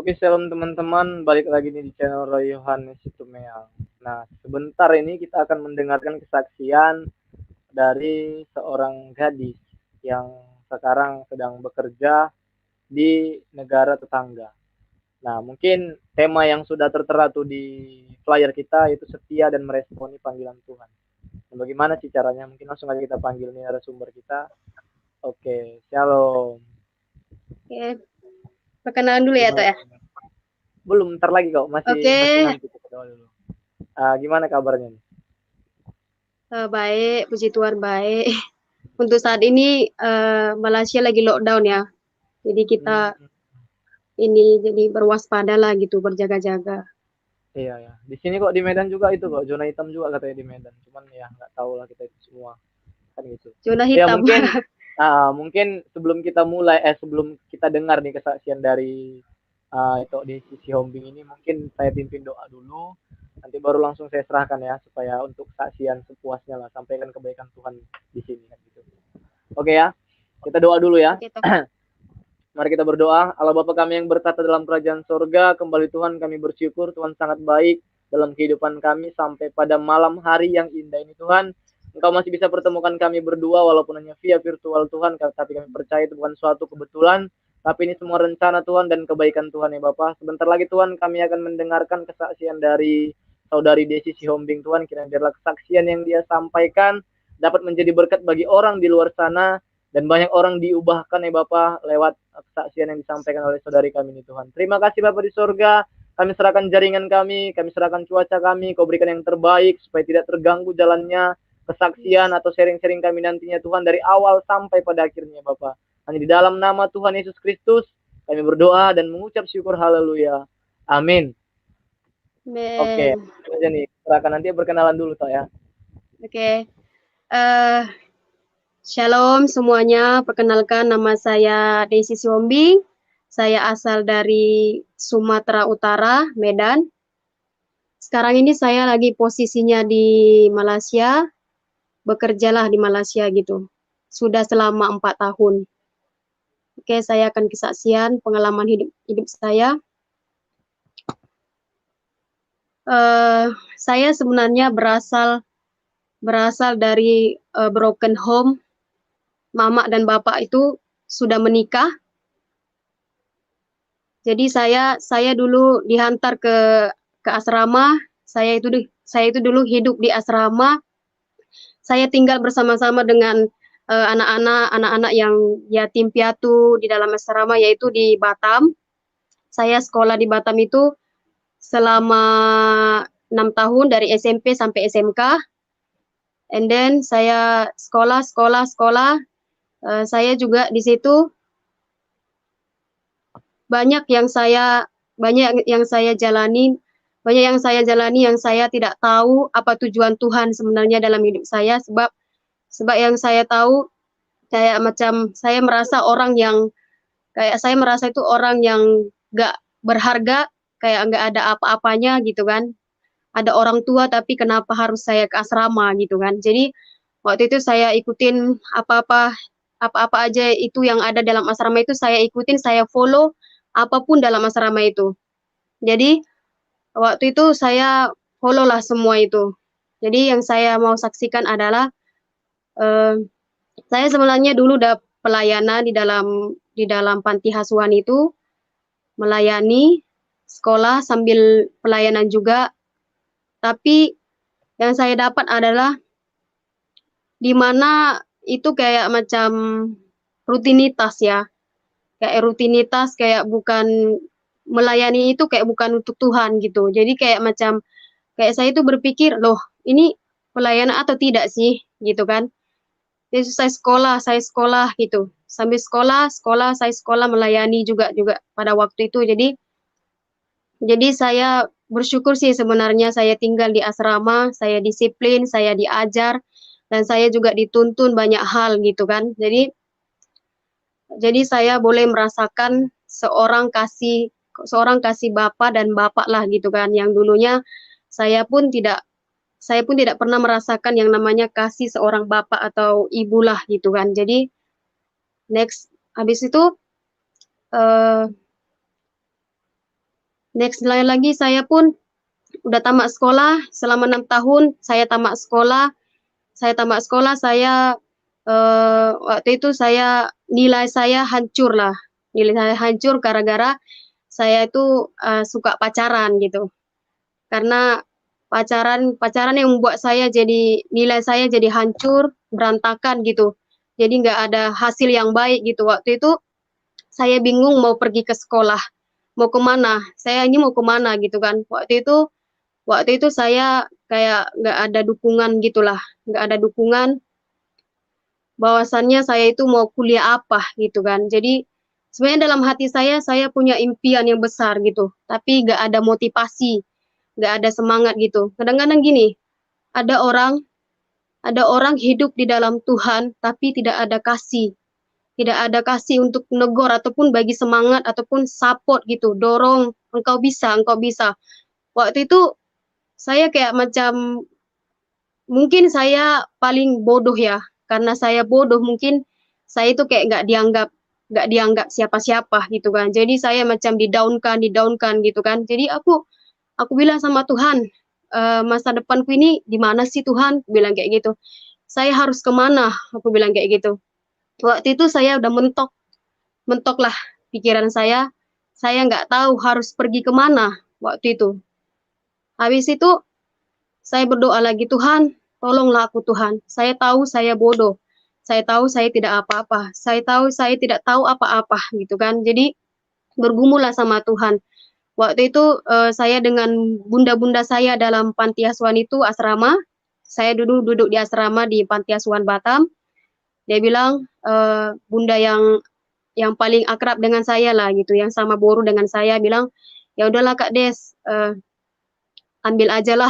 Oke, shalom teman-teman, balik lagi nih di channel Roy Yohanes Situmeang. Nah, sebentar ini kita akan mendengarkan kesaksian dari seorang gadis yang sekarang sedang bekerja di negara tetangga. Nah, mungkin tema yang sudah tertera tuh di flyer kita itu setia dan meresponi panggilan Tuhan. Nah, bagaimana sih caranya? Mungkin langsung aja kita panggil nih narasumber kita. Oke, shalom. Oke, perkenalan dulu ya, Tok ya. Belum, ntar lagi kok, masih Oke, nanti kita doa dulu. Gimana kabarnya nih? baik, puji Tuhan baik. Untuk saat ini Malaysia lagi lockdown ya, jadi kita ini jadi berwaspada lah gitu, berjaga-jaga. Iya ya. Di sini kok di Medan juga itu kok zona hitam juga katanya di Medan. Cuman ya nggak tahu lah kita itu semua kan gitu. Zona Ya hitam. mungkin sebelum kita dengar nih kesaksian dari itu di sisi Hombing ini mungkin saya pimpin doa dulu. Nanti baru langsung saya serahkan ya supaya untuk kesaksian sepuasnya lah sampaikan kebaikan Tuhan di sini kan gitu. Oke ya. Kita doa dulu ya. Oke, Tok. Mari kita berdoa. Allah Bapa kami yang bertata dalam kerajaan sorga, kembali Tuhan kami bersyukur, Tuhan sangat baik dalam kehidupan kami sampai pada malam hari yang indah ini Tuhan. Engkau masih bisa pertemukan kami berdua walaupun hanya via virtual Tuhan, tapi kami percaya itu bukan suatu kebetulan, tapi ini semua rencana Tuhan dan kebaikan Tuhan ya Bapak. Sebentar lagi Tuhan kami akan mendengarkan kesaksian dari saudari Desi Sihombing Tuhan, kiranya biarlah kesaksian yang dia sampaikan dapat menjadi berkat bagi orang di luar sana, dan banyak orang diubahkan ya Bapak lewat kesaksian yang disampaikan oleh saudari kami ini Tuhan. Terima kasih Bapak di sorga. Kami serahkan jaringan kami serahkan cuaca kami, Kau berikan yang terbaik supaya tidak terganggu jalannya kesaksian atau sharing-sharing kami nantinya Tuhan dari awal sampai pada akhirnya Bapak. Hanya di dalam nama Tuhan Yesus Kristus kami berdoa dan mengucap syukur haleluya. Amin. Oke, aja nih. Serahkan nanti berkenalan dulu Toh ya. Oke. Shalom semuanya, perkenalkan nama saya Desi Siombing. Saya asal dari Sumatera Utara, Medan. Sekarang ini saya lagi posisinya di Malaysia, bekerjalah di Malaysia gitu. Sudah selama 4 tahun. Oke, saya akan kesaksian pengalaman hidup saya. Saya sebenarnya berasal dari broken home. Mama dan bapak itu sudah menikah. Jadi saya dulu dihantar ke asrama. Saya itu dulu hidup di asrama. Saya tinggal bersama-sama dengan anak-anak yang yatim piatu di dalam asrama, yaitu di Batam. Saya sekolah di Batam itu selama 6 tahun dari SMP sampai SMK. And then saya sekolah. Saya juga di situ banyak yang saya jalani, yang saya tidak tahu apa tujuan Tuhan sebenarnya dalam hidup saya, sebab yang saya tahu kayak macam saya merasa itu orang yang gak berharga, kayak gak ada apa-apanya gitu kan. Ada orang tua tapi kenapa harus saya ke asrama gitu kan. Jadi waktu itu saya ikutin apa-apa aja itu yang ada dalam asrama itu, saya ikutin, saya follow apapun dalam asrama itu. Jadi waktu itu saya follow lah semua itu. Jadi yang saya mau saksikan adalah saya sebenarnya dulu udah pelayanan di dalam panti asuhan itu, melayani sekolah sambil pelayanan juga. Tapi yang saya dapat adalah di mana itu kayak macam rutinitas ya. Kayak rutinitas, kayak bukan melayani itu, kayak bukan untuk Tuhan gitu. Jadi kayak macam kayak saya itu berpikir, loh ini pelayanan atau tidak sih gitu kan. Jadi saya sekolah gitu. Sambil sekolah saya sekolah melayani juga pada waktu itu. Jadi saya bersyukur sih sebenarnya saya tinggal di asrama, saya disiplin, saya diajar, dan saya juga dituntun banyak hal gitu kan. Jadi saya boleh merasakan seorang kasih bapak dan bapak lah gitu kan, yang dulunya saya pun tidak pernah merasakan yang namanya kasih seorang bapak atau ibu lah gitu kan. Jadi habis itu Next lagi saya pun udah tamat sekolah selama 6 tahun. Saya tamat sekolah. Waktu itu nilai saya hancur lah. Nilai saya hancur gara-gara saya itu suka pacaran gitu. Karena pacaran yang membuat nilai saya jadi hancur, berantakan gitu. Jadi nggak ada hasil yang baik gitu. Waktu itu saya bingung mau pergi ke sekolah, mau kemana? Saya ini mau kemana gitu kan? Waktu itu saya kayak nggak ada dukungan gitulah, nggak ada dukungan bahwasannya saya itu mau kuliah apa gitu kan. Jadi sebenarnya dalam hati saya punya impian yang besar gitu, tapi nggak ada motivasi, nggak ada semangat gitu. Kadang-kadang gini, ada orang ada orang hidup di dalam Tuhan tapi tidak ada kasih untuk negor ataupun bagi semangat ataupun support gitu, dorong, engkau bisa, engkau bisa. Waktu itu saya kayak macam mungkin saya paling bodoh ya, karena saya bodoh mungkin saya itu kayak nggak dianggap siapa-siapa gitu kan. Jadi saya macam didaunkan gitu kan. Jadi aku bilang sama Tuhan, masa depanku ini di mana sih Tuhan? Aku bilang kayak gitu. Saya harus kemana? Aku bilang kayak gitu. Waktu itu saya udah mentoklah pikiran saya. Saya nggak tahu harus pergi kemana waktu itu. Habis itu saya berdoa lagi, Tuhan, tolonglah aku Tuhan. Saya tahu saya bodoh. Saya tahu saya tidak apa-apa. Saya tahu saya tidak tahu apa-apa gitu kan. Jadi bergumulah sama Tuhan. Waktu itu saya dengan bunda-bunda saya dalam panti asuhan itu asrama. Saya duduk di asrama di panti asuhan Batam. Dia bilang bunda yang paling akrab dengan saya lah gitu, yang sama boru dengan saya bilang, ya udahlah Kak Des, ambil aja lah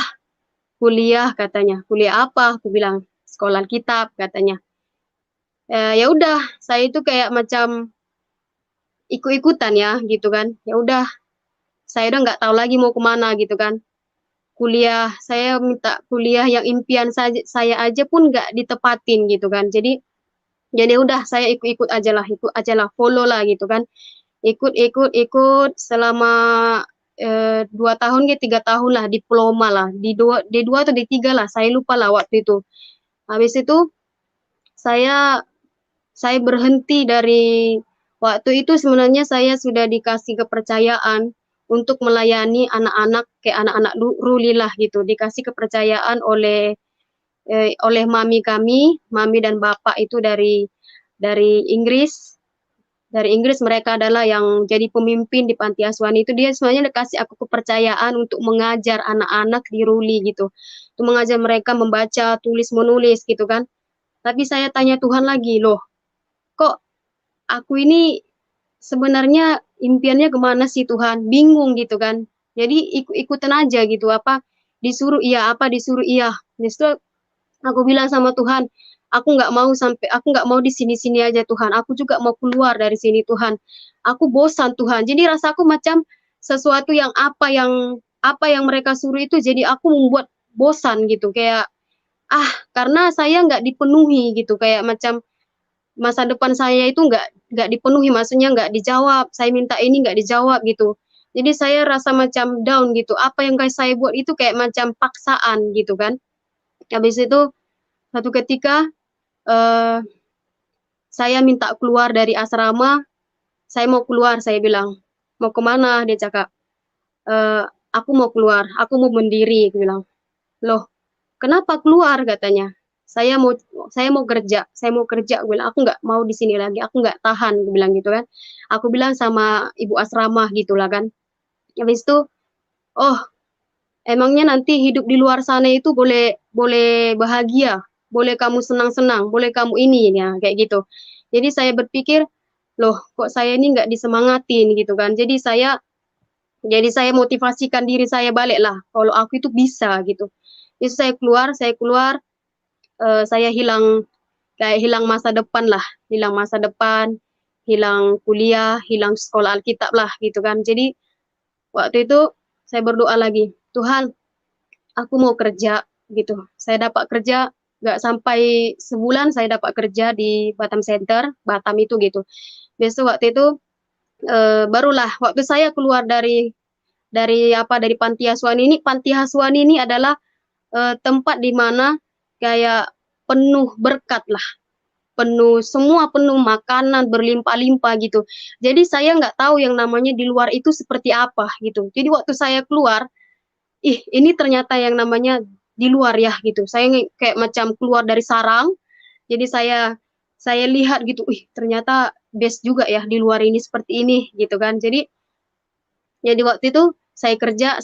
kuliah katanya. Kuliah apa? Aku bilang sekolah kitab katanya. Ya udah, saya itu kayak macam ikut-ikutan ya gitu kan. Ya udah, saya udah nggak tahu lagi mau kemana gitu kan. Kuliah, saya minta kuliah yang impian saya aja pun nggak ditepatin gitu kan. Jadi udah saya ikut aja lah, follow lah gitu kan. Ikut selama 2 tahun ke 3 tahun lah, diploma lah, di dua atau di tiga lah, saya lupa lah waktu itu. Habis itu saya saya berhenti dari waktu itu. Sebenarnya saya sudah dikasih kepercayaan untuk melayani anak-anak kayak anak-anak Ruli lah gitu, dikasih kepercayaan oleh mami dan bapak itu dari Inggris. Dari Inggris mereka adalah yang jadi pemimpin di panti asuhan itu. Dia sebenarnya kasih aku kepercayaan untuk mengajar anak-anak di Ruli gitu. Untuk mengajar mereka membaca, tulis, menulis gitu kan. Tapi saya tanya Tuhan lagi, loh kok aku ini sebenarnya impiannya kemana sih Tuhan? Bingung gitu kan. Jadi ikut-ikutan aja gitu, apa disuruh iya. Justru aku bilang sama Tuhan, aku nggak mau di sini-sini aja Tuhan. Aku juga mau keluar dari sini Tuhan. Aku bosan Tuhan. Jadi rasaku macam sesuatu yang mereka suruh itu jadi aku membuat bosan gitu. Kayak karena saya nggak dipenuhi gitu. Kayak macam masa depan saya itu nggak dipenuhi, maksudnya nggak dijawab. Saya minta ini nggak dijawab gitu. Jadi saya rasa macam down gitu. Apa yang guys saya buat itu kayak macam paksaan gitu kan. Habis itu satu ketika eh, saya minta keluar dari asrama. Saya mau keluar, saya bilang. Mau kemana? Dia cakap, eh, aku mau keluar, aku mau mendiri. Aku bilang, loh kenapa keluar katanya? Saya mau saya mau kerja. Aku bilang, aku nggak mau di sini lagi, aku nggak tahan. Aku bilang gitu kan. Aku bilang sama ibu asrama gitulah kan. Habis itu, oh emangnya nanti hidup di luar sana itu boleh boleh bahagia, boleh kamu senang-senang, boleh kamu ini ya kayak gitu. Jadi saya berpikir, loh kok saya ini nggak disemangatin gitu kan. Jadi saya motivasikan diri saya balik lah. Kalau aku itu bisa gitu. Jadi saya keluar, saya hilang masa depan lah, hilang masa depan, hilang kuliah, hilang sekolah Alkitab lah gitu kan. Jadi waktu itu saya berdoa lagi, Tuhan, aku mau kerja gitu. Saya dapat kerja nggak sampai sebulan saya dapat kerja di Batam Center, Batam itu gitu. Besok waktu itu barulah waktu saya keluar dari dari panti asuhan ini. Panti asuhan ini adalah tempat di mana kayak penuh berkat lah, semua penuh makanan berlimpah-limpah gitu. Jadi saya nggak tahu yang namanya di luar itu seperti apa gitu. Jadi waktu saya keluar, ini ternyata yang namanya di luar ya gitu. Saya kayak macam keluar dari sarang. Jadi saya lihat gitu, ternyata best juga ya di luar ini seperti ini gitu kan. Jadi waktu itu saya kerja,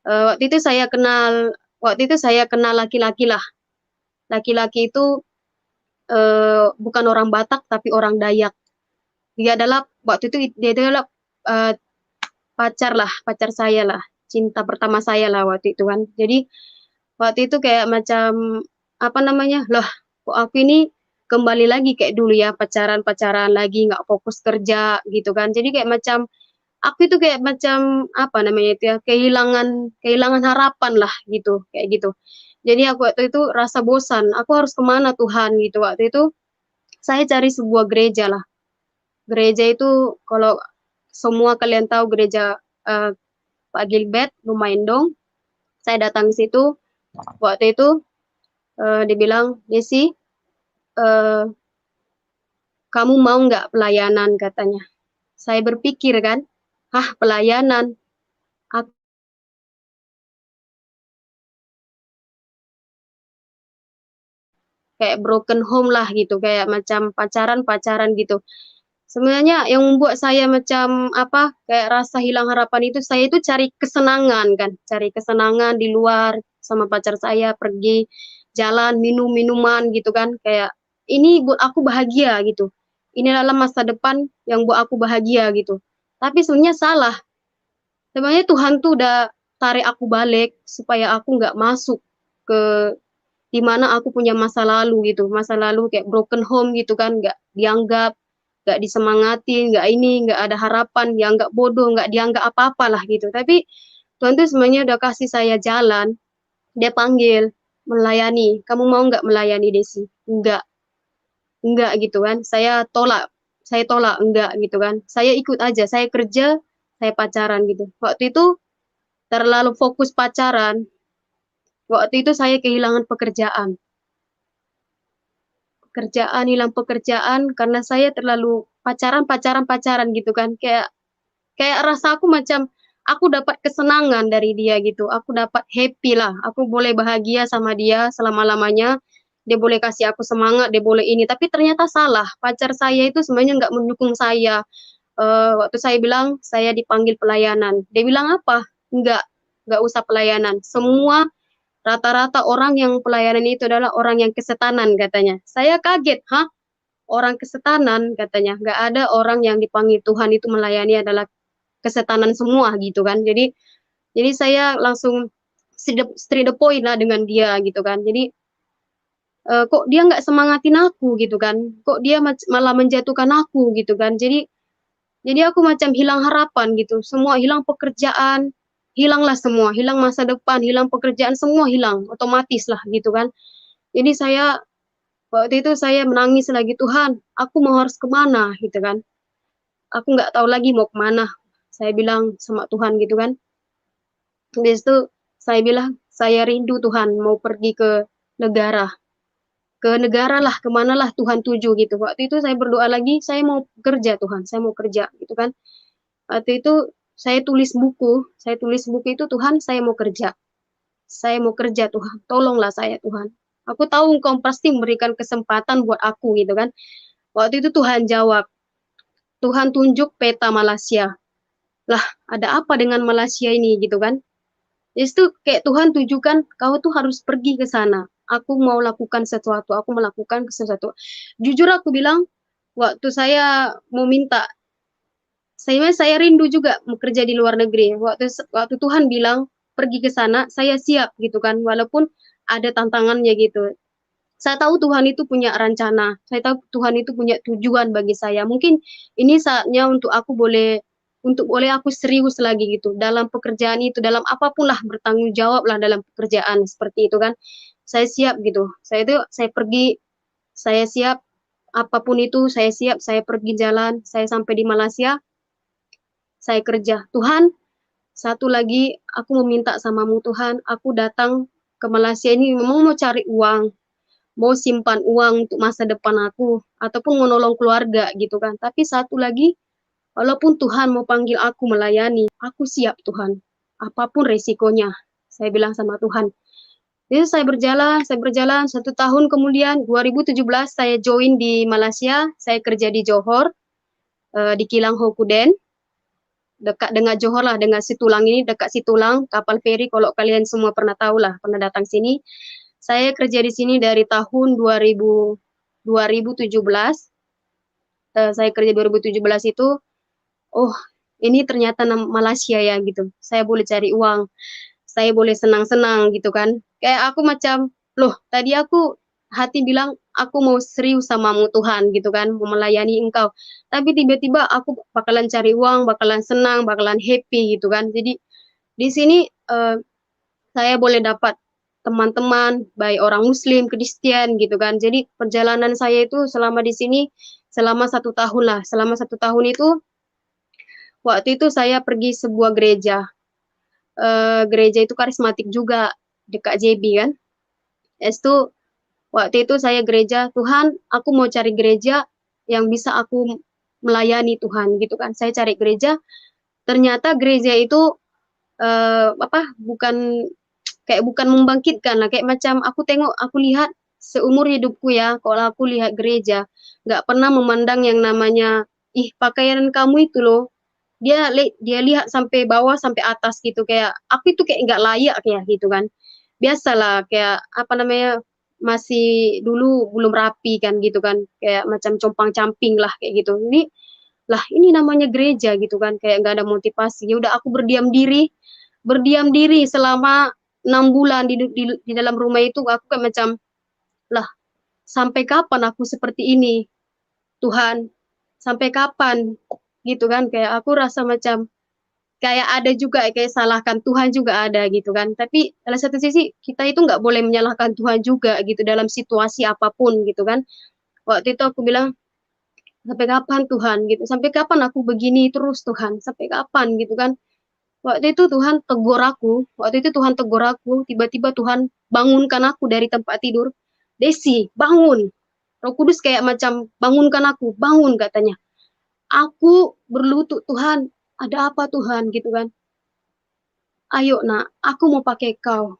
waktu itu saya kenal laki-laki lah. Laki-laki itu bukan orang Batak tapi orang Dayak. Dia adalah uh, pacar saya lah, cinta pertama saya lah waktu itu kan. Jadi waktu itu kayak macam apa namanya, loh kok aku ini kembali lagi kayak dulu ya, pacaran lagi, nggak fokus kerja gitu kan. Jadi kayak macam aku itu kayak macam apa namanya itu ya, kehilangan kehilangan harapan lah gitu, kayak gitu. Jadi aku waktu itu rasa bosan, aku harus kemana Tuhan gitu. Waktu itu saya cari sebuah gereja lah. Gereja itu kalau semua kalian tahu gereja Pak Gilbert Lumaindong, saya datang ke situ. Waktu itu dia bilang, Desi, kamu mau nggak pelayanan katanya. Saya berpikir kan, pelayanan. Aku kayak broken home lah gitu, kayak macam pacaran gitu. Sebenarnya yang membuat saya macam apa, kayak rasa hilang harapan itu, saya itu cari kesenangan kan, cari kesenangan di luar sama pacar saya, pergi jalan, minum minuman gitu kan, kayak ini buat aku bahagia gitu. Ini adalah masa depan yang buat aku bahagia gitu. Tapi sebenarnya salah. Sebenarnya Tuhan tuh udah tarik aku balik supaya aku nggak masuk ke di mana aku punya masa lalu gitu, masa lalu kayak broken home gitu kan, nggak dianggap, nggak disemangatin, nggak ada harapan, dianggap bodoh, nggak dianggap apa-apa lah gitu. Tapi Tuhan tuh sebenarnya udah kasih saya jalan, dia panggil melayani, kamu mau nggak melayani Desi? Enggak gitu kan, saya tolak enggak gitu kan, saya ikut aja, saya kerja, saya pacaran gitu. Waktu itu terlalu fokus pacaran, waktu itu saya kehilangan hilang pekerjaan karena saya terlalu pacaran gitu kan, kayak kayak rasa aku macam aku dapat kesenangan dari dia gitu, aku dapat happy lah, aku boleh bahagia sama dia selama-lamanya, dia boleh kasih aku semangat, dia boleh ini, tapi ternyata salah, pacar saya itu sebenarnya nggak mendukung saya. Waktu saya bilang saya dipanggil pelayanan, dia bilang apa, nggak nggak usah pelayanan, semua rata-rata orang yang pelayanan itu adalah orang yang kesetanan katanya. Saya kaget, orang kesetanan katanya, nggak ada orang yang dipanggil Tuhan itu melayani adalah kesetanan semua gitu kan. Jadi saya langsung straight the point lah dengan dia gitu kan. Jadi kok dia nggak semangatin aku gitu kan, kok dia malah menjatuhkan aku gitu kan. Jadi aku macam hilang harapan gitu, semua hilang, pekerjaan hilanglah, semua hilang, masa depan hilang, pekerjaan semua hilang otomatis lah gitu kan. Jadi waktu itu saya menangis lagi, Tuhan aku mau harus kemana gitu kan, aku nggak tahu lagi mau kemana. Saya bilang sama Tuhan gitu kan. Habis itu saya bilang, saya rindu Tuhan, mau pergi ke negara lah, kemana lah Tuhan tuju gitu. Waktu itu saya berdoa lagi, saya mau kerja Tuhan, saya mau kerja gitu kan. Waktu itu saya tulis buku itu, Tuhan saya mau kerja Tuhan, tolonglah saya Tuhan. Aku tahu Engkau pasti memberikan kesempatan buat aku gitu kan. Waktu itu Tuhan jawab, Tuhan tunjuk peta Malaysia. Lah, ada apa dengan Malaysia ini gitu kan? Itu kayak Tuhan tujukan, kau tuh harus pergi ke sana. Aku mau lakukan sesuatu, aku melakukan sesuatu. Jujur aku bilang, waktu saya mau minta, saya rindu juga bekerja di luar negeri. Waktu Tuhan bilang pergi ke sana, saya siap gitu kan, walaupun ada tantangannya gitu. Saya tahu Tuhan itu punya rencana, saya tahu Tuhan itu punya tujuan bagi saya. Mungkin ini saatnya untuk boleh aku serius lagi gitu dalam pekerjaan itu, dalam apapun lah, bertanggung jawab lah dalam pekerjaan seperti itu kan. Saya siap gitu. Saya pergi, saya siap apapun itu, saya siap, saya pergi jalan, saya sampai di Malaysia, saya kerja. Tuhan, satu lagi aku meminta samamu Tuhan, aku datang ke Malaysia ini memang mau cari uang, mau simpan uang untuk masa depan aku, ataupun menolong keluarga gitu kan. Tapi satu lagi, walaupun Tuhan mau panggil aku melayani, aku siap Tuhan, apapun resikonya. Saya bilang sama Tuhan. Jadi saya berjalan 1 tahun kemudian 2017 saya join di Malaysia, saya kerja di Johor, di Kilang Hokuden, dekat dengan Johor lah, dengan Situlang ini, dekat Situlang, kapal feri kalau kalian semua pernah tahu lah, pernah datang sini. Saya kerja di sini dari tahun 2017, saya kerja 2017 itu, oh ini ternyata Malaysia ya gitu, saya boleh cari uang, saya boleh senang-senang gitu kan. Kayak aku macam, loh tadi aku hati bilang aku mau serius samamu Tuhan gitu kan, mau melayani engkau. Tapi tiba-tiba aku bakalan cari uang, bakalan senang, bakalan happy gitu kan. Jadi di sini saya boleh dapat teman-teman, baik orang Muslim, Kristen gitu kan. Jadi perjalanan saya itu selama di sini selama 1 tahun lah. Selama 1 tahun itu, waktu itu saya pergi sebuah gereja. Gereja itu karismatik juga dekat JB kan. Itu waktu itu saya gereja, Tuhan, aku mau cari gereja yang bisa aku melayani Tuhan gitu kan. Saya cari gereja, ternyata gereja itu bukan kayak bukan membangkitkan lah, kayak macam aku tengok, aku lihat seumur hidupku ya, kalau aku lihat gereja, nggak pernah memandang yang namanya, ih pakaian kamu itu loh, dia lihat sampai bawah sampai atas gitu, kayak aku itu kayak nggak layak kayak gitu kan. Biasalah kayak apa namanya, masih dulu belum rapi kan gitu kan, kayak macam compang camping lah kayak gitu. Ini namanya gereja gitu kan, kayak nggak ada motivasi. Ya udah aku berdiam diri selama 6 bulan di dalam rumah itu. Aku kayak macam, lah sampai kapan aku seperti ini Tuhan, sampai kapan gitu kan. Kayak aku rasa macam kayak ada juga kayak salahkan Tuhan juga ada gitu kan. Tapi dalam satu sisi kita itu nggak boleh menyalahkan Tuhan juga gitu dalam situasi apapun gitu kan. Waktu itu aku bilang, sampai kapan Tuhan gitu, sampai kapan aku begini terus Tuhan, sampai kapan gitu kan. Waktu itu Tuhan tegur aku, tiba-tiba Tuhan bangunkan aku dari tempat tidur. Desi, bangun. Roh Kudus kayak macam bangunkan aku, bangun katanya. Aku berlutut, Tuhan, ada apa Tuhan gitu kan. Ayo nak, aku mau pakai kau.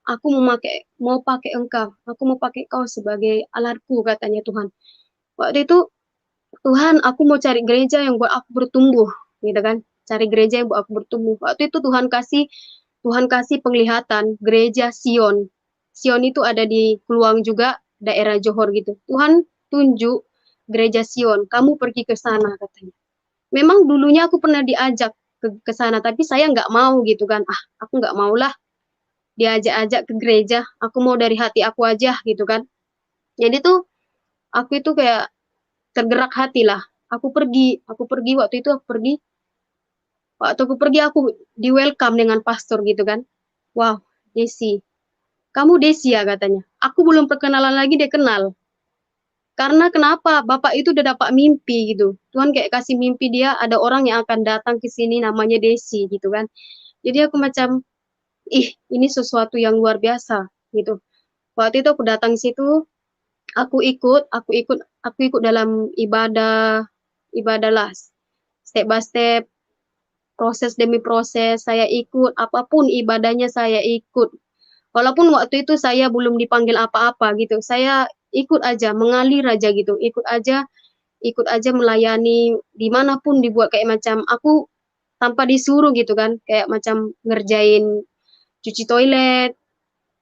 Aku mau pakai engkau. Aku mau pakai kau sebagai alatku katanya Tuhan. Waktu itu Tuhan, aku mau cari gereja yang buat aku bertumbuh, gitu kan. Cari gereja yang buat aku bertumbuh. Waktu itu Tuhan kasih penglihatan gereja Sion. Sion itu ada di Kluang juga, daerah Johor gitu. Tuhan tunjuk gereja Sion, kamu pergi ke sana katanya. Memang dulunya aku pernah diajak ke sana, tapi saya nggak mau gitu kan. Aku nggak mau lah diajak-ajak ke gereja. Aku mau dari hati aku aja gitu kan. Jadi tuh aku itu kayak tergerak hati lah. Aku pergi waktu aku pergi aku di welcome dengan pastor gitu kan. Wow, Desi, kamu Desi ya katanya. Aku belum perkenalan lagi dia kenal. Karena kenapa? Bapak itu udah dapat mimpi gitu. Tuhan kayak kasih mimpi dia ada orang yang akan datang ke sini namanya Desi gitu kan. Jadi aku macam, ini sesuatu yang luar biasa gitu. Waktu itu aku datang situ, aku ikut dalam ibadah lah, step by step, proses demi proses, saya ikut, apapun ibadahnya saya ikut. Walaupun waktu itu saya belum dipanggil apa-apa gitu, saya ikut aja, mengalir aja gitu, ikut aja melayani, dimanapun dibuat kayak macam, aku tanpa disuruh gitu kan, kayak macam ngerjain cuci toilet,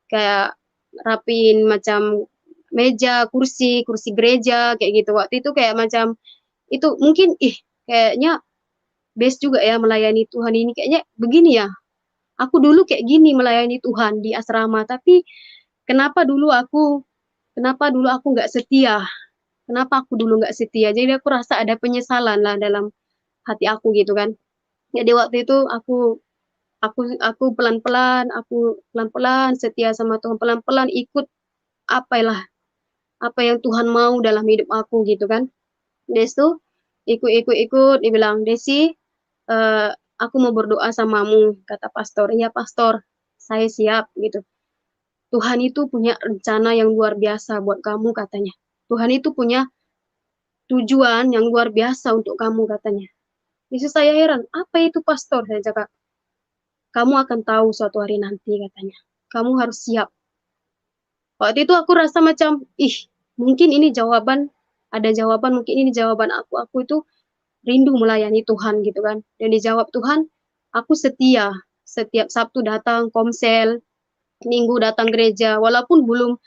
kayak rapiin macam meja, kursi gereja, kayak gitu. Waktu itu kayak macam, itu mungkin, kayaknya best juga ya melayani Tuhan ini, kayaknya begini ya, aku dulu kayak gini melayani Tuhan di asrama, tapi kenapa dulu aku nggak setia? Kenapa aku dulu nggak setia? Jadi aku rasa ada penyesalan lah dalam hati aku gitu kan. Jadi waktu itu aku pelan-pelan setia sama Tuhan, pelan-pelan ikut apalah apa yang Tuhan mau dalam hidup aku gitu kan. Des tuh ikut, dibilang Desi, aku mau berdoa samamu, kata pastor. Iya pastor, saya siap gitu. Tuhan itu punya rencana yang luar biasa buat kamu katanya. Tuhan itu punya tujuan yang luar biasa untuk kamu katanya. Yesus saya heran, apa itu pastor? Saya cakap, kamu akan tahu suatu hari nanti katanya. Kamu harus siap. Waktu itu aku rasa macam, mungkin ini jawaban, ada jawaban, mungkin ini jawaban aku. Aku itu rindu melayani Tuhan gitu kan. Dan dijawab Tuhan, aku setia. Setiap Sabtu datang komsel, Minggu datang gereja, walaupun belum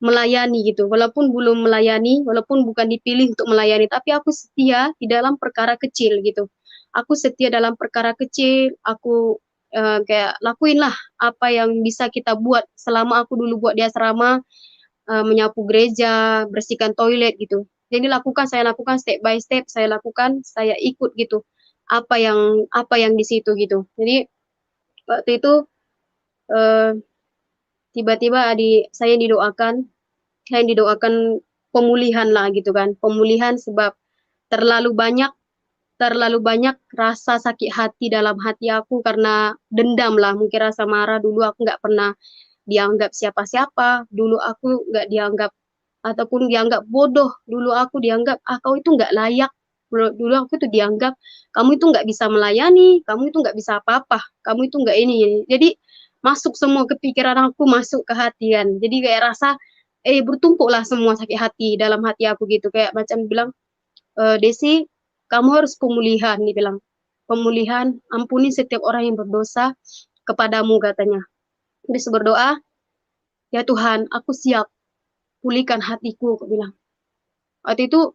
melayani gitu, walaupun belum melayani, walaupun bukan dipilih untuk melayani, tapi aku setia di dalam perkara kecil gitu. Aku setia dalam perkara kecil, aku kayak lakuin lah apa yang bisa kita buat selama aku dulu buat di asrama, menyapu gereja, bersihkan toilet gitu. Jadi saya lakukan step by step, saya lakukan, saya ikut gitu. Apa yang di situ gitu. Jadi waktu itu eh, tiba-tiba saya didoakan pemulihan lah gitu kan. Pemulihan sebab terlalu banyak terlalu banyak rasa sakit hati dalam hati aku karena dendam lah, mungkin rasa marah. Dulu aku nggak pernah dianggap siapa-siapa, dulu aku nggak dianggap ataupun dianggap bodoh, dulu aku dianggap kau itu nggak layak, dulu aku tuh dianggap kamu itu nggak bisa melayani, kamu itu nggak bisa apa-apa, kamu itu nggak ini. Jadi masuk semua ke pikiran aku, masuk ke hatian. Jadi kayak rasa bertumpuklah semua sakit hati dalam hati aku gitu, kayak macam bilang, Desi, kamu harus pemulihan, dibilang. Pemulihan, ampuni setiap orang yang berdosa kepadamu, katanya. Terus berdoa, ya Tuhan, aku siap, pulihkan hatiku, aku bilang. Waktu itu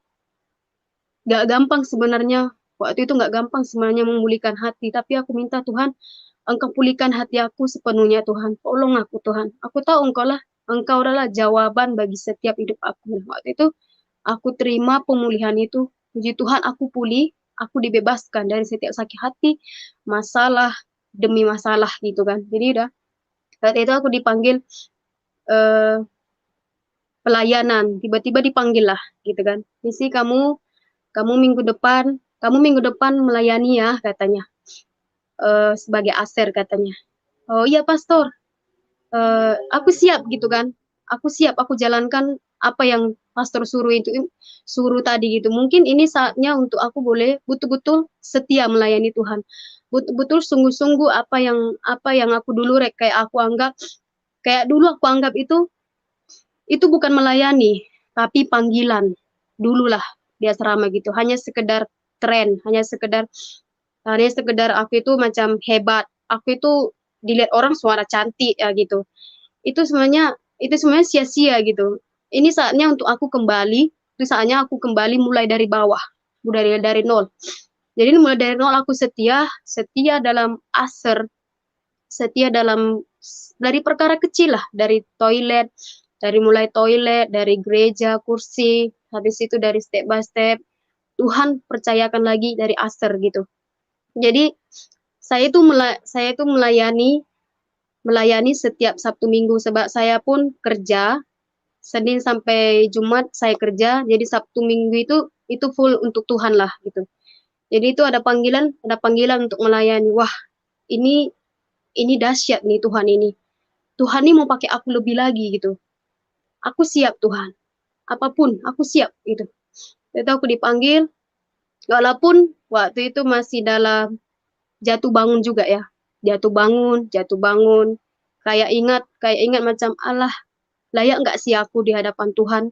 gak gampang sebenarnya, waktu itu gak gampang sebenarnya memulihkan hati, tapi aku minta Tuhan, Engkau pulihkan hati aku sepenuhnya Tuhan, tolong aku Tuhan. Aku tahu Engkau adalah jawaban bagi setiap hidup aku. Waktu itu aku terima pemulihan itu. Puji Tuhan aku pulih, aku dibebaskan dari setiap sakit hati, masalah demi masalah gitu kan. Jadi udah, waktu itu aku dipanggil eh, pelayanan, tiba-tiba dipanggil lah gitu kan. Misi kamu minggu depan melayani ya katanya, sebagai aser katanya. Oh iya pastor, aku siap gitu kan, aku siap, aku jalankan apa yang pastor suruh tadi gitu. Mungkin ini saatnya untuk aku boleh betul-betul setia melayani Tuhan, betul-betul sungguh-sungguh apa yang aku dulu kayak dulu aku anggap itu bukan melayani tapi panggilan dulu lah di asrama gitu, hanya sekedar tren, hanya sekedar aku itu macam hebat, aku itu dilihat orang suara cantik ya gitu. Itu sebenarnya sia-sia gitu. Ini saatnya untuk aku kembali, itu saatnya aku kembali mulai dari bawah, mulai dari nol. Jadi mulai dari nol aku setia dalam setia dari perkara kecil lah, dari mulai toilet, dari gereja, kursi, habis itu dari step by step, Tuhan percayakan lagi dari aser gitu. Jadi saya itu melayani setiap Sabtu Minggu sebab saya pun kerja Senin sampai Jumat saya kerja, jadi Sabtu Minggu itu full untuk Tuhan lah gitu. Jadi itu ada panggilan untuk melayani. Wah, ini ini dahsyat nih Tuhan ini. Tuhan ini mau pakai aku lebih lagi gitu. Aku siap Tuhan. Apapun aku siap gitu. Itu aku dipanggil walaupun waktu itu masih dalam jatuh bangun juga ya. Jatuh bangun. Kayak ingat macam Allah, layak nggak sih aku di hadapan Tuhan?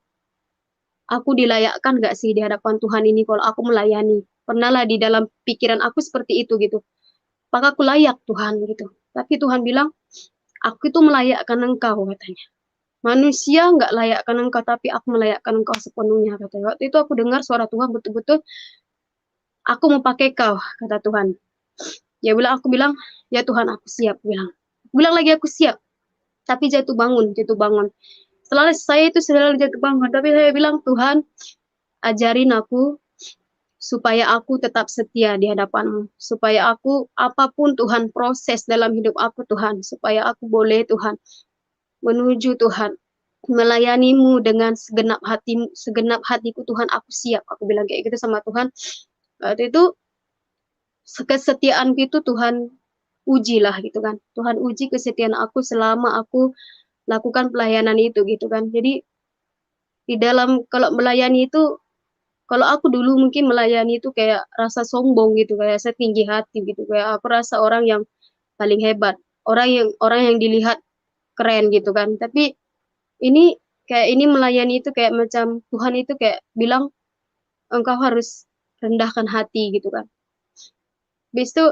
Aku dilayakkan nggak sih di hadapan Tuhan ini kalau aku melayani? Pernahlah di dalam pikiran aku seperti itu gitu. Apakah aku layak Tuhan gitu? Tapi Tuhan bilang, aku itu melayakkan engkau katanya. Manusia nggak layakkan engkau, tapi aku melayakkan engkau sepenuhnya katanya. Waktu itu aku dengar suara Tuhan betul-betul, aku mau pakai kau, kata Tuhan. Aku bilang, ya Tuhan aku siap, bilang. Bilang lagi aku siap, tapi jatuh bangun. Selalu jatuh bangun, tapi saya bilang, Tuhan, ajarin aku supaya aku tetap setia di hadapan-Mu, supaya aku apapun Tuhan proses dalam hidup aku Tuhan, supaya aku boleh Tuhan menuju Tuhan melayanimu dengan segenap hatiku Tuhan, aku siap, aku bilang kayak gitu sama Tuhan. Waktu itu kesetiaanku itu Tuhan ujilah gitu kan. Tuhan uji kesetiaan aku selama aku lakukan pelayanan itu gitu kan. Jadi di dalam kalau melayani itu, kalau aku dulu mungkin melayani itu kayak rasa sombong gitu, kayak saya tinggi hati gitu, kayak aku rasa orang yang paling hebat, orang yang dilihat keren gitu kan. Tapi ini kayak ini melayani itu kayak macam Tuhan itu kayak bilang engkau harus rendahkan hati gitu kan. Habis itu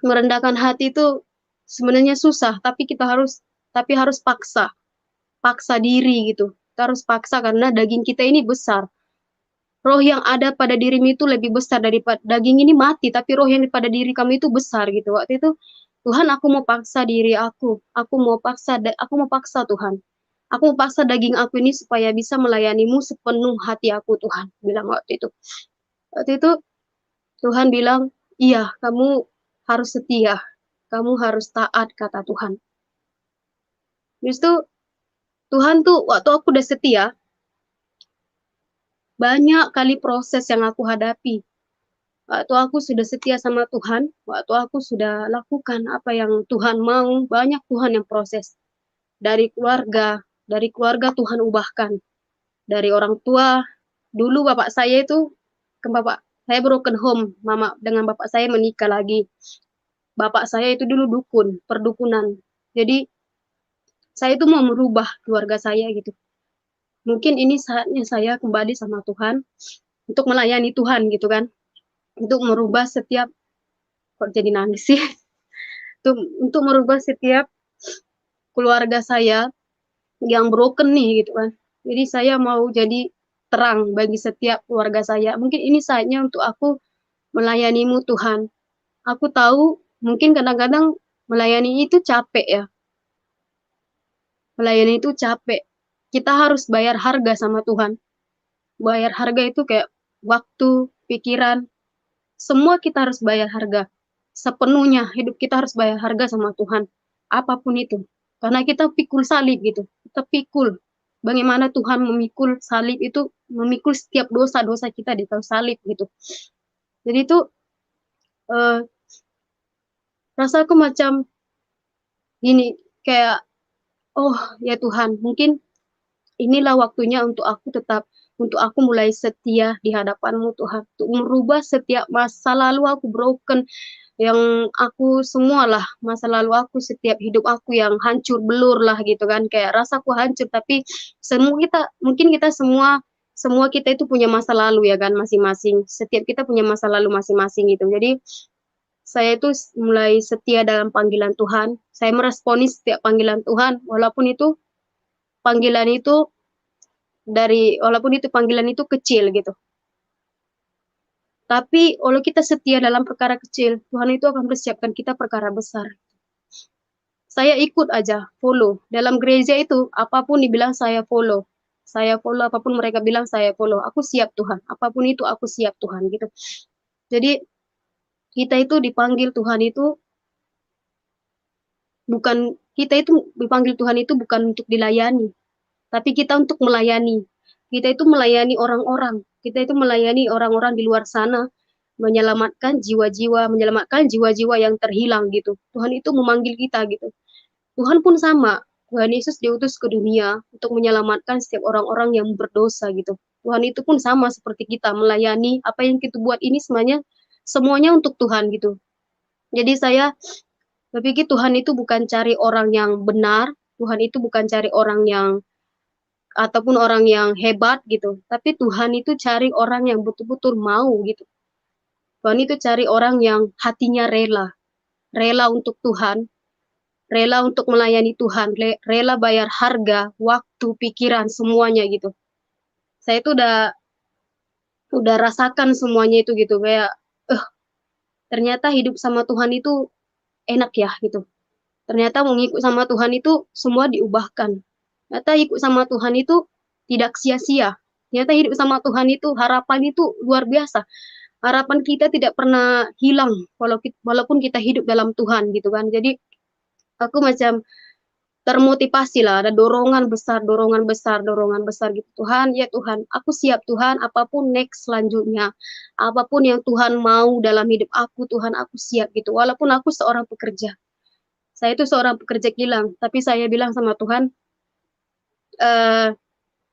merendahkan hati itu sebenarnya susah, tapi harus paksa diri gitu. Kita harus paksa karena daging kita ini besar. Roh yang ada pada dirimu itu lebih besar daripada daging ini mati, tapi roh yang pada diri kamu itu besar gitu. Waktu itu Tuhan, aku mau paksa diri aku mau paksa Tuhan. Aku mau paksa daging aku ini supaya bisa melayanimu sepenuh hati aku Tuhan, bilang waktu itu. Waktu itu Tuhan bilang, iya kamu harus setia, kamu harus taat kata Tuhan. Justru Tuhan tuh waktu aku udah setia, banyak kali proses yang aku hadapi. Waktu aku sudah setia sama Tuhan, waktu aku sudah lakukan apa yang Tuhan mau, banyak Tuhan yang proses. Dari keluarga Tuhan ubahkan. Dari orang tua, dulu bapak saya itu, bapak saya broken home, mama dengan bapak saya menikah lagi. Bapak saya itu dulu perdukunan. Jadi saya itu mau merubah keluarga saya gitu. Mungkin ini saatnya saya kembali sama Tuhan untuk melayani Tuhan gitu kan. Untuk merubah setiap, kok jadi nangis sih? Untuk merubah setiap keluarga saya yang broken nih gitu kan. Jadi saya mau jadi terang bagi setiap keluarga saya. Mungkin ini saatnya untuk aku melayanimu Tuhan. Aku tahu mungkin kadang-kadang melayani itu capek ya. Melayani itu capek. Kita harus bayar harga sama Tuhan. Bayar harga itu kayak waktu, pikiran, semua kita harus bayar harga. Sepenuhnya hidup kita harus bayar harga sama Tuhan. Apapun itu. Karena kita pikul salib gitu. Kita pikul. Bagaimana Tuhan memikul salib itu, memikul setiap dosa-dosa kita di kayu salib gitu. Jadi itu eh, rasaku macam gini, kayak, oh ya Tuhan, mungkin inilah waktunya untuk aku mulai setia di hadapan-Mu Tuhan, untuk merubah setiap masa lalu aku broken, yang aku semualah masa lalu aku, setiap hidup aku yang hancur belur lah gitu kan, kayak rasaku hancur. Tapi mungkin kita semua kita itu punya masa lalu ya kan, masing-masing. Setiap kita punya masa lalu masing-masing gitu. Jadi saya itu mulai setia dalam panggilan Tuhan. Saya meresponi setiap panggilan Tuhan, panggilan itu walaupun itu panggilan itu kecil gitu. Tapi kalau kita setia dalam perkara kecil, Tuhan itu akan persiapkan kita perkara besar. Saya ikut aja, follow. Dalam gereja itu, apapun dibilang saya follow. Saya follow, apapun mereka bilang saya follow. Aku siap Tuhan, apapun itu aku siap Tuhan gitu. Jadi kita itu dipanggil Tuhan itu bukan untuk dilayani, tapi kita untuk melayani. Kita itu melayani orang-orang. Kita itu melayani orang-orang di luar sana, menyelamatkan jiwa-jiwa yang terhilang gitu. Tuhan itu memanggil kita gitu. Tuhan pun sama. Tuhan Yesus diutus ke dunia untuk menyelamatkan setiap orang-orang yang berdosa gitu. Tuhan itu pun sama seperti kita, melayani. Apa yang kita buat ini semuanya untuk Tuhan gitu. Jadi saya berpikir Tuhan itu bukan cari orang yang benar, Tuhan itu bukan cari orang yang ataupun orang yang hebat gitu, tapi Tuhan itu cari orang yang betul-betul mau gitu. Tuhan itu cari orang yang hatinya rela untuk Tuhan, rela untuk melayani Tuhan, rela bayar harga, waktu, pikiran, semuanya gitu. Saya itu udah rasakan semuanya itu gitu, kayak ternyata hidup sama Tuhan itu enak ya gitu. Ternyata mengikut sama Tuhan itu semua diubahkan. Ternyata ikut sama Tuhan itu tidak sia-sia. Ternyata hidup sama Tuhan itu, harapan itu luar biasa. Harapan kita tidak pernah hilang walaupun kita hidup dalam Tuhan gitu kan. Jadi aku macam termotivasi lah, ada dorongan besar, dorongan besar, dorongan besar gitu. Tuhan, ya Tuhan, aku siap Tuhan, apapun next selanjutnya, apapun yang Tuhan mau dalam hidup aku, Tuhan, aku siap gitu. Walaupun aku seorang pekerja, saya itu seorang pekerja kilang, tapi saya bilang sama Tuhan, eh,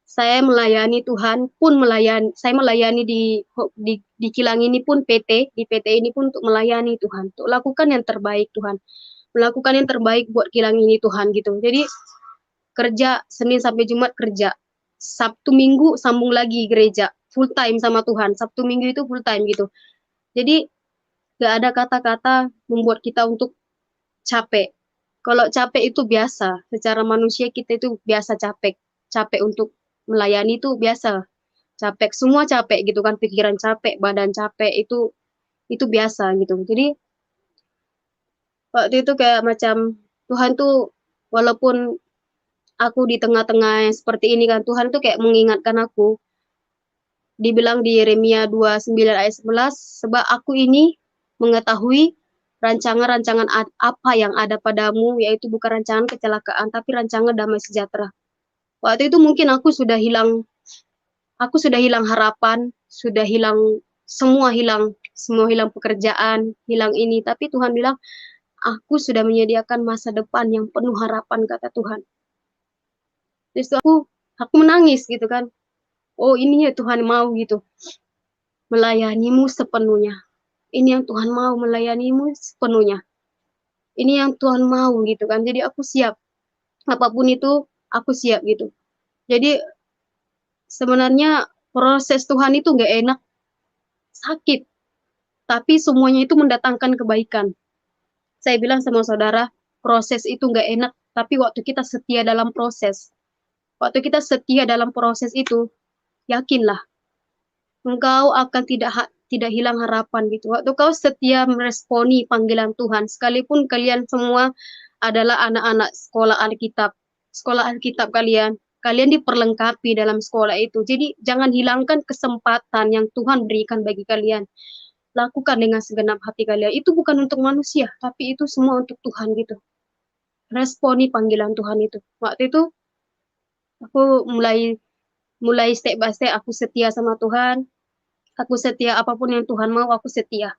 saya melayani Tuhan pun melayani, saya melayani di kilang ini pun PT, di PT ini pun untuk melayani Tuhan, untuk lakukan yang terbaik Tuhan, melakukan yang terbaik buat kilang ini Tuhan gitu. Jadi kerja Senin sampai Jumat kerja, Sabtu Minggu sambung lagi gereja, full time sama Tuhan. Sabtu Minggu itu full time gitu. Jadi gak ada kata-kata membuat kita untuk capek. Kalau capek itu biasa, secara manusia kita itu biasa capek. Capek untuk melayani itu biasa. Capek, semua capek gitu kan, pikiran capek, badan capek itu biasa gitu. Jadi waktu itu kayak macam Tuhan tuh walaupun aku di tengah-tengah yang seperti ini kan, Tuhan tuh kayak mengingatkan aku. Dibilang di Yeremia 29 ayat 11, sebab aku ini mengetahui rancangan-rancangan apa yang ada padamu, yaitu bukan rancangan kecelakaan, tapi rancangan damai sejahtera. Waktu itu mungkin aku sudah hilang harapan, sudah hilang, semua hilang pekerjaan, hilang ini. Tapi Tuhan bilang, aku sudah menyediakan masa depan yang penuh harapan, kata Tuhan. Terus aku menangis gitu kan. Oh ini ya Tuhan mau gitu, melayanimu sepenuhnya. Ini yang Tuhan mau, melayanimu sepenuhnya. Ini yang Tuhan mau gitu kan. Jadi aku siap. Apapun itu, aku siap gitu. Jadi sebenarnya proses Tuhan itu nggak enak, sakit. Tapi semuanya itu mendatangkan kebaikan. Saya bilang sama saudara, proses itu nggak enak. Tapi waktu kita setia dalam proses, waktu kita setia dalam proses itu, yakinlah, engkau akan tidak hilang harapan gitu. Waktu kau setia meresponi panggilan Tuhan, sekalipun kalian semua adalah anak-anak sekolah Alkitab kalian diperlengkapi dalam sekolah itu. Jadi jangan hilangkan kesempatan yang Tuhan berikan bagi kalian. Lakukan dengan segenap hati kalian. Itu bukan untuk manusia, tapi itu semua untuk Tuhan gitu. Responi panggilan Tuhan itu. Waktu itu aku mulai step by step aku setia sama Tuhan. Aku setia apapun yang Tuhan mau, aku setia.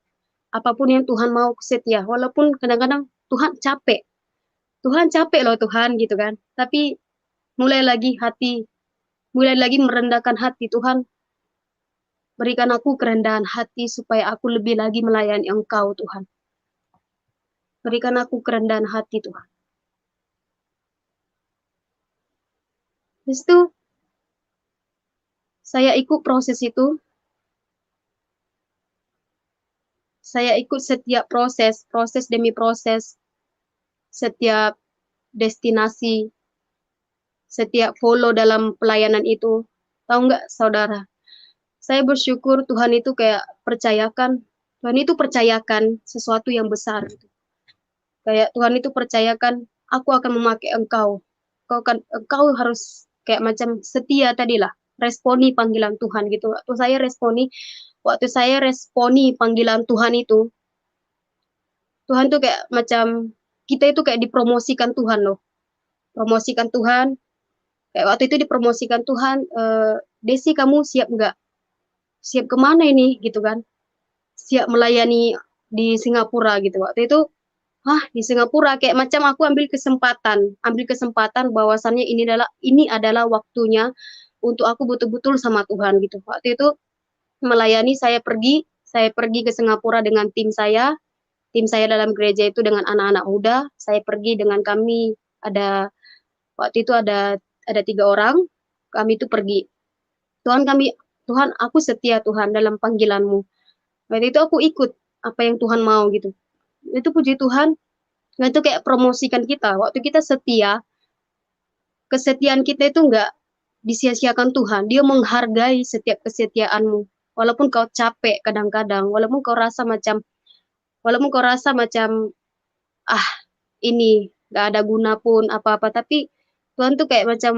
Apapun yang Tuhan mau, aku setia. Walaupun kadang-kadang Tuhan capek. Tuhan capek loh Tuhan gitu kan. Tapi mulai lagi mulai lagi merendahkan hati. Tuhan, berikan aku kerendahan hati supaya aku lebih lagi melayani Engkau Tuhan. Berikan aku kerendahan hati Tuhan. Habis itu saya ikut proses itu. Saya ikut setiap proses demi proses, setiap destinasi, setiap follow dalam pelayanan itu. Tahu nggak saudara? Saya bersyukur Tuhan itu kayak Tuhan itu percayakan sesuatu yang besar. Kayak Tuhan itu percayakan, aku akan memakai engkau. Engkau harus kayak macam setia tadilah, responi panggilan Tuhan gitu. Waktu saya responi panggilan Tuhan itu, Tuhan tuh kayak macam kita itu kayak dipromosikan Tuhan loh. Promosikan Tuhan, kayak waktu itu dipromosikan Tuhan, Desi kamu siap nggak? Siap kemana ini gitu kan? Siap melayani di Singapura gitu. Waktu itu, di Singapura kayak macam aku ambil kesempatan bahwasannya ini adalah waktunya untuk aku betul-betul sama Tuhan gitu. Waktu itu melayani saya pergi ke Singapura dengan tim saya dalam gereja itu dengan anak-anak muda. Saya pergi dengan kami waktu itu ada 3 orang, kami itu pergi. Tuhan Tuhan aku setia Tuhan dalam panggilanmu. Waktu itu aku ikut apa yang Tuhan mau gitu. Itu puji Tuhan, itu kayak promosikan kita. Waktu kita setia, kesetiaan kita itu enggak disia-siakan Tuhan. Dia menghargai setiap kesetiaanmu. Walaupun kau capek kadang-kadang, walaupun kau rasa macam ini enggak ada guna pun apa-apa, tapi Tuhan tuh kayak macam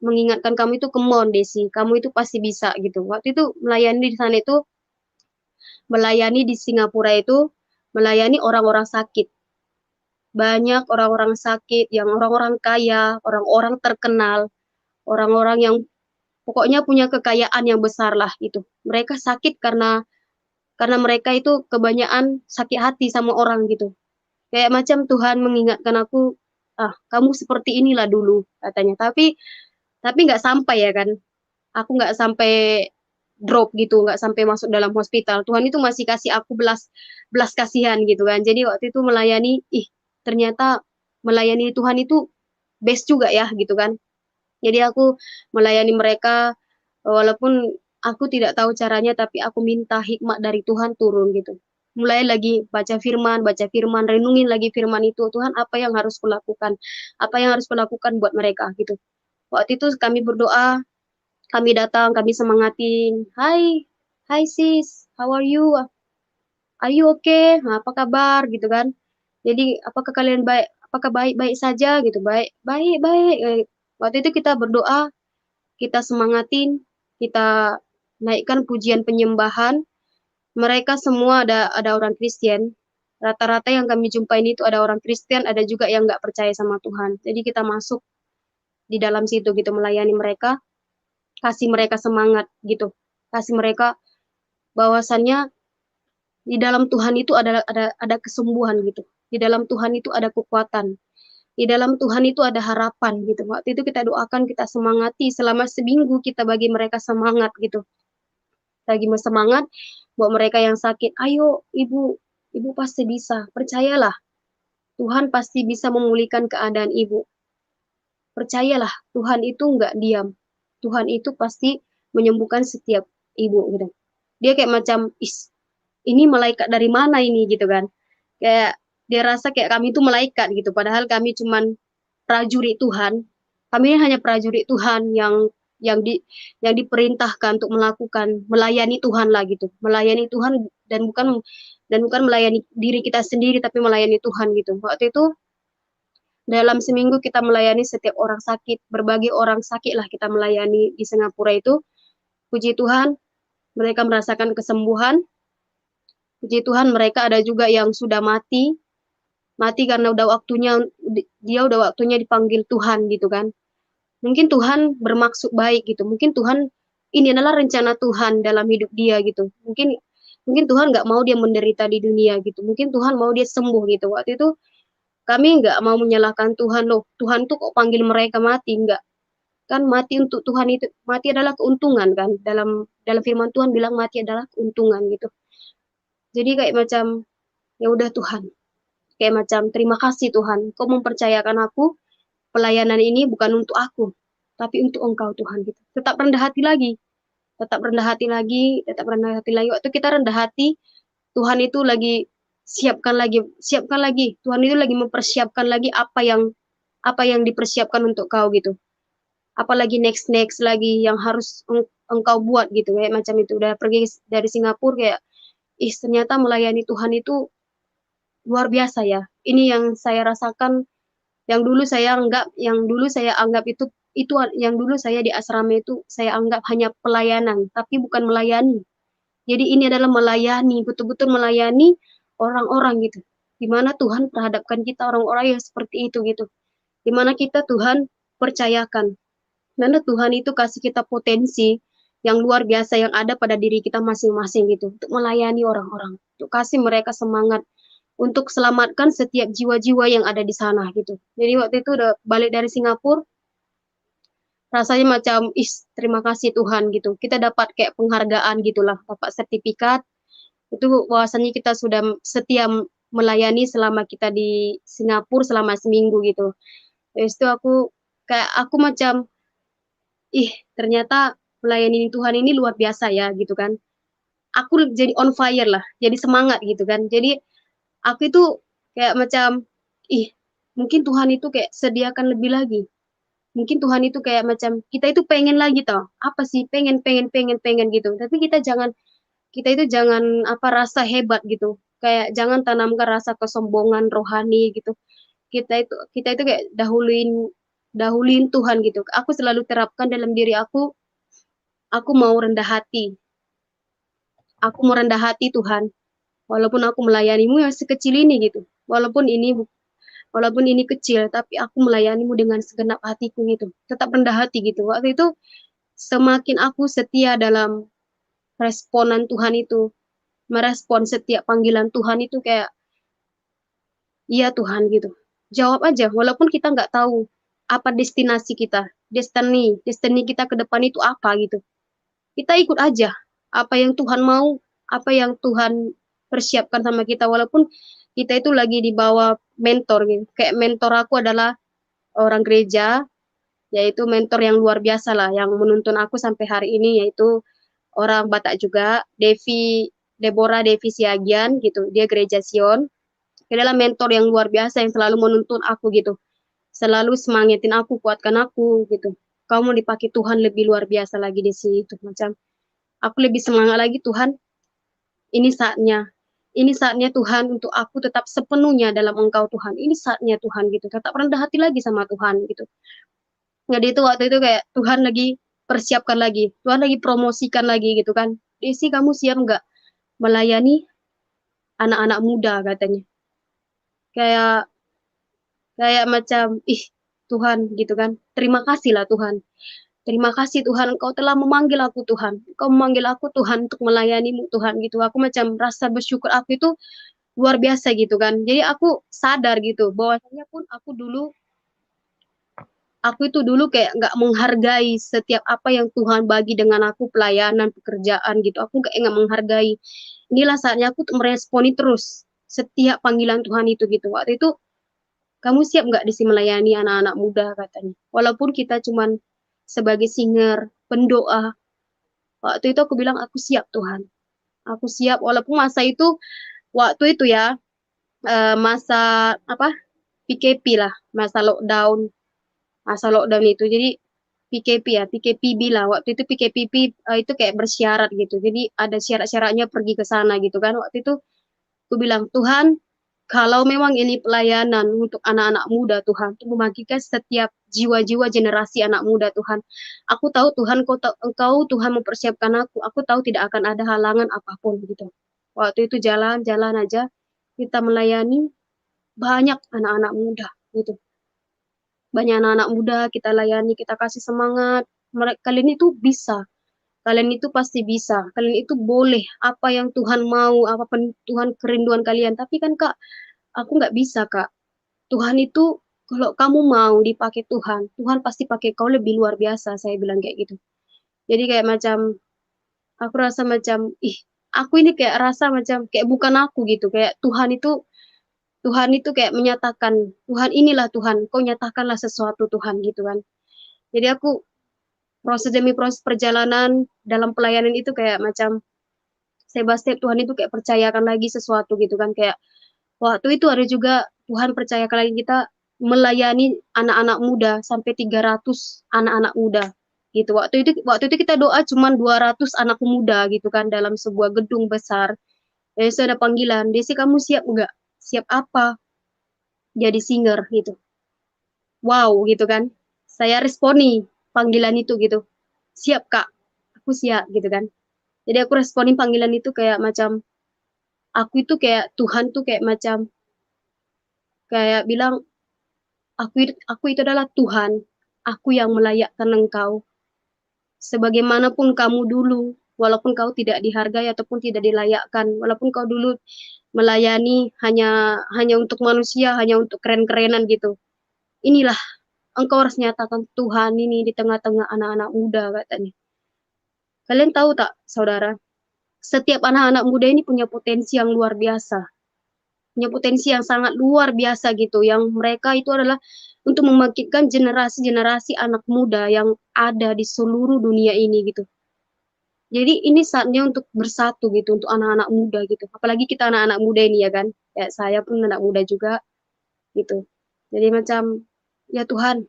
mengingatkan kamu itu, come on Desi, kamu itu pasti bisa gitu. Waktu itu melayani di Singapura itu, melayani orang-orang sakit. banyak orang-orang sakit, yang orang-orang kaya, orang-orang terkenal, orang-orang yang pokoknya punya kekayaan yang besar lah gitu. Mereka sakit karena mereka itu kebanyakan sakit hati sama orang gitu. Kayak macam Tuhan mengingatkan aku, ah kamu seperti inilah dulu katanya. Tapi nggak sampai ya kan. Aku nggak sampai drop gitu, nggak sampai masuk dalam hospital. Tuhan itu masih kasih aku belas belas kasihan gitu kan. Jadi waktu itu melayani, ternyata melayani Tuhan itu best juga ya gitu kan. Jadi aku melayani mereka walaupun aku tidak tahu caranya, tapi aku minta hikmat dari Tuhan turun gitu. Mulai lagi baca firman, renungin lagi firman itu. Tuhan, apa yang harus kulakukan? Apa yang harus kulakukan buat mereka gitu. Waktu itu kami berdoa, kami datang, kami semangatin. Hai, hai sis, how are you? Are you okay? Nah, apa kabar gitu kan? Jadi apakah kalian baik? Apakah baik-baik saja gitu? Baik, baik, baik. Waktu itu kita berdoa, kita semangatin, kita naikkan pujian penyembahan. Mereka semua ada orang Kristen. Rata-rata yang kami jumpain itu ada orang Kristen, ada juga yang nggak percaya sama Tuhan. Jadi kita masuk di dalam situ gitu melayani mereka, kasih mereka semangat gitu, kasih mereka bahwasannya di dalam Tuhan itu ada kesembuhan gitu, di dalam Tuhan itu ada kekuatan, di dalam Tuhan itu ada harapan gitu. Waktu itu kita doakan, kita semangati selama seminggu, kita bagi mereka semangat gitu, bagi semangat buat mereka yang sakit. Ayo ibu, ibu pasti bisa, percayalah, Tuhan pasti bisa memulihkan keadaan ibu. Percayalah, Tuhan itu nggak diam. Tuhan itu pasti menyembuhkan setiap ibu gitu. Dia kayak macam, ini malaikat dari mana ini gitu kan. Kayak dia rasa kayak kami itu malaikat gitu. Padahal kami cuman prajurit Tuhan. Kami ini hanya prajurit Tuhan yang di yang diperintahkan untuk melakukan melayani Tuhan lah gitu. Melayani Tuhan dan bukan melayani diri kita sendiri tapi melayani Tuhan gitu. Waktu itu dalam seminggu kita melayani setiap orang sakit, berbagai orang sakit lah kita melayani di Singapura itu. Puji Tuhan, mereka merasakan kesembuhan. Puji Tuhan, mereka ada juga yang sudah mati, mati karena udah waktunya, dia udah waktunya dipanggil Tuhan gitu kan. Mungkin Tuhan bermaksud baik gitu. Mungkin Tuhan ini adalah rencana Tuhan dalam hidup dia gitu. Mungkin mungkin Tuhan nggak mau dia menderita di dunia gitu. Mungkin Tuhan mau dia sembuh gitu. Waktu itu kami nggak mau menyalahkan Tuhan loh. Tuhan tuh kok panggil mereka mati nggak? Kan mati untuk Tuhan itu mati adalah keuntungan kan. Dalam dalam firman Tuhan bilang mati adalah keuntungan gitu. Jadi kayak macam ya udah Tuhan. Kayak macam terima kasih Tuhan. Kau mempercayakan aku pelayanan ini bukan untuk aku, tapi untuk Engkau Tuhan gitu. Tetap rendah hati lagi. Tetap rendah hati lagi, tetap rendah hati lagi. Waktu kita rendah hati, Tuhan itu lagi siapkan lagi. Tuhan itu lagi mempersiapkan lagi apa yang dipersiapkan untuk kau gitu. Apalagi next lagi yang harus engkau buat gitu kayak macam itu. Udah pergi dari Singapura kayak ternyata melayani Tuhan itu luar biasa ya. Ini yang saya rasakan, yang dulu saya anggap itu yang dulu saya di asrama itu saya anggap hanya pelayanan, tapi bukan melayani. Jadi ini adalah melayani, betul-betul melayani orang-orang gitu. Di mana Tuhan perhadapkan kita orang-orang yang seperti itu gitu. Di mana kita Tuhan percayakan. Karena Tuhan itu kasih kita potensi yang luar biasa yang ada pada diri kita masing-masing gitu. Untuk melayani orang-orang. Untuk kasih mereka semangat. Untuk selamatkan setiap jiwa-jiwa yang ada di sana gitu. Jadi waktu itu udah balik dari Singapura, rasanya macam, terima kasih Tuhan gitu. Kita dapat kayak penghargaan gitulah, dapat sertifikat. Itu bahwasannya kita sudah setia melayani selama kita di Singapura selama seminggu gitu. Terus itu aku macam, ternyata melayani Tuhan ini luar biasa ya gitu kan. Aku jadi on fire lah, jadi semangat gitu kan. Jadi aku itu kayak macam, mungkin Tuhan itu kayak sediakan lebih lagi. Mungkin Tuhan itu kayak macam, kita itu pengen lagi tau. Apa sih, pengen gitu. Tapi kita itu jangan rasa hebat gitu. Kayak jangan tanamkan rasa kesombongan rohani gitu. Kita itu kayak dahuluin Tuhan gitu. Aku selalu terapkan dalam diri aku mau rendah hati. Aku mau rendah hati Tuhan. Walaupun aku melayanimu yang sekecil ini gitu. Walaupun ini walaupun ini kecil, tapi aku melayanimu dengan segenap hatiku gitu. Tetap rendah hati gitu. Waktu itu semakin aku setia dalam responan Tuhan itu, merespon setiap panggilan Tuhan itu kayak, iya Tuhan gitu. Jawab aja, walaupun kita nggak tahu apa destinasi kita, destiny kita ke depan itu apa gitu. Kita ikut aja apa yang Tuhan mau, apa yang Tuhan persiapkan sama kita, walaupun kita itu lagi di bawah mentor gitu. Kayak mentor aku adalah orang gereja, yaitu mentor yang luar biasa lah, yang menuntun aku sampai hari ini, yaitu orang Batak juga, Deborah Devi Siagian gitu. Dia gereja Sion. Dia adalah mentor yang luar biasa yang selalu menuntun aku gitu. Selalu semangatin aku, kuatkan aku gitu. Kamu dipakai Tuhan lebih luar biasa lagi di situ macam. Aku lebih semangat lagi Tuhan. Ini saatnya. Ini saatnya Tuhan untuk aku tetap sepenuhnya dalam Engkau Tuhan. Ini saatnya Tuhan gitu. Tetap rendah hati lagi sama Tuhan gitu. Jadi itu waktu itu kayak Tuhan lagi persiapkan lagi. Tuhan lagi promosikan lagi gitu kan. Desi kamu siap nggak melayani anak-anak muda katanya. Kayak kayak macam ih Tuhan gitu kan. Terima kasih lah Tuhan. Terima kasih Tuhan, Engkau telah memanggil aku Tuhan. Engkau memanggil aku Tuhan untuk melayanimu Tuhan gitu. Aku macam rasa bersyukur aku itu luar biasa gitu kan. Jadi aku sadar gitu bahwasanya pun aku itu dulu kayak nggak menghargai setiap apa yang Tuhan bagi dengan aku, pelayanan, pekerjaan gitu. Aku kayak nggak menghargai. Inilah saatnya aku meresponi terus setiap panggilan Tuhan itu gitu. Waktu itu kamu siap nggak di sini melayani anak-anak muda katanya. Walaupun kita cuman sebagai singer, pendoa. Waktu itu aku bilang aku siap Tuhan. Aku siap walaupun masa itu waktu itu ya masa apa PKP lah, masa lockdown itu. Jadi PKP ya, PKPB lah. Waktu itu PKPB itu kayak bersyarat gitu. Jadi ada syarat-syaratnya pergi ke sana gitu kan. Waktu itu aku bilang, Tuhan, kalau memang ini pelayanan untuk anak-anak muda Tuhan, untuk membangkitkan setiap jiwa-jiwa generasi anak muda Tuhan. Aku tahu Tuhan, Engkau Tuhan mempersiapkan aku. Aku tahu tidak akan ada halangan apapun gitu. Waktu itu jalan-jalan aja kita melayani banyak anak-anak muda gitu. Banyak anak-anak muda kita layani, kita kasih semangat. Kalian itu bisa. Kalian itu pasti bisa. Kalian itu boleh. Apa yang Tuhan mau, apa Tuhan kerinduan kalian. Tapi kan Kak, aku nggak bisa Kak. Tuhan itu kalau kamu mau dipakai Tuhan, Tuhan pasti pakai kau lebih luar biasa. Saya bilang kayak gitu. Jadi kayak macam aku rasa macam aku ini kayak rasa macam kayak bukan aku gitu. Kayak Tuhan itu kayak menyatakan, Tuhan inilah Tuhan, kau nyatakanlah sesuatu Tuhan gitu kan. Jadi aku proses demi proses perjalanan dalam pelayanan itu kayak macam step Tuhan itu kayak percayakan lagi sesuatu gitu kan. Kayak waktu itu ada juga Tuhan percayakan lagi kita melayani anak-anak muda sampai 300 anak-anak muda gitu. Waktu itu kita doa cuma 200 anak muda gitu kan dalam sebuah gedung besar. Jadi ada panggilan, Desi kamu siap enggak? Siap apa? Jadi singer gitu. Wow gitu kan. Saya responi panggilan itu gitu. Siap Kak, aku siap gitu kan. Jadi aku responin panggilan itu kayak macam aku itu kayak Tuhan tuh kayak macam kayak bilang aku itu adalah Tuhan, aku yang melayakkan engkau. Sebagaimanapun kamu dulu, walaupun kau tidak dihargai ataupun tidak dilayakkan, walaupun kau dulu melayani hanya untuk manusia, hanya untuk keren-kerenan gitu. Inilah engkau harus nyatakan Tuhan ini di tengah-tengah anak-anak muda katanya. Kalian tahu tak, saudara? Setiap anak-anak muda ini punya potensi yang luar biasa. Punya potensi yang sangat luar biasa gitu. Yang mereka itu adalah untuk membangkitkan generasi-generasi anak muda yang ada di seluruh dunia ini gitu. Jadi ini saatnya untuk bersatu gitu untuk anak-anak muda gitu. Apalagi kita anak-anak muda ini ya kan. Ya saya pun anak muda juga gitu. Jadi macam ya Tuhan,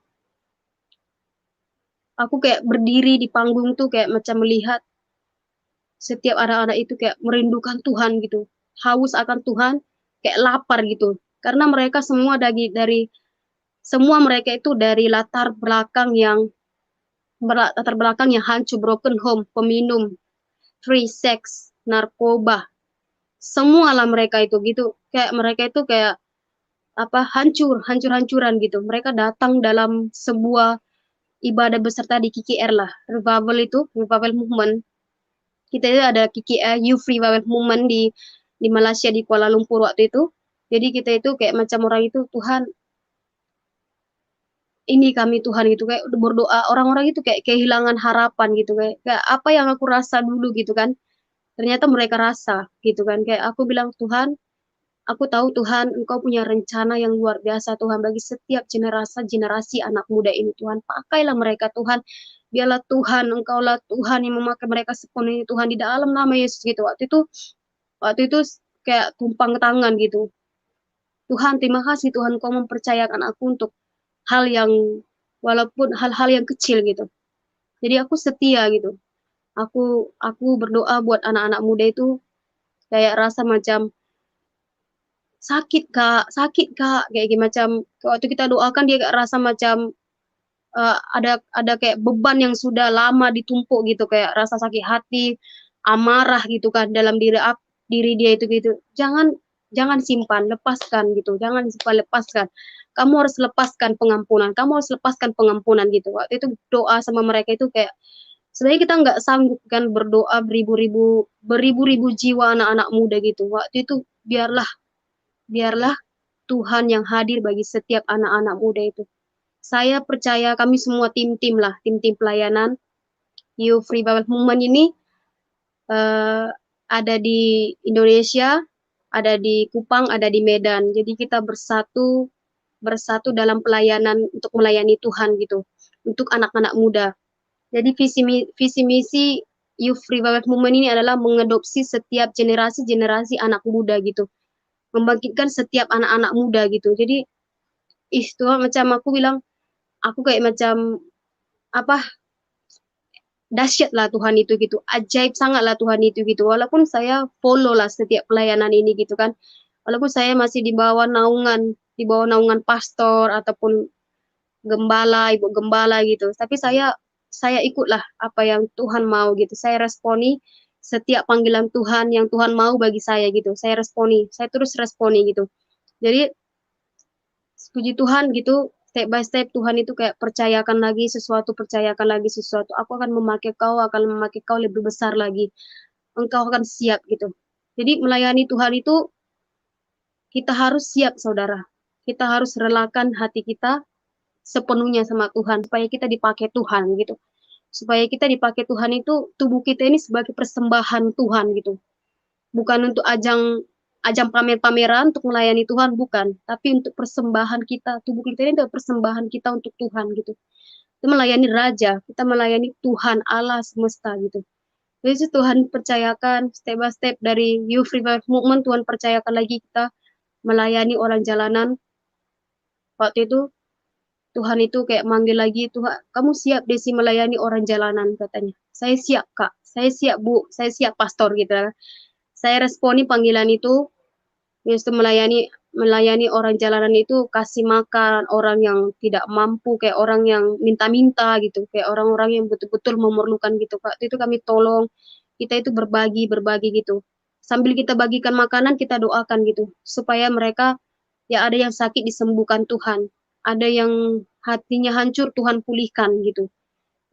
aku kayak berdiri di panggung tuh kayak macam melihat setiap anak-anak itu kayak merindukan Tuhan gitu. Haus akan Tuhan, kayak lapar gitu. Karena mereka semua semua mereka itu dari latar belakang yang hancur, broken home, peminum, free sex, narkoba, semua lah mereka itu gitu. Kayak mereka itu kayak hancur-hancuran gitu. Mereka datang dalam sebuah ibadah beserta di KKR lah. Revival movement. Kita itu ada KKR Youth Revival Movement di Malaysia, di Kuala Lumpur waktu itu. Jadi kita itu kayak macam orang itu, Tuhan, ini kami Tuhan gitu, kayak berdoa. Orang-orang itu kayak kehilangan harapan gitu, kayak apa yang aku rasa dulu gitu kan. Ternyata mereka rasa gitu kan. Kayak aku bilang, Tuhan, aku tahu Tuhan, Engkau punya rencana yang luar biasa Tuhan bagi setiap generasi anak muda ini Tuhan. Pakailah mereka Tuhan. Biarlah Tuhan, Engkaulah Tuhan yang memakai mereka sepenuhnya Tuhan di dalam nama Yesus gitu. Waktu itu kayak tumpang tangan gitu. Tuhan, terima kasih Tuhan, Kau mempercayakan aku untuk hal yang walaupun hal-hal yang kecil gitu. Jadi aku setia gitu. Aku berdoa buat anak-anak muda itu kayak rasa macam sakit kak, kayak gitu macam waktu kita doakan dia kayak rasa macam ada kayak beban yang sudah lama ditumpuk gitu, kayak rasa sakit hati, amarah gitu kan dalam diri dia itu gitu. Jangan simpan, lepaskan gitu. Jangan simpan, lepaskan. Kamu harus lepaskan pengampunan. Kamu harus lepaskan pengampunan gitu. Waktu itu doa sama mereka itu kayak sebenarnya kita nggak sanggup kan berdoa beribu-ribu jiwa anak-anak muda gitu. Waktu itu biarlah Tuhan yang hadir bagi setiap anak-anak muda itu. Saya percaya kami semua tim-tim lah, tim-tim pelayanan Youth Revival Movement ini uh, ada di Indonesia, ada di Kupang, ada di Medan. Jadi kita bersatu dalam pelayanan untuk melayani Tuhan gitu, untuk anak-anak muda. Jadi visi misi Youth Revival Movement ini adalah mengadopsi setiap generasi anak muda gitu, membangkitkan setiap anak-anak muda gitu. Jadi Tuhan, macam aku bilang, aku kayak macam apa, dahsyat lah Tuhan itu gitu, ajaib sangat lah Tuhan itu gitu. Walaupun saya follow lah setiap pelayanan ini gitu kan, walaupun saya masih di bawah naungan pastor ataupun gembala, ibu gembala gitu, tapi saya ikutlah apa yang Tuhan mau gitu. Saya responi setiap panggilan Tuhan yang Tuhan mau bagi saya gitu. Saya terus responi gitu. Jadi puji Tuhan gitu, step by step Tuhan itu kayak percayakan lagi sesuatu. Aku akan memakai kau lebih besar lagi. Engkau akan siap gitu. Jadi melayani Tuhan itu kita harus siap, saudara. Kita harus relakan hati kita sepenuhnya sama Tuhan supaya kita dipakai Tuhan gitu. Supaya kita dipakai Tuhan itu tubuh kita ini sebagai persembahan Tuhan gitu. Bukan untuk ajang ajang pamer-pameran untuk melayani Tuhan, bukan, tapi untuk persembahan kita, tubuh kita ini untuk persembahan kita untuk Tuhan gitu. Kita melayani Raja, kita melayani Tuhan Allah semesta gitu. Jadi Tuhan percayakan step by step dari Youth Revival Movement, Tuhan percayakan lagi kita melayani orang jalanan. Waktu itu Tuhan itu kayak manggil lagi, Tuhan, kamu siap Desi melayani orang jalanan katanya. Saya siap Kak, saya siap Bu, saya siap Pastor gitu. Saya responi panggilan itu, yaitu melayani orang jalanan itu, kasih makan orang yang tidak mampu, kayak orang yang minta-minta gitu, kayak orang-orang yang betul-betul memerlukan gitu. Waktu itu kami tolong, kita itu berbagi gitu. Sambil kita bagikan makanan, kita doakan gitu, supaya mereka, ya ada yang sakit disembuhkan Tuhan, ada yang hatinya hancur Tuhan pulihkan gitu.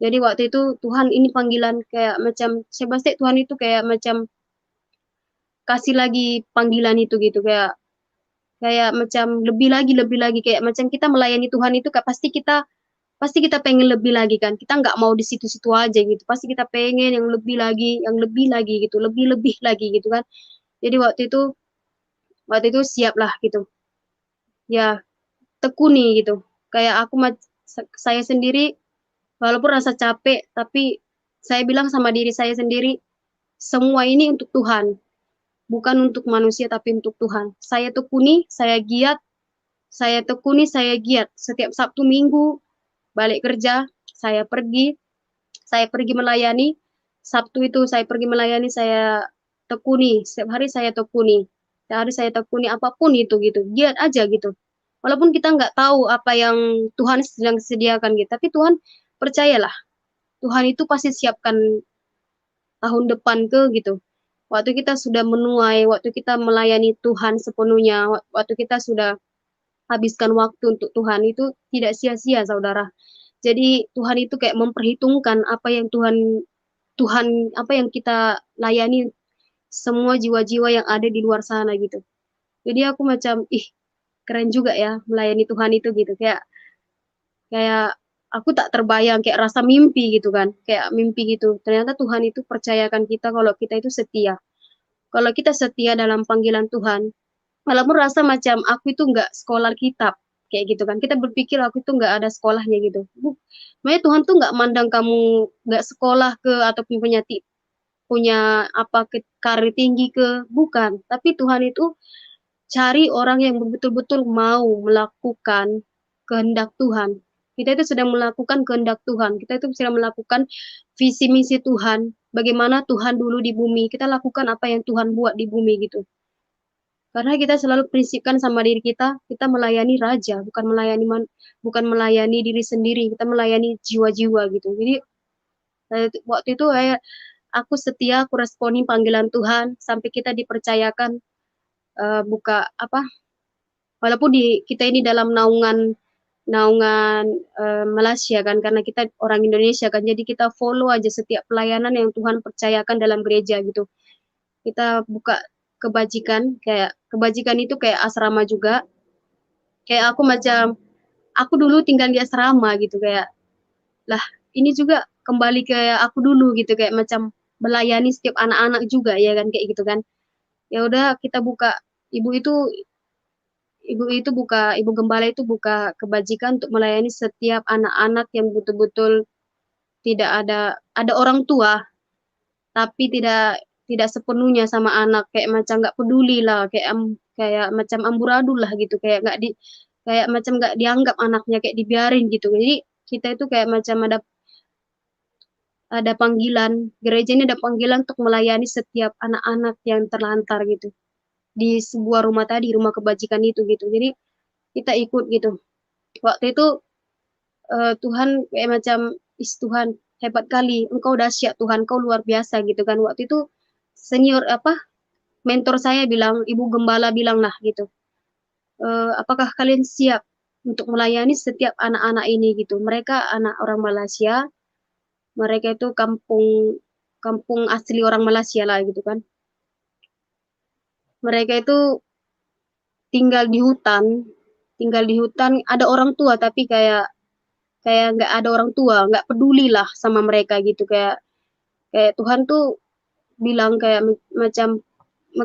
Jadi waktu itu Tuhan ini panggilan kayak macam, saya pasti Tuhan itu kayak macam kasih lagi panggilan itu gitu, kayak kayak macam lebih lagi kayak macam kita melayani Tuhan itu kayak pasti kita pengen lebih lagi kan, kita nggak mau di situ-situ aja gitu, pasti kita pengen yang lebih lagi gitu, lebih lagi gitu kan. Jadi waktu itu siap lah gitu ya, tekuni gitu, kayak saya sendiri walaupun rasa capek, tapi saya bilang sama diri saya sendiri, semua ini untuk Tuhan, bukan untuk manusia tapi untuk Tuhan. Saya tekuni, saya giat. Setiap Sabtu Minggu balik kerja, saya pergi melayani. Sabtu itu saya pergi melayani, saya tekuni. Setiap hari saya tekuni. Setiap hari saya tekuni apapun itu gitu. Giat aja gitu. Walaupun kita nggak tahu apa yang Tuhan sedang sediakan gitu, tapi Tuhan percayalah, Tuhan itu pasti siapkan tahun depan gitu. Waktu kita sudah menuai, waktu kita melayani Tuhan sepenuhnya, waktu kita sudah habiskan waktu untuk Tuhan itu tidak sia-sia, saudara. Jadi Tuhan itu kayak memperhitungkan apa yang Tuhan Tuhan apa yang kita layani semua jiwa-jiwa yang ada di luar sana gitu. Jadi aku macam ih keren juga ya melayani Tuhan itu gitu kayak kayak aku tak terbayang kayak rasa mimpi gitu kan kayak mimpi gitu ternyata Tuhan itu percayakan kita kalau kita itu setia kalau kita setia dalam panggilan Tuhan walaupun rasa macam aku itu nggak sekolah kitab kayak gitu kan kita berpikir aku itu nggak ada sekolahnya gitu makanya Tuhan tuh nggak mandang kamu nggak sekolah ke ataupun punya apa ke karir tinggi ke bukan tapi Tuhan itu cari orang yang betul-betul mau melakukan kehendak Tuhan. Kita itu sedang melakukan kehendak Tuhan. Kita itu sedang melakukan visi misi Tuhan. Bagaimana Tuhan dulu di bumi. Kita lakukan apa yang Tuhan buat di bumi gitu. Karena kita selalu prinsipkan sama diri kita melayani raja, bukan melayani diri sendiri, kita melayani jiwa-jiwa gitu. Jadi waktu itu kayak aku setia, aku responi panggilan Tuhan sampai kita dipercayakan buka apa walaupun kita ini dalam naungan naungan Malaysia kan karena kita orang Indonesia kan jadi kita follow aja setiap pelayanan yang Tuhan percayakan dalam gereja gitu kita buka kebajikan itu kayak asrama juga kayak aku macam aku dulu tinggal di asrama gitu kayak lah ini juga kembali kayak aku dulu gitu kayak macam melayani setiap anak-anak juga ya kan kayak gitu kan ya udah kita buka ibu itu ibu gembala itu buka kebajikan untuk melayani setiap anak-anak yang betul-betul tidak ada orang tua tapi tidak sepenuhnya sama anak kayak macam nggak peduli lah kayak macam amburadul lah gitu kayak macam nggak dianggap anaknya kayak dibiarin gitu jadi kita itu kayak macam ada panggilan gereja ini ada panggilan untuk melayani setiap anak-anak yang terlantar gitu di sebuah rumah kebajikan itu gitu jadi kita ikut gitu waktu itu Tuhan kayak macam Tuhan hebat kali engkau dahsyat Tuhan kau luar biasa gitu kan waktu itu senior apa mentor saya bilang ibu gembala bilang lah gitu apakah kalian siap untuk melayani setiap anak-anak ini gitu mereka anak orang Malaysia mereka itu kampung kampung asli orang Malaysia lah gitu kan mereka itu tinggal di hutan ada orang tua tapi kayak kayak nggak ada orang tua nggak peduli lah sama mereka gitu kayak kayak Tuhan tuh bilang kayak macam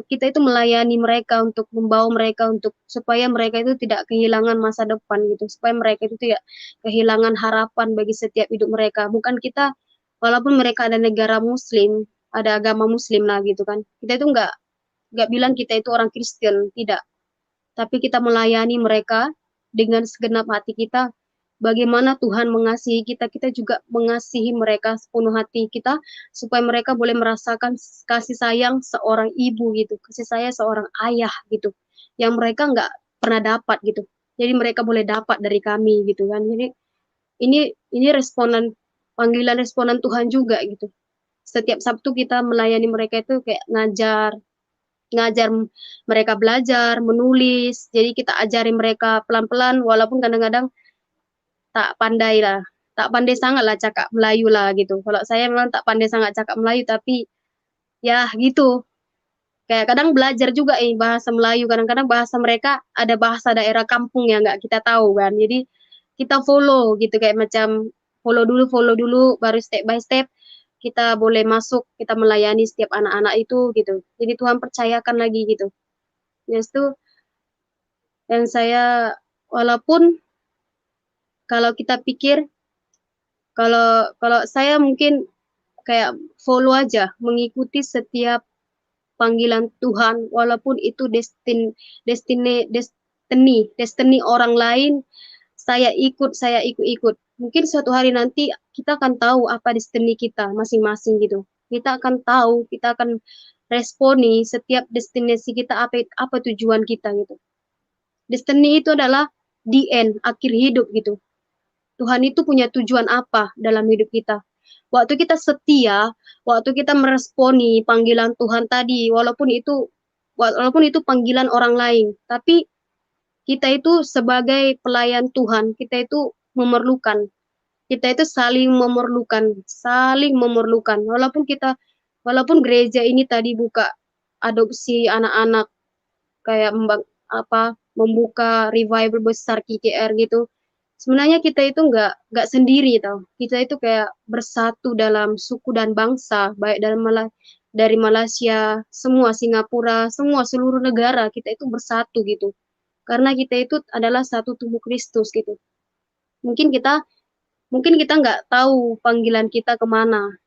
kita itu melayani mereka untuk membawa mereka untuk supaya mereka itu tidak kehilangan masa depan gitu supaya mereka itu tidak kehilangan harapan bagi setiap hidup mereka bukan kita walaupun mereka ada negara muslim ada agama muslim lah gitu kan kita itu nggak bilang kita itu orang Kristen tidak tapi kita melayani mereka dengan segenap hati kita. Bagaimana Tuhan mengasihi kita, kita juga mengasihi mereka sepenuh hati kita, supaya mereka boleh merasakan kasih sayang seorang ibu gitu, kasih sayang seorang ayah gitu, yang mereka nggak pernah dapat gitu. Jadi mereka boleh dapat dari kami gitu kan. Jadi ini panggilan responan Tuhan juga gitu. Setiap Sabtu kita melayani mereka itu kayak ngajar mereka belajar, menulis. Jadi kita ajari mereka pelan-pelan walaupun kadang-kadang tak pandai lah. Tak pandai sangat lah cakap Melayu lah gitu. Kalau saya memang tak pandai sangat cakap Melayu tapi ya gitu. Kayak kadang belajar juga bahasa Melayu. Kadang-kadang bahasa mereka ada bahasa daerah kampung yang nggak kita tahu kan. Jadi kita follow gitu kayak macam follow dulu baru step by step kita boleh masuk kita melayani setiap anak-anak itu gitu. Jadi Tuhan percayakan lagi gitu. Yes tuh yang saya walaupun kalau kita pikir kalau kalau saya mungkin kayak follow aja mengikuti setiap panggilan Tuhan walaupun itu destiny orang lain saya ikut mungkin suatu hari nanti kita akan tahu apa destiny kita masing-masing gitu kita akan tahu kita akan responi setiap destinasi kita apa tujuan kita gitu destiny itu adalah the end akhir hidup gitu Tuhan itu punya tujuan apa dalam hidup kita. Waktu kita setia, waktu kita meresponi panggilan Tuhan tadi, walaupun itu panggilan orang lain, tapi kita itu sebagai pelayan Tuhan, kita itu memerlukan. Kita itu saling memerlukan. Walaupun gereja ini tadi buka adopsi anak-anak kayak membuka revival besar KKR gitu. Sebenarnya kita itu nggak sendiri tau. Kita itu kayak bersatu dalam suku dan bangsa, baik dari Malaysia, semua Singapura, semua seluruh negara kita itu bersatu gitu. Karena kita itu adalah satu tubuh Kristus gitu. Mungkin kita mungkin kita nggak tahu panggilan kita kemana.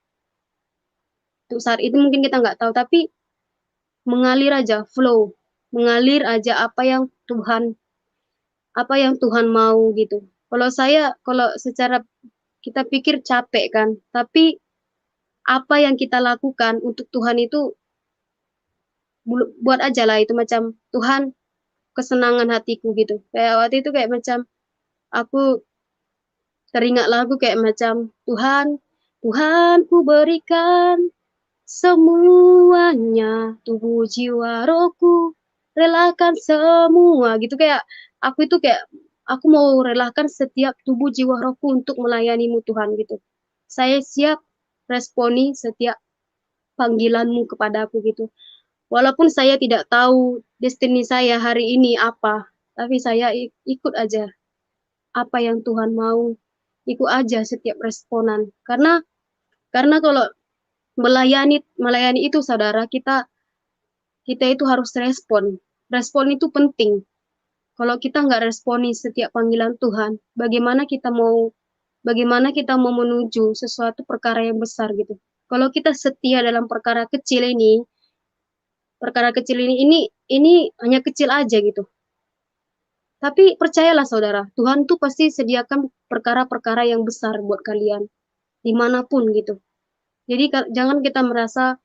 Untuk saat itu mungkin kita nggak tahu, tapi mengalir aja, flow, mengalir aja apa yang Tuhan mau gitu. Kalau secara kita pikir capek kan, tapi apa yang kita lakukan untuk Tuhan itu buat aja lah itu macam Tuhan kesenangan hatiku gitu. Kayak waktu itu kayak macam aku teringat lagu kayak macam Tuhan, Tuhan ku berikan semuanya, tubuh jiwa rohku, relakan semua gitu kayak aku itu kayak aku mau relakan setiap tubuh jiwa rohku untuk melayanimu Tuhan gitu. Saya siap responi setiap panggilanmu kepadaku gitu. Walaupun saya tidak tahu destiny saya hari ini apa, tapi saya ikut aja apa yang Tuhan mau, ikut aja setiap responan. Karena kalau melayani itu saudara, kita itu harus respon. Respon itu penting. Kalau kita nggak responi setiap panggilan Tuhan, bagaimana kita mau menuju sesuatu perkara yang besar gitu. Kalau kita setia dalam perkara kecil ini hanya kecil aja gitu. Tapi percayalah saudara, Tuhan tuh pasti sediakan perkara-perkara yang besar buat kalian dimanapun gitu. Jadi jangan kita merasa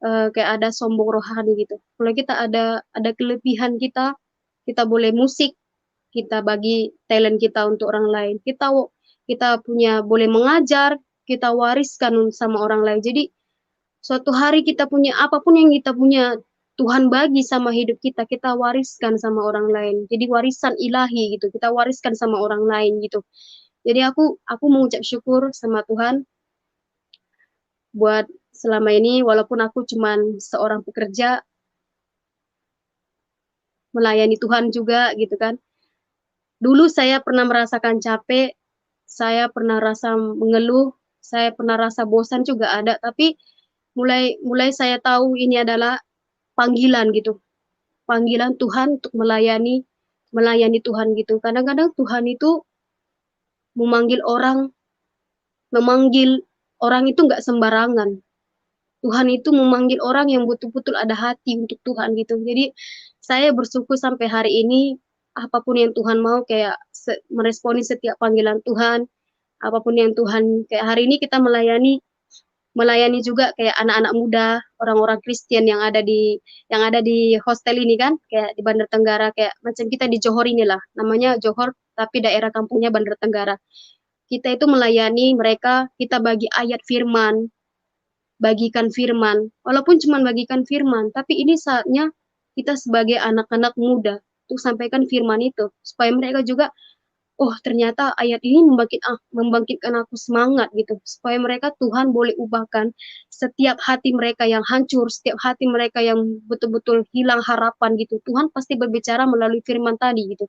kayak ada sombong rohani gitu. Kalau kita ada kelebihan kita boleh musik, kita bagi talent kita untuk orang lain. Kita punya boleh mengajar, kita wariskan sama orang lain. Jadi suatu hari kita punya apapun yang kita punya Tuhan bagi sama hidup kita wariskan sama orang lain. Jadi warisan ilahi gitu, kita wariskan sama orang lain gitu. Jadi aku mengucap syukur sama Tuhan buat selama ini walaupun aku cuman seorang pekerja melayani Tuhan juga gitu kan. Dulu saya pernah merasakan capek, saya pernah rasa mengeluh, saya pernah rasa bosan juga ada, tapi mulai saya tahu ini adalah panggilan gitu. Panggilan Tuhan untuk melayani Tuhan gitu. Kadang-kadang Tuhan itu memanggil orang memanggil orang itu nggak sembarangan. Tuhan itu memanggil orang yang betul-betul ada hati untuk Tuhan gitu. Jadi saya bersyukur sampai hari ini apapun yang Tuhan mau kayak meresponi setiap panggilan Tuhan, apapun yang Tuhan kayak hari ini kita melayani juga kayak anak-anak muda, orang-orang Kristen yang ada di hostel ini kan, kayak di Bandar Tenggara kayak macam kita di Johor inilah, namanya Johor tapi daerah kampungnya Bandar Tenggara. Kita itu melayani mereka, kita bagi ayat firman, bagikan firman. Walaupun cuma bagikan firman, tapi ini saatnya kita sebagai anak-anak muda untuk sampaikan firman itu supaya mereka juga oh ternyata ayat ini membangkitkan aku semangat gitu supaya mereka Tuhan boleh ubahkan setiap hati mereka yang hancur, setiap hati mereka yang betul-betul hilang harapan gitu. Tuhan pasti berbicara melalui firman tadi gitu.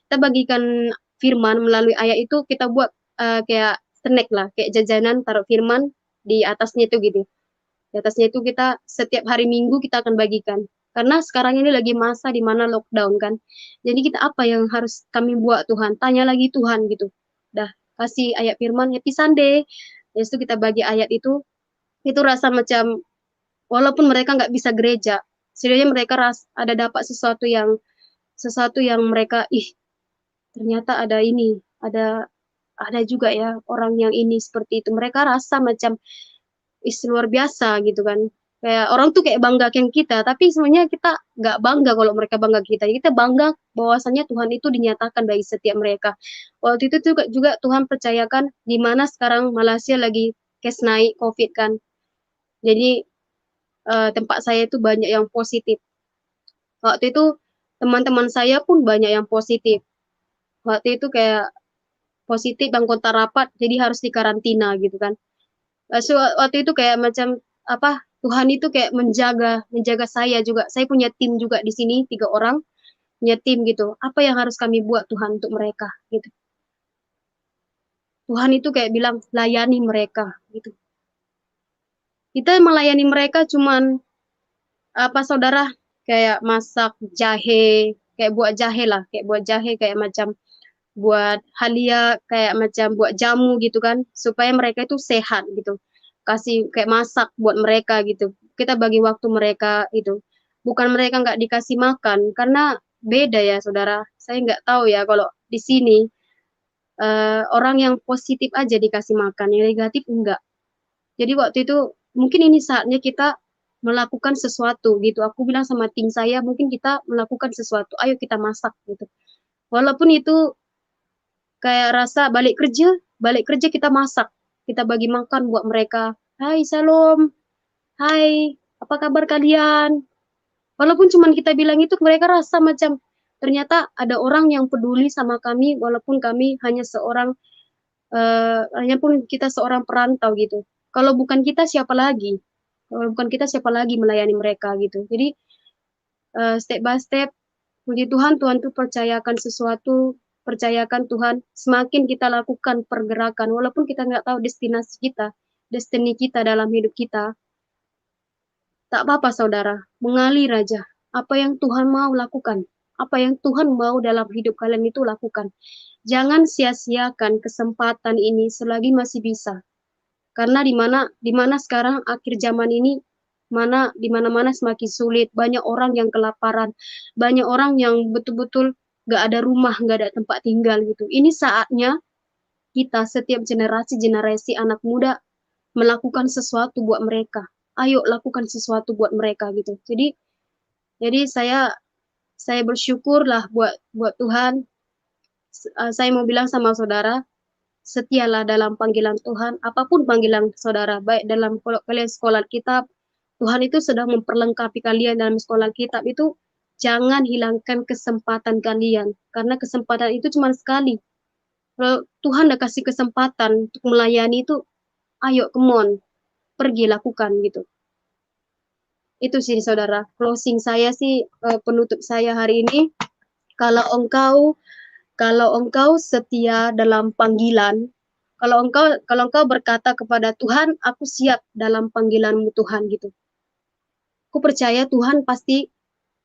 Kita bagikan firman melalui ayat itu, kita buat kayak snack lah, kayak jajanan taruh firman di atasnya itu gitu. Di atasnya itu kita setiap hari Minggu kita akan bagikan. Karena sekarang ini lagi masa di mana lockdown kan. Jadi kita apa yang harus kami buat Tuhan? Tanya lagi Tuhan gitu. Dah kasih ayat firman Happy Sunday. Habis itu kita bagi ayat itu rasa macam walaupun mereka nggak bisa gereja, setidaknya mereka ada dapat sesuatu yang mereka ternyata ada ini, ada juga ya orang yang ini seperti itu. Mereka rasa macam luar biasa gitu kan. Kayak orang tuh kayak bangga yang kita, tapi sebenarnya kita nggak bangga kalau mereka bangga kita. Kita bangga bahwasanya Tuhan itu dinyatakan bagi setiap mereka. Waktu itu juga Tuhan percayakan di mana sekarang Malaysia lagi case naik COVID kan. Jadi tempat saya itu banyak yang positif. Waktu itu teman-teman saya pun banyak yang positif. Waktu itu kayak positif dan kontak rapat, jadi harus dikarantina gitu kan. So, waktu itu kayak macam apa, Tuhan itu kayak menjaga saya juga. Saya punya tim juga di sini 3 orang, punya tim gitu. Apa yang harus kami buat Tuhan untuk mereka gitu. Tuhan itu kayak bilang layani mereka gitu. Kita melayani mereka cuman apa saudara, kayak masak jahe, kayak buat jahe lah, kayak buat jahe kayak macam buat halia, kayak macam buat jamu gitu kan, supaya mereka itu sehat gitu. Kasih kayak masak buat mereka gitu. Kita bagi waktu mereka itu. Bukan mereka nggak dikasih makan, karena beda ya saudara. Saya nggak tahu ya kalau di sini orang yang positif aja dikasih makan, yang negatif enggak. Jadi waktu itu mungkin ini saatnya kita melakukan sesuatu gitu. Aku bilang sama tim saya, mungkin kita melakukan sesuatu. Ayo kita masak gitu. Walaupun itu kayak rasa balik kerja kita masak. Kita bagi makan buat mereka. Hai, salam. Hai, apa kabar kalian? Walaupun cuman kita bilang itu, mereka rasa macam ternyata ada orang yang peduli sama kami, walaupun kami hanya pun kita seorang perantau gitu. Kalau bukan kita siapa lagi? Kalau bukan kita siapa lagi melayani mereka gitu. Jadi step by step, puji Tuhan, Tuhan tuh percayakan sesuatu, percayakan Tuhan, semakin kita lakukan pergerakan, walaupun kita nggak tahu destinasi kita, destiny kita dalam hidup kita, tak apa-apa saudara, mengalir aja. Apa yang Tuhan mau lakukan, apa yang Tuhan mau dalam hidup kalian itu lakukan. Jangan sia-siakan kesempatan ini selagi masih bisa. Karena di mana sekarang akhir zaman ini, di mana-mana semakin sulit, banyak orang yang kelaparan, banyak orang yang betul-betul gak ada rumah, gak ada tempat tinggal gitu. Ini saatnya kita setiap generasi anak muda melakukan sesuatu buat mereka. Ayo lakukan sesuatu buat mereka gitu. Jadi saya bersyukur lah buat Tuhan. Saya mau bilang sama saudara, setialah dalam panggilan Tuhan, apapun panggilan saudara, baik dalam kalau kalian sekolah kitab, Tuhan itu sudah memperlengkapi kalian dalam sekolah kitab itu, jangan hilangkan kesempatan kalian, karena kesempatan itu cuma sekali. Kalau Tuhan udah kasih kesempatan untuk melayani itu, ayo, come on, pergi lakukan gitu. Itu sih saudara, closing saya sih, penutup saya hari ini, kalau engkau setia dalam panggilan, kalau engkau berkata kepada Tuhan, aku siap dalam panggilanmu Tuhan gitu. Aku percaya Tuhan pasti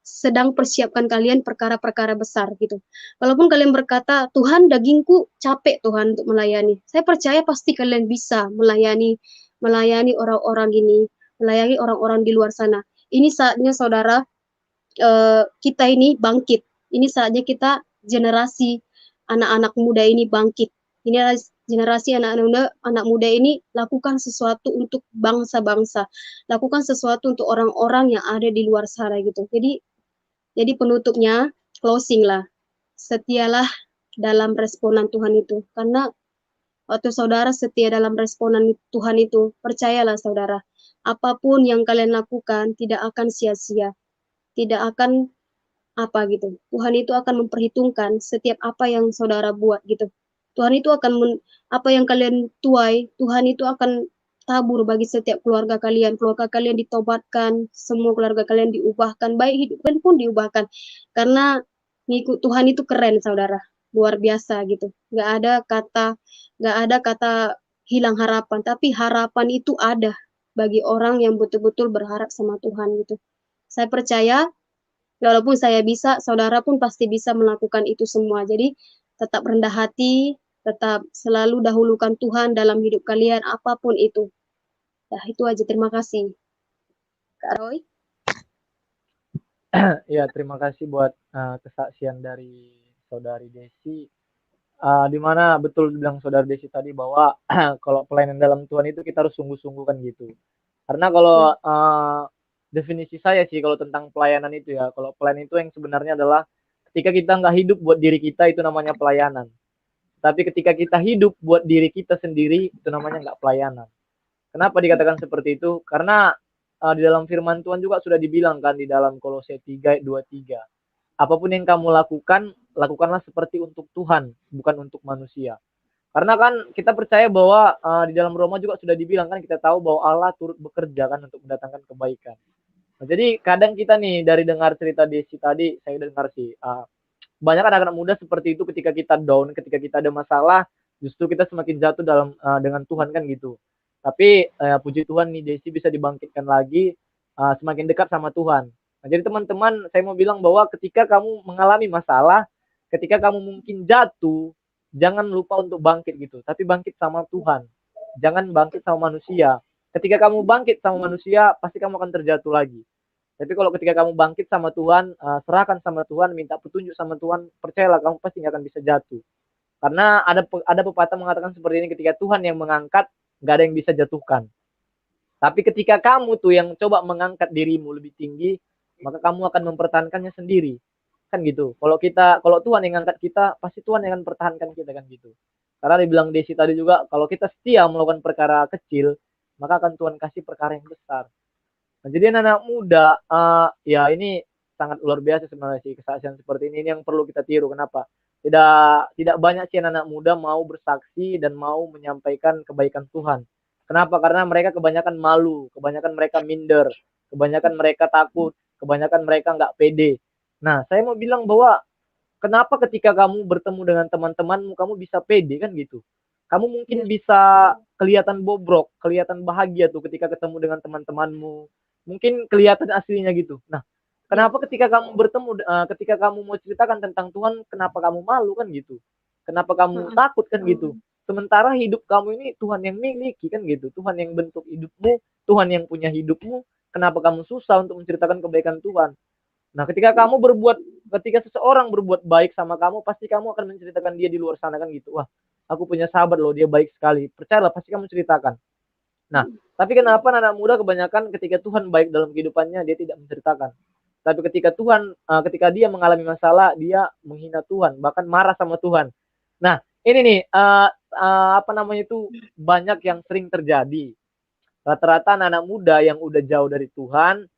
sedang persiapkan kalian perkara-perkara besar gitu. Walaupun kalian berkata, Tuhan dagingku capek Tuhan untuk melayani. Saya percaya pasti kalian bisa melayani orang-orang ini, melayani orang-orang di luar sana. Ini saatnya saudara, kita ini bangkit. Ini saatnya kita generasi anak-anak muda ini bangkit. Ini generasi anak muda ini lakukan sesuatu untuk bangsa-bangsa, lakukan sesuatu untuk orang-orang yang ada di luar sana gitu. Jadi penutupnya, closing lah, setialah dalam responan Tuhan itu, karena waktu saudara setia dalam responan Tuhan itu, percayalah saudara, apapun yang kalian lakukan tidak akan sia-sia, tidak akan apa gitu. Tuhan itu akan memperhitungkan setiap apa yang saudara buat gitu. Tuhan itu akan apa yang kalian tuai, Tuhan itu akan tabur bagi setiap keluarga kalian ditobatkan, semua keluarga kalian diubahkan, baik hidup kalian pun diubahkan. Karena ngikut Tuhan itu keren saudara, luar biasa gitu. Gak ada kata hilang harapan, tapi harapan itu ada bagi orang yang betul-betul berharap sama Tuhan gitu. Saya percaya walaupun saya bisa, saudara pun pasti bisa melakukan itu semua. Jadi tetap rendah hati, tetap selalu dahulukan Tuhan dalam hidup kalian, apapun itu. Nah, itu aja. Terima kasih. Kak Roy. Ya, terima kasih buat kesaksian dari Saudari Desi. Di mana betul bilang Saudari Desi tadi bahwa kalau pelayanan dalam Tuhan itu kita harus sungguh-sungguh kan gitu. Karena kalau definisi saya sih kalau tentang pelayanan itu ya, kalau pelayanan itu yang sebenarnya adalah ketika kita nggak hidup buat diri kita itu namanya pelayanan. Tapi ketika kita hidup buat diri kita sendiri itu namanya nggak pelayanan. Kenapa dikatakan seperti itu? Karena di dalam firman Tuhan juga sudah dibilang kan di dalam Kolose 3 ayat 23. apapun yang kamu lakukan, lakukanlah seperti untuk Tuhan, bukan untuk manusia. Karena kan kita percaya bahwa di dalam Roma juga sudah dibilang kan, kita tahu bahwa Allah turut bekerja kan untuk mendatangkan kebaikan. Nah, jadi kadang kita nih dari dengar cerita Desi tadi, saya dengar sih banyak anak-anak muda seperti itu ketika kita down, ketika kita ada masalah, justru kita semakin jatuh dalam dengan Tuhan kan gitu. Tapi puji Tuhan nih Desi bisa dibangkitkan lagi, semakin dekat sama Tuhan. Nah, jadi teman-teman, saya mau bilang bahwa ketika kamu mengalami masalah, ketika kamu mungkin jatuh, jangan lupa untuk bangkit gitu, tapi bangkit sama Tuhan. Jangan bangkit sama manusia. Ketika kamu bangkit sama manusia, pasti kamu akan terjatuh lagi. Tapi kalau ketika kamu bangkit sama Tuhan, serahkan sama Tuhan, minta petunjuk sama Tuhan, percayalah kamu pasti nggak akan bisa jatuh. Karena ada pepatah mengatakan seperti ini, ketika Tuhan yang mengangkat, nggak ada yang bisa jatuhkan. Tapi ketika kamu tuh yang coba mengangkat dirimu lebih tinggi, maka kamu akan mempertahankannya sendiri. Kan gitu. Kalau Tuhan yang ngangkat kita, pasti Tuhan yang akan pertahankan kita kan gitu. Karena dibilang Desi tadi juga, kalau kita setia melakukan perkara kecil, maka akan Tuhan kasih perkara yang besar. Nah, jadi anak-anak muda, ya ini sangat luar biasa sebenarnya sih kesaksian seperti ini yang perlu kita tiru. Kenapa? Tidak tidak banyak sih anak-anak muda mau bersaksi dan mau menyampaikan kebaikan Tuhan. Kenapa? Karena mereka kebanyakan malu, kebanyakan mereka minder, kebanyakan mereka takut, kebanyakan mereka nggak pede. Nah, saya mau bilang bahwa kenapa ketika kamu bertemu dengan teman-temanmu, kamu bisa pede kan gitu. Kamu mungkin Ya, bisa kelihatan bobrok, kelihatan bahagia tuh ketika ketemu dengan teman-temanmu. Mungkin kelihatan aslinya gitu. Nah, ya, kenapa ketika kamu bertemu, ketika kamu mau ceritakan tentang Tuhan, kenapa kamu malu kan gitu? Kenapa kamu heeh, takut kan gitu? Sementara hidup kamu ini Tuhan yang miliki kan gitu. Tuhan yang bentuk hidupmu, Tuhan yang punya hidupmu. Kenapa kamu susah untuk menceritakan kebaikan Tuhan? Nah, ketika seseorang berbuat baik sama kamu, pasti kamu akan menceritakan dia di luar sana kan gitu. Wah, aku punya sahabat loh, dia baik sekali. Percayalah, pasti kamu ceritakan. Nah, tapi kenapa anak muda kebanyakan ketika Tuhan baik dalam kehidupannya, dia tidak menceritakan. Tapi ketika dia mengalami masalah, dia menghina Tuhan, bahkan marah sama Tuhan. Nah, ini nih, apa namanya itu, banyak yang sering terjadi. Rata-rata anak-anak muda yang udah jauh dari Tuhan,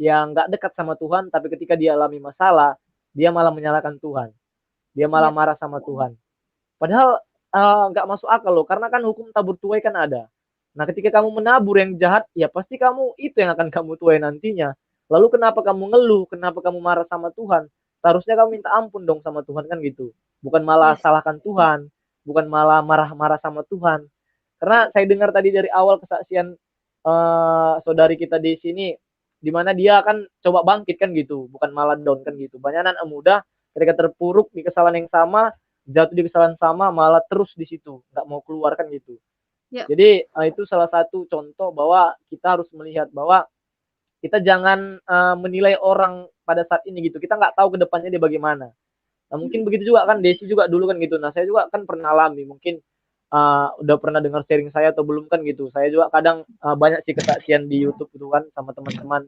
yang nggak dekat sama Tuhan, tapi ketika dia alami masalah, dia malah menyalahkan Tuhan. Dia malah ya, marah sama Tuhan. Padahal nggak masuk akal loh, karena kan hukum tabur tuai kan ada. Nah, ketika kamu menabur yang jahat, ya pasti kamu itu yang akan kamu tuai nantinya. Lalu kenapa kamu ngeluh? Kenapa kamu marah sama Tuhan? Seharusnya kamu minta ampun dong sama Tuhan kan gitu. Bukan malah yes, salahkan Tuhan, bukan malah marah-marah sama Tuhan. Karena saya dengar tadi dari awal kesaksian saudari kita di sini, di mana dia kan coba bangkit kan gitu, bukan malah down kan gitu. Banyak anak muda ketika terpuruk di kesalahan yang sama, jatuh di kesalahan sama, malah terus di situ, nggak mau keluar kan gitu. ya, Jadi itu salah satu contoh bahwa kita harus melihat bahwa kita jangan menilai orang pada saat ini gitu. Kita nggak tahu ke depannya dia bagaimana. Nah, mungkin begitu juga kan Desi juga dulu kan gitu. Nah, saya juga kan pernah alami, mungkin udah pernah dengar sharing saya atau belum kan gitu. Saya juga kadang banyak sih kesaksian di YouTube gitu kan sama teman-teman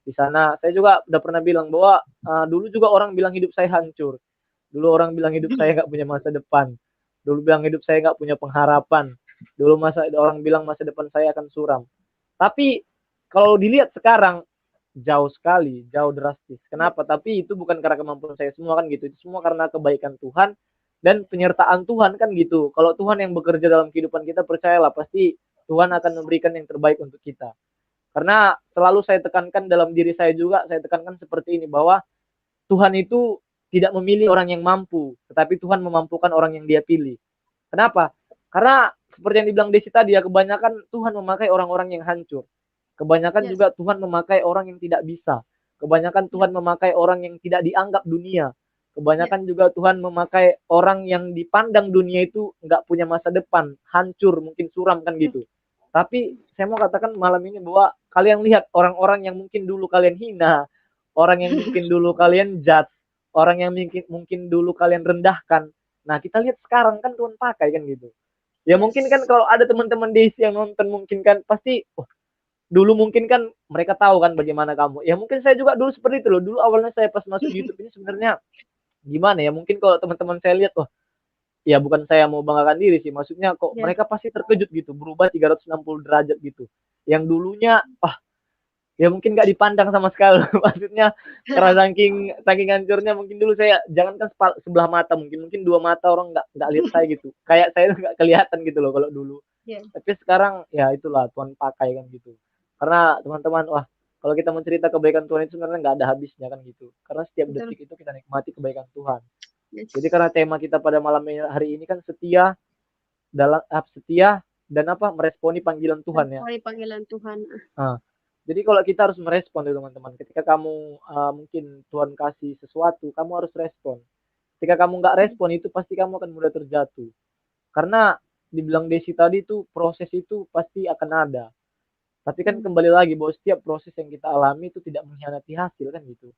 di sana. Saya juga udah pernah bilang bahwa dulu juga orang bilang hidup saya hancur. Dulu orang bilang hidup saya nggak punya masa depan. Dulu bilang hidup saya nggak punya pengharapan. Dulu orang bilang masa depan saya akan suram. Tapi kalau dilihat sekarang jauh sekali, jauh drastis. ya, Kenapa? Tapi itu bukan karena kemampuan saya semua kan gitu. Itu semua karena kebaikan Tuhan dan penyertaan Tuhan kan gitu. Kalau Tuhan yang bekerja dalam kehidupan kita, percayalah pasti Tuhan akan memberikan yang terbaik untuk kita. Karena selalu saya tekankan dalam diri saya juga, saya tekankan seperti ini bahwa Tuhan itu tidak memilih orang yang mampu, tetapi Tuhan memampukan orang yang Dia pilih. Kenapa? Karena seperti yang dibilang Desi tadi ya, kebanyakan Tuhan memakai orang-orang yang hancur. Kebanyakan yes, juga Tuhan memakai orang yang tidak bisa. Kebanyakan ya, Tuhan memakai orang yang tidak dianggap dunia. ya, Kebanyakan juga Tuhan memakai orang yang dipandang dunia itu nggak punya masa depan, hancur, mungkin suram kan ya, gitu. Tapi saya mau katakan malam ini bahwa kalian lihat orang-orang yang mungkin dulu kalian hina, orang yang mungkin dulu kalian judge, orang yang mungkin mungkin dulu kalian rendahkan. Nah, kita lihat sekarang kan Tuhan pakai kan gitu. Ya mungkin kan yes, kalau ada teman-teman Desi yang nonton mungkin kan pasti dulu mungkin kan mereka tahu kan bagaimana kamu. Ya mungkin saya juga dulu seperti itu loh. Dulu awalnya saya pas masuk di YouTube ini sebenarnya gimana ya? Mungkin kalau teman-teman saya lihat, wah, ya bukan saya mau banggakan diri sih. Maksudnya kok ya, mereka pasti terkejut gitu, berubah 360 derajat gitu. Yang dulunya, wah, ya mungkin nggak dipandang sama sekali. Maksudnya karena saking saking hancurnya mungkin dulu saya jangankan sebelah mata mungkin mungkin dua mata orang nggak lihat saya gitu. Kayak saya tuh nggak kelihatan gitu loh kalau dulu. Ya, Tapi sekarang ya itulah Tuhan pakai kan gitu. Karena teman-teman wah kalau kita mencerita kebaikan Tuhan itu sebenarnya nggak ada habisnya kan gitu. Karena setiap betul. detik itu kita nikmati kebaikan Tuhan. Jadi Yes. karena tema kita pada malam hari ini kan setia dalam setia dan apa meresponi panggilan Tuhan ya. Responi panggilan Tuhan. Nah, jadi kalau kita harus merespon tuh teman-teman. Ketika kamu mungkin Tuhan kasih sesuatu, kamu harus respon. Ketika kamu nggak respon itu pasti kamu akan mudah terjatuh. Karena dibilang Desi tadi tuh proses itu pasti akan ada. Tapi kan Mm, kembali lagi bahwa setiap proses yang kita alami itu tidak mengkhianati hasil kan gitu.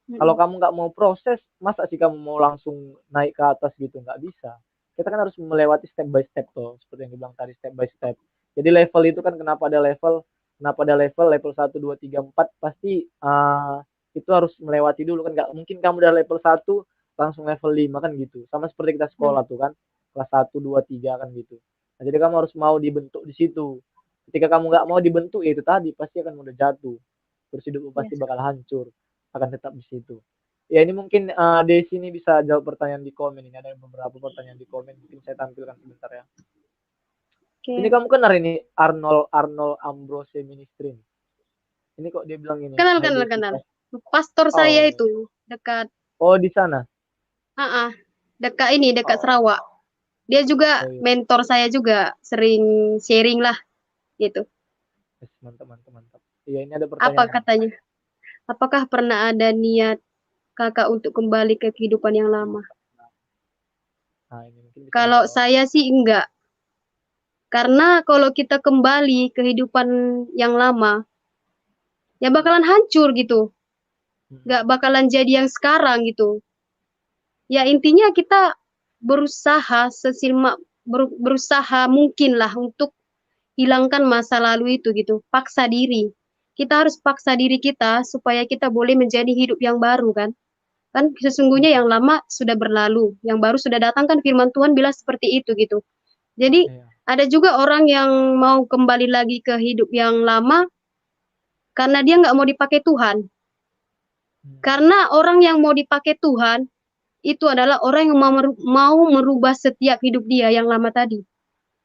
Kalau mm, kamu nggak mau proses, masa sih kamu mau langsung naik ke atas gitu? Nggak bisa. Kita kan harus melewati step by step tuh, seperti yang dibilang tadi step by step. Jadi level itu kan kenapa ada level 1, 2, 3, 4 pasti itu harus melewati dulu kan nggak mungkin kamu dari level 1 langsung level 5 kan gitu. Sama seperti kita mm. sekolah tuh kan, kelas 1, 2, 3 kan gitu. Nah, jadi kamu harus mau dibentuk di situ. Ketika kamu nggak mau dibentuk ya itu tadi pasti akan mudah jatuh. Terus hidupmu pasti Yes. bakal hancur akan tetap di situ. Ya ini mungkin Desi ini bisa jawab pertanyaan di komen ini ada beberapa pertanyaan di komen mungkin saya tampilkan sebentar ya. Ini Oke. kamu kenal ini Arnold Arnold Ambrose Ministry. Ini kok dia bilang ini, Kenal, Hai kenal, Desi kenal. pas. Pastor saya Oh, itu dekat, oh di sana. ah, dekat ini, dekat Oh, Sarawak. Dia juga oh iya. mentor saya juga, sering sharing lah gitu. Yes, mantap mantap mantap. Iya ini ada Apa pertanyaan nih. katanya? Apakah pernah ada niat kakak untuk kembali ke kehidupan yang lama? Nah ini mungkin bisa Kalau dijawab. saya sih enggak. Karena kalau kita kembali ke kehidupan yang lama, ya bakalan hancur gitu. Nggak Hmm. bakalan jadi yang sekarang gitu. Ya intinya kita berusaha berusaha mungkin lah untuk hilangkan masa lalu itu gitu. Paksa diri. Kita harus paksa diri kita supaya kita boleh menjadi hidup yang baru kan. Kan sesungguhnya yang lama sudah berlalu, yang baru sudah datang kan firman Tuhan bilang seperti itu gitu. Jadi Iya. ada juga orang yang mau kembali lagi ke hidup yang lama karena dia nggak mau dipakai Tuhan. Hmm. Karena orang yang mau dipakai Tuhan itu adalah orang yang mau merubah setiap hidup dia yang lama tadi.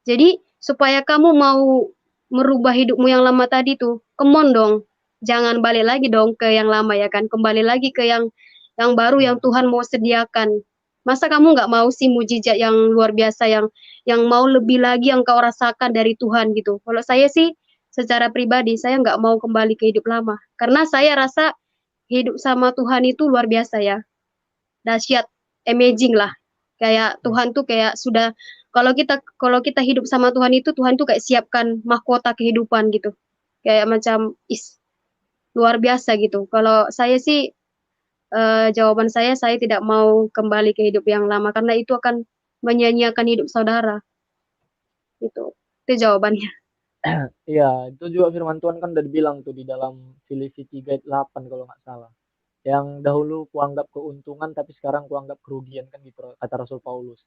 Jadi supaya kamu mau merubah hidupmu yang lama tadi tuh, come on dong. Jangan balik lagi dong ke yang lama ya kan. Kembali lagi ke yang baru yang Iya. Tuhan mau sediakan. Masa kamu nggak mau sih mujizat yang luar biasa yang mau lebih lagi yang kau rasakan dari Tuhan gitu. Kalau saya sih secara pribadi saya nggak mau kembali ke hidup lama karena saya rasa hidup sama Tuhan itu luar biasa ya, dahsyat, amazing lah. Kayak Iya. Tuhan tuh kayak sudah kalau kita hidup sama Tuhan itu Tuhan tuh kayak siapkan mahkota kehidupan gitu. Kayak macam luar biasa gitu. Kalau saya sih jawaban saya tidak mau kembali ke hidup yang lama karena itu akan menyanyiakan hidup saudara. Itu. Itu jawabannya. Iya, itu juga firman Tuhan kan udah dibilang tuh di dalam Filipi 3 ayat 8 kalau nggak salah. Yang dahulu kuanggap keuntungan tapi sekarang kuanggap kerugian kan gitu kata Rasul Paulus.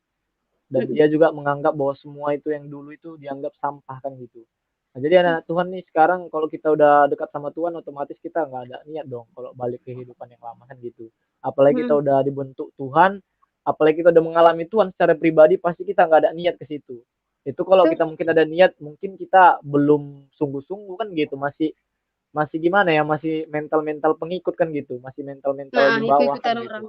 Dan dia juga menganggap bahwa semua itu yang dulu itu dianggap sampah kan gitu. Nah, jadi anak Tuhan nih sekarang kalau kita udah dekat sama Tuhan otomatis kita nggak ada niat dong kalau balik ke kehidupan yang lama kan gitu. Apalagi kita udah dibentuk Tuhan, apalagi kita udah mengalami Tuhan secara pribadi pasti kita nggak ada niat ke situ. Itu kalau kita mungkin ada niat mungkin kita belum sungguh-sungguh kan gitu masih masih gimana ya masih mental-mental pengikut kan gitu masih mental-mental Nah, di bawah kan ikut-ikutan orang. gitu.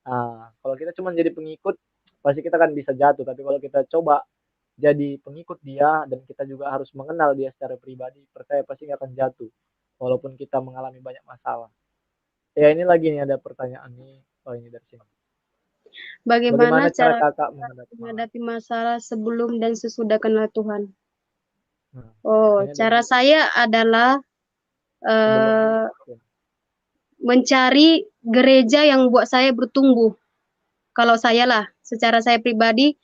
Nah, kalau kita cuma jadi pengikut, pasti kita kan bisa jatuh. Tapi kalau kita coba jadi pengikut dia dan kita juga harus mengenal dia secara pribadi, percaya pasti nggak akan jatuh. Walaupun kita mengalami banyak masalah. Ya ini lagi nih ada pertanyaan nih. Oh ini dari sini. Bagaimana Bagaimana cara cara kakak menghadapi malam? menghadapi masalah sebelum dan sesudah kenal Tuhan? Nah, Oh, kayaknya dari cara saya adalah sebelum eh, ya. mencari gereja yang buat saya bertumbuh. Kalau saya lah, secara saya pribadi,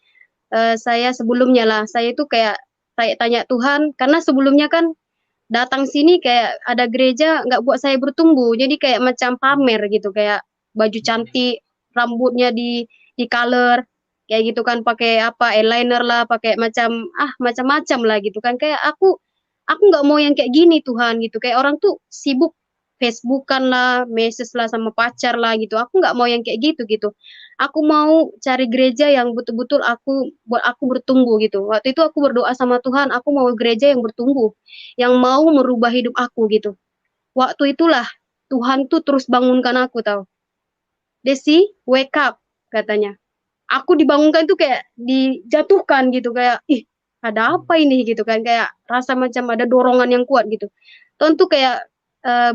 saya sebelumnya lah, saya itu kayak tanya Tuhan, karena sebelumnya kan datang sini kayak ada gereja nggak buat saya bertumbuh, jadi kayak macam pamer gitu, kayak baju cantik, rambutnya di color, kayak gitu kan, pakai apa eyeliner lah, pakai macam macam-macam lah gitu kan, kayak aku Aku nggak mau yang kayak gini Tuhan gitu. Kayak orang tuh sibuk Facebookan lah, message lah sama pacar lah gitu. Aku nggak mau yang kayak gitu gitu. Aku mau cari gereja yang betul-betul aku buat aku bertumbuh gitu. Waktu itu aku berdoa sama Tuhan, aku mau gereja yang bertumbuh, yang mau merubah hidup aku gitu. Waktu itulah Tuhan tuh terus bangunkan aku tahu. Desi, wake up katanya. Aku dibangunkan tuh kayak dijatuhkan gitu kayak ih ada Hmm. apa ini gitu kan kayak rasa macam ada dorongan yang kuat gitu. Tuhan tuh kayak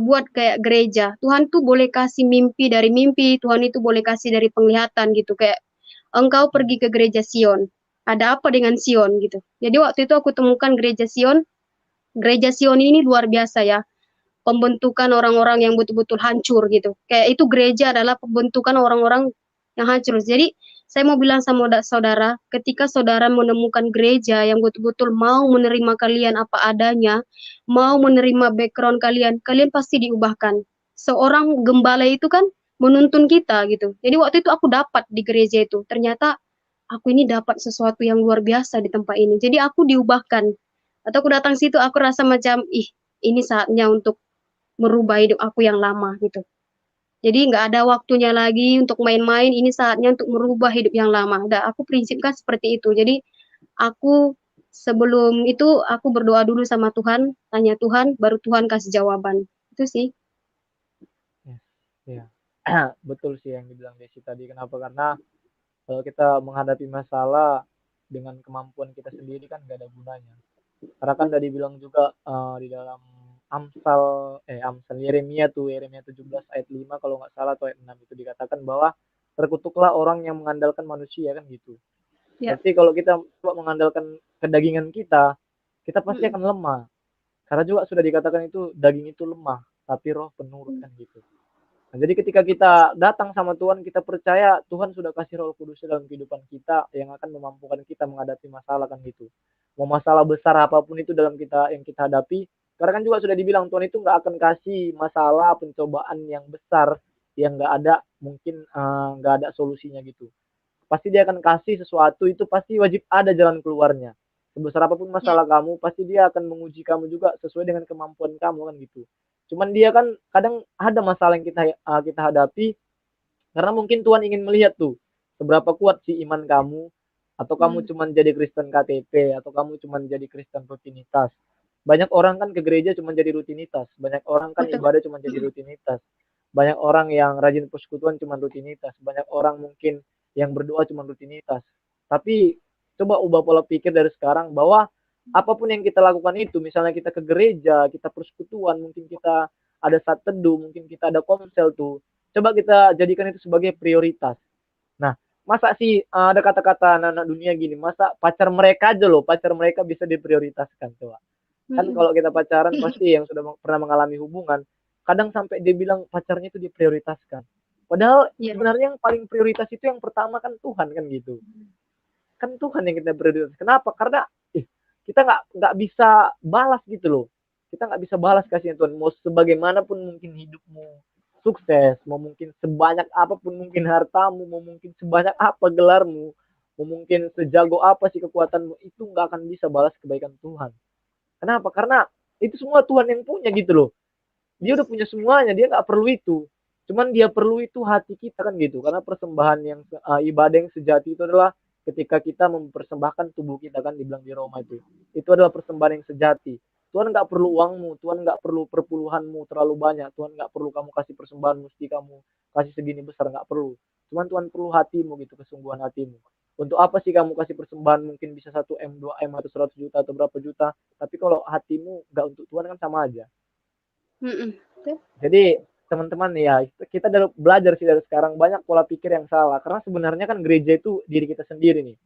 buat kayak gereja. Tuhan tuh boleh kasih mimpi dari mimpi, Tuhan itu boleh kasih dari penglihatan gitu kayak engkau pergi ke gereja Sion. Ada apa dengan Sion gitu. Jadi waktu itu aku temukan gereja Sion. Gereja Sion ini luar biasa ya, pembentukan orang-orang yang betul-betul hancur gitu. Kayak itu gereja adalah pembentukan orang-orang yang hancur. Jadi saya mau bilang sama saudara, ketika saudara menemukan gereja yang betul-betul mau menerima kalian apa adanya, mau menerima background kalian, kalian pasti diubahkan. Seorang gembala itu kan menuntun kita gitu. Jadi waktu itu aku dapat di gereja itu. Ternyata aku ini dapat sesuatu yang luar biasa di tempat ini. Jadi aku diubahkan. Atau aku datang situ aku rasa macam, ih ini saatnya untuk merubah hidup aku yang lama gitu. Jadi nggak ada waktunya lagi untuk main-main, ini saatnya untuk merubah hidup yang lama. Dan aku prinsipkan seperti itu. Jadi aku sebelum itu aku berdoa dulu sama Tuhan, tanya Tuhan, baru Tuhan kasih jawaban. Itu sih. Yes, iya. Betul sih yang dibilang Desi tadi. Kenapa? Karena kalau kita menghadapi masalah dengan kemampuan kita sendiri kan gak ada gunanya. Karena kan tadi bilang juga di dalam Amsal Amsal Yeremia 17 ayat 5 kalau nggak salah atau ayat 6 itu dikatakan bahwa terkutuklah orang yang mengandalkan manusia kan gitu. Ya. Berarti kalau kita coba mengandalkan kedagingan kita, kita pasti Mm-mm. akan lemah. Karena juga sudah dikatakan itu daging itu lemah, tapi roh penurut kan gitu. Nah, jadi ketika kita datang sama Tuhan, kita percaya Tuhan sudah kasih Roh Kudus dalam kehidupan kita yang akan memampukan kita menghadapi masalah kan gitu. Mau masalah besar apapun itu dalam kita yang kita hadapi, karena kan juga sudah dibilang Tuhan itu nggak akan kasih masalah pencobaan yang besar yang nggak ada mungkin nggak ada solusinya gitu. Pasti dia akan kasih sesuatu itu pasti wajib ada jalan keluarnya. Sebesar apapun Ya. masalah kamu, pasti dia akan menguji kamu juga sesuai dengan kemampuan kamu kan gitu. Cuman dia kan kadang ada masalah yang kita hadapi karena mungkin Tuhan ingin melihat tuh seberapa kuat sih iman kamu atau kamu Mm. cuman jadi Kristen KTP atau kamu cuman jadi Kristen rutinitas. Banyak orang kan ke gereja cuma jadi rutinitas, banyak orang kan Betul. ibadah cuma jadi rutinitas. Banyak orang yang rajin persekutuan cuma rutinitas, banyak orang mungkin yang berdoa cuma rutinitas. Tapi coba ubah pola pikir dari sekarang bahwa apapun yang kita lakukan itu, misalnya kita ke gereja, kita persekutuan, mungkin kita ada saat teduh, mungkin kita ada komsel tuh, coba kita jadikan itu sebagai prioritas. Nah, masa sih ada kata-kata anak-anak dunia gini, masa pacar mereka aja loh, pacar mereka bisa diprioritaskan coba. Kan Mm-mm. kalau kita pacaran pasti yang sudah pernah mengalami hubungan, kadang sampai dia bilang pacarnya itu diprioritaskan. Padahal Ya. sebenarnya yang paling prioritas itu yang pertama kan Tuhan kan gitu. Kan Tuhan yang kita prioritas. Kenapa? Karena kita nggak bisa balas gitu loh. Kita nggak bisa balas kasihnya Tuhan. Mau sebagaimanapun mungkin hidupmu sukses, mau mungkin sebanyak apapun mungkin hartamu, mau mungkin sebanyak apa gelarmu, mau mungkin sejago apa sih kekuatanmu, itu nggak akan bisa balas kebaikan Tuhan. Kenapa? Karena itu semua Tuhan yang punya gitu loh. Dia udah punya semuanya, dia nggak perlu itu. Cuman dia perlu itu hati kita kan gitu. Karena persembahan yang ibadah yang sejati itu adalah ketika kita mempersembahkan tubuh kita kan dibilang di Roma itu. Itu adalah persembahan yang sejati. Tuhan nggak perlu uangmu, Tuhan nggak perlu perpuluhanmu terlalu banyak, Tuhan nggak perlu kamu kasih persembahan mesti kamu kasih segini besar nggak perlu. Cuman Tuhan perlu hatimu gitu, kesungguhan hatimu. Untuk apa sih kamu kasih persembahan mungkin bisa 1 M, 2 M atau 100 juta atau berapa juta, tapi kalau hatimu nggak untuk Tuhan kan sama aja. Mm-mm. Betul. Jadi teman-teman ya kita belajar sih dari sekarang banyak pola pikir yang salah karena sebenarnya kan gereja itu diri kita sendiri nih.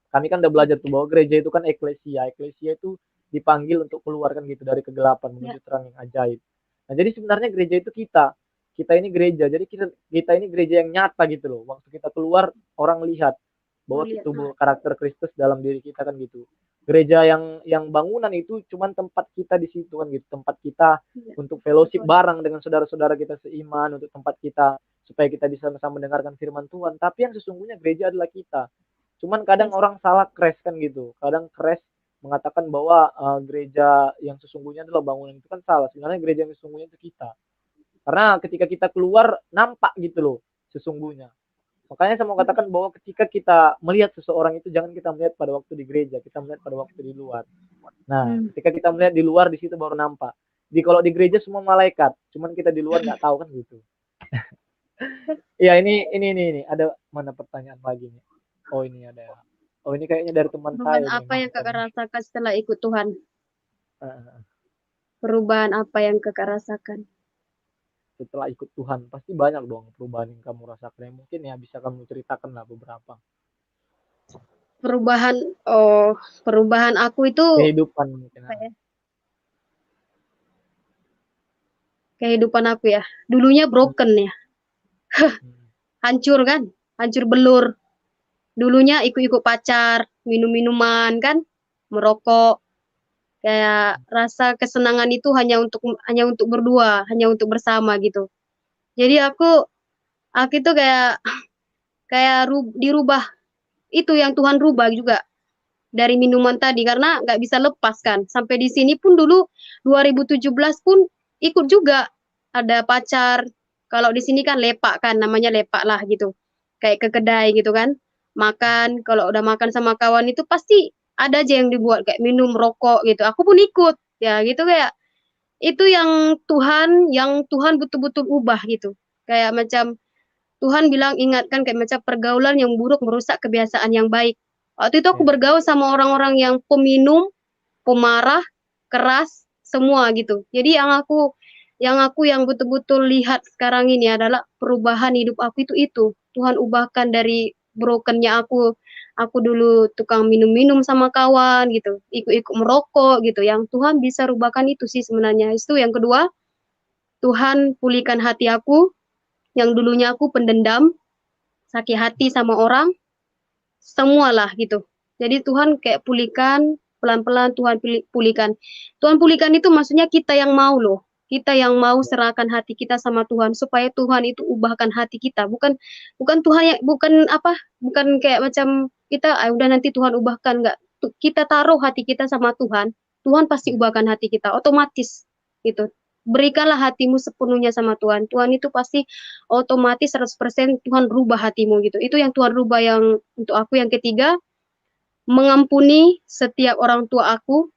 Kami kan udah belajar tuh bahwa gereja itu kan eklesia. Eklesia itu dipanggil untuk keluarkan gitu dari kegelapan Ya. menuju terang yang ajaib. Nah, jadi sebenarnya gereja itu kita. Kita ini gereja. Jadi kita ini gereja yang nyata gitu loh. Waktu kita keluar orang lihat bahwa Melihat. tubuh karakter Kristus dalam diri kita kan gitu. Gereja yang bangunan itu cuman tempat kita di situ kan gitu. Tempat kita Ya. untuk fellowship Betul. bareng dengan saudara-saudara kita seiman, untuk tempat kita supaya kita bisa sama-sama mendengarkan firman Tuhan. Tapi yang sesungguhnya gereja adalah kita. Cuman kadang Yes. orang salah crash kan gitu. Kadang crash mengatakan bahwa gereja yang sesungguhnya adalah bangunan itu kan salah. Sebenarnya gereja yang sesungguhnya itu kita. Karena ketika kita keluar nampak gitu loh sesungguhnya. Makanya saya mau katakan bahwa ketika kita melihat seseorang itu jangan kita melihat pada waktu di gereja, kita melihat pada waktu di luar. Nah, Hmm. ketika kita melihat di luar di situ baru nampak. Kalau di gereja semua malaikat, cuman kita di luar nggak tahu kan gitu. Iya, ini ada mana pertanyaan lagi nih? Oh, ini ada ya. Oh, ini kayaknya dari teman Perubahan saya nih, apa yang maafkan kakak nih. rasakan setelah ikut Tuhan? Heeh. Perubahan apa yang kakak rasakan? Setelah ikut Tuhan pasti banyak dong perubahan yang kamu rasakan. Yang mungkin ya bisa kamu ceritakan lah beberapa. Perubahan, oh, perubahan aku itu Kehidupan mungkin. apa ya? Kehidupan aku ya. Dulunya Hmm, broken ya, hmm, hancur kan, hancur belur. Dulunya ikut-ikut pacar, minum-minuman kan, merokok. Kayak rasa kesenangan itu hanya untuk berdua, hanya untuk bersama gitu. Jadi aku itu kayak kayak dirubah. Itu yang Tuhan rubah juga dari minuman tadi karena nggak bisa lepas kan. Sampai di sini pun dulu 2017 pun ikut juga ada pacar. Kalau di sini kan lepak kan namanya lepak lah gitu. Kayak ke kedai gitu kan. Makan, kalau udah makan sama kawan itu pasti ada aja yang dibuat kayak minum rokok gitu. Aku pun ikut. Ya gitu kayak itu yang Tuhan betul-betul ubah gitu. Kayak macam Tuhan bilang ingatkan kayak macam pergaulan yang buruk merusak kebiasaan yang baik. Waktu itu aku ya, bergaul sama orang-orang yang peminum, pemarah, keras, semua gitu. Jadi yang betul-betul lihat sekarang ini adalah perubahan hidup aku itu. Tuhan ubahkan dari brokennya aku dulu tukang minum-minum sama kawan gitu, ikut-ikut merokok gitu. Yang Tuhan bisa rubahkan itu sih sebenarnya. Itu yang kedua, Tuhan pulihkan hati aku yang dulunya aku pendendam, sakit hati sama orang, semualah gitu. Jadi Tuhan kayak pulihkan, pelan-pelan Tuhan pulihkan. Tuhan pulihkan itu maksudnya kita yang mau loh. Kita yang mau serahkan hati kita sama Tuhan supaya Tuhan itu ubahkan hati kita. Bukan bukan Tuhan yang bukan apa? Bukan kayak macam kita udah nanti Tuhan ubahkan enggak. Kita taruh hati kita sama Tuhan, Tuhan pasti ya, ubahkan hati kita otomatis gitu. Berikanlah hatimu sepenuhnya sama Tuhan. Tuhan itu pasti otomatis 100% Tuhan rubah hatimu gitu. Itu yang Tuhan rubah yang untuk aku. Yang ketiga, mengampuni setiap orang tua aku,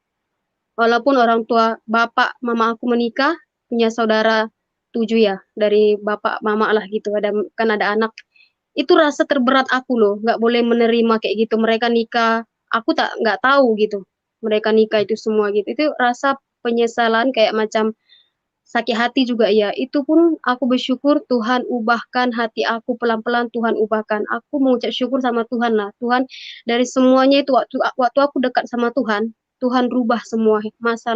walaupun orang tua bapak mama aku menikah, punya saudara 7 ya, dari bapak mama lah gitu, kan ada anak. Itu rasa terberat aku loh, nggak boleh menerima kayak gitu. Mereka nikah, aku nggak tahu gitu. Mereka nikah itu semua gitu. Itu rasa penyesalan kayak macam sakit hati juga ya. Itu pun aku bersyukur Tuhan ubahkan hati aku pelan-pelan Tuhan ubahkan. Aku mengucap syukur sama Tuhan lah. Tuhan dari semuanya itu waktu aku dekat sama Tuhan, Tuhan rubah semua masa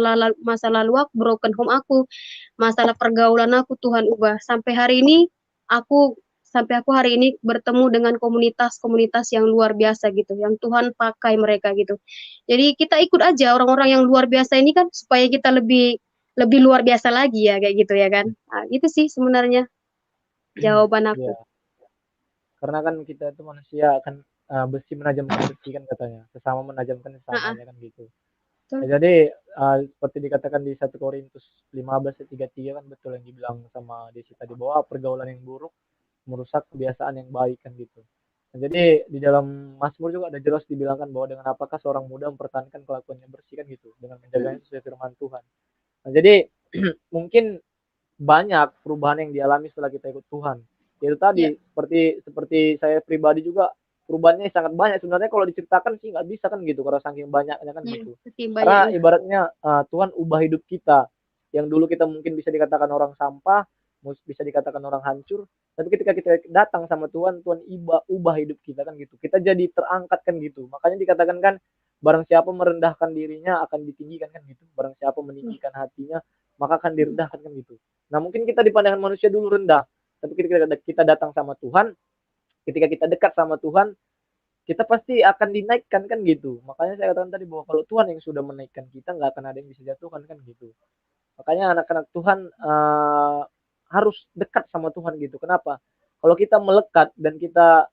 lalu aku broken home aku, masalah pergaulan aku Tuhan ubah. Sampai aku hari ini bertemu dengan komunitas-komunitas yang luar biasa gitu, yang Tuhan pakai mereka gitu. Jadi kita ikut aja orang-orang yang luar biasa ini kan supaya kita lebih lebih luar biasa lagi ya kayak gitu ya kan. Nah, itu sih sebenarnya jawaban aku. ya. Karena kan kita itu manusia kan besi menajamkan besi kan katanya, sesama menajamkan Heeh, sesamanya kan gitu. betul. Ya, jadi seperti dikatakan di 1 Korintus 15 ayat 33 kan betul yang dibilang sama Desi tadi bahwa pergaulan yang buruk merusak kebiasaan yang baik kan gitu. Nah, jadi di dalam Mazmur juga ada jelas dibilangkan bahwa dengan apakah seorang muda mempertahankan kelakuannya bersih kan gitu, dengan menjaganya sesuai firman Tuhan. Nah, jadi mungkin banyak perubahan yang dialami setelah kita ikut Tuhan. Itu Ya, tadi seperti seperti saya pribadi juga perubahannya sangat banyak. Sebenarnya kalau diceritakan sih nggak bisa kan gitu karena saking banyaknya kan ya, gitu. saking Karena banyaknya. ibaratnya Tuhan ubah hidup kita. Yang dulu kita mungkin bisa dikatakan orang sampah, bisa dikatakan orang hancur, tapi ketika kita datang sama Tuhan, Tuhan ubah hidup kita kan gitu. Kita jadi terangkat kan gitu. Makanya dikatakan kan barang siapa merendahkan dirinya akan ditinggikan kan gitu. Barang siapa meninggikan hatinya maka akan direndahkan kan gitu. Nah, mungkin kita di pandangan manusia dulu rendah, tapi ketika kita datang sama Tuhan, ketika kita dekat sama Tuhan, kita pasti akan dinaikkan kan gitu. Makanya saya katakan tadi bahwa kalau Tuhan yang sudah menaikkan kita, nggak akan ada yang bisa jatuhkan kan gitu. Makanya anak-anak Tuhan harus dekat sama Tuhan gitu. Kenapa? Kalau kita melekat dan kita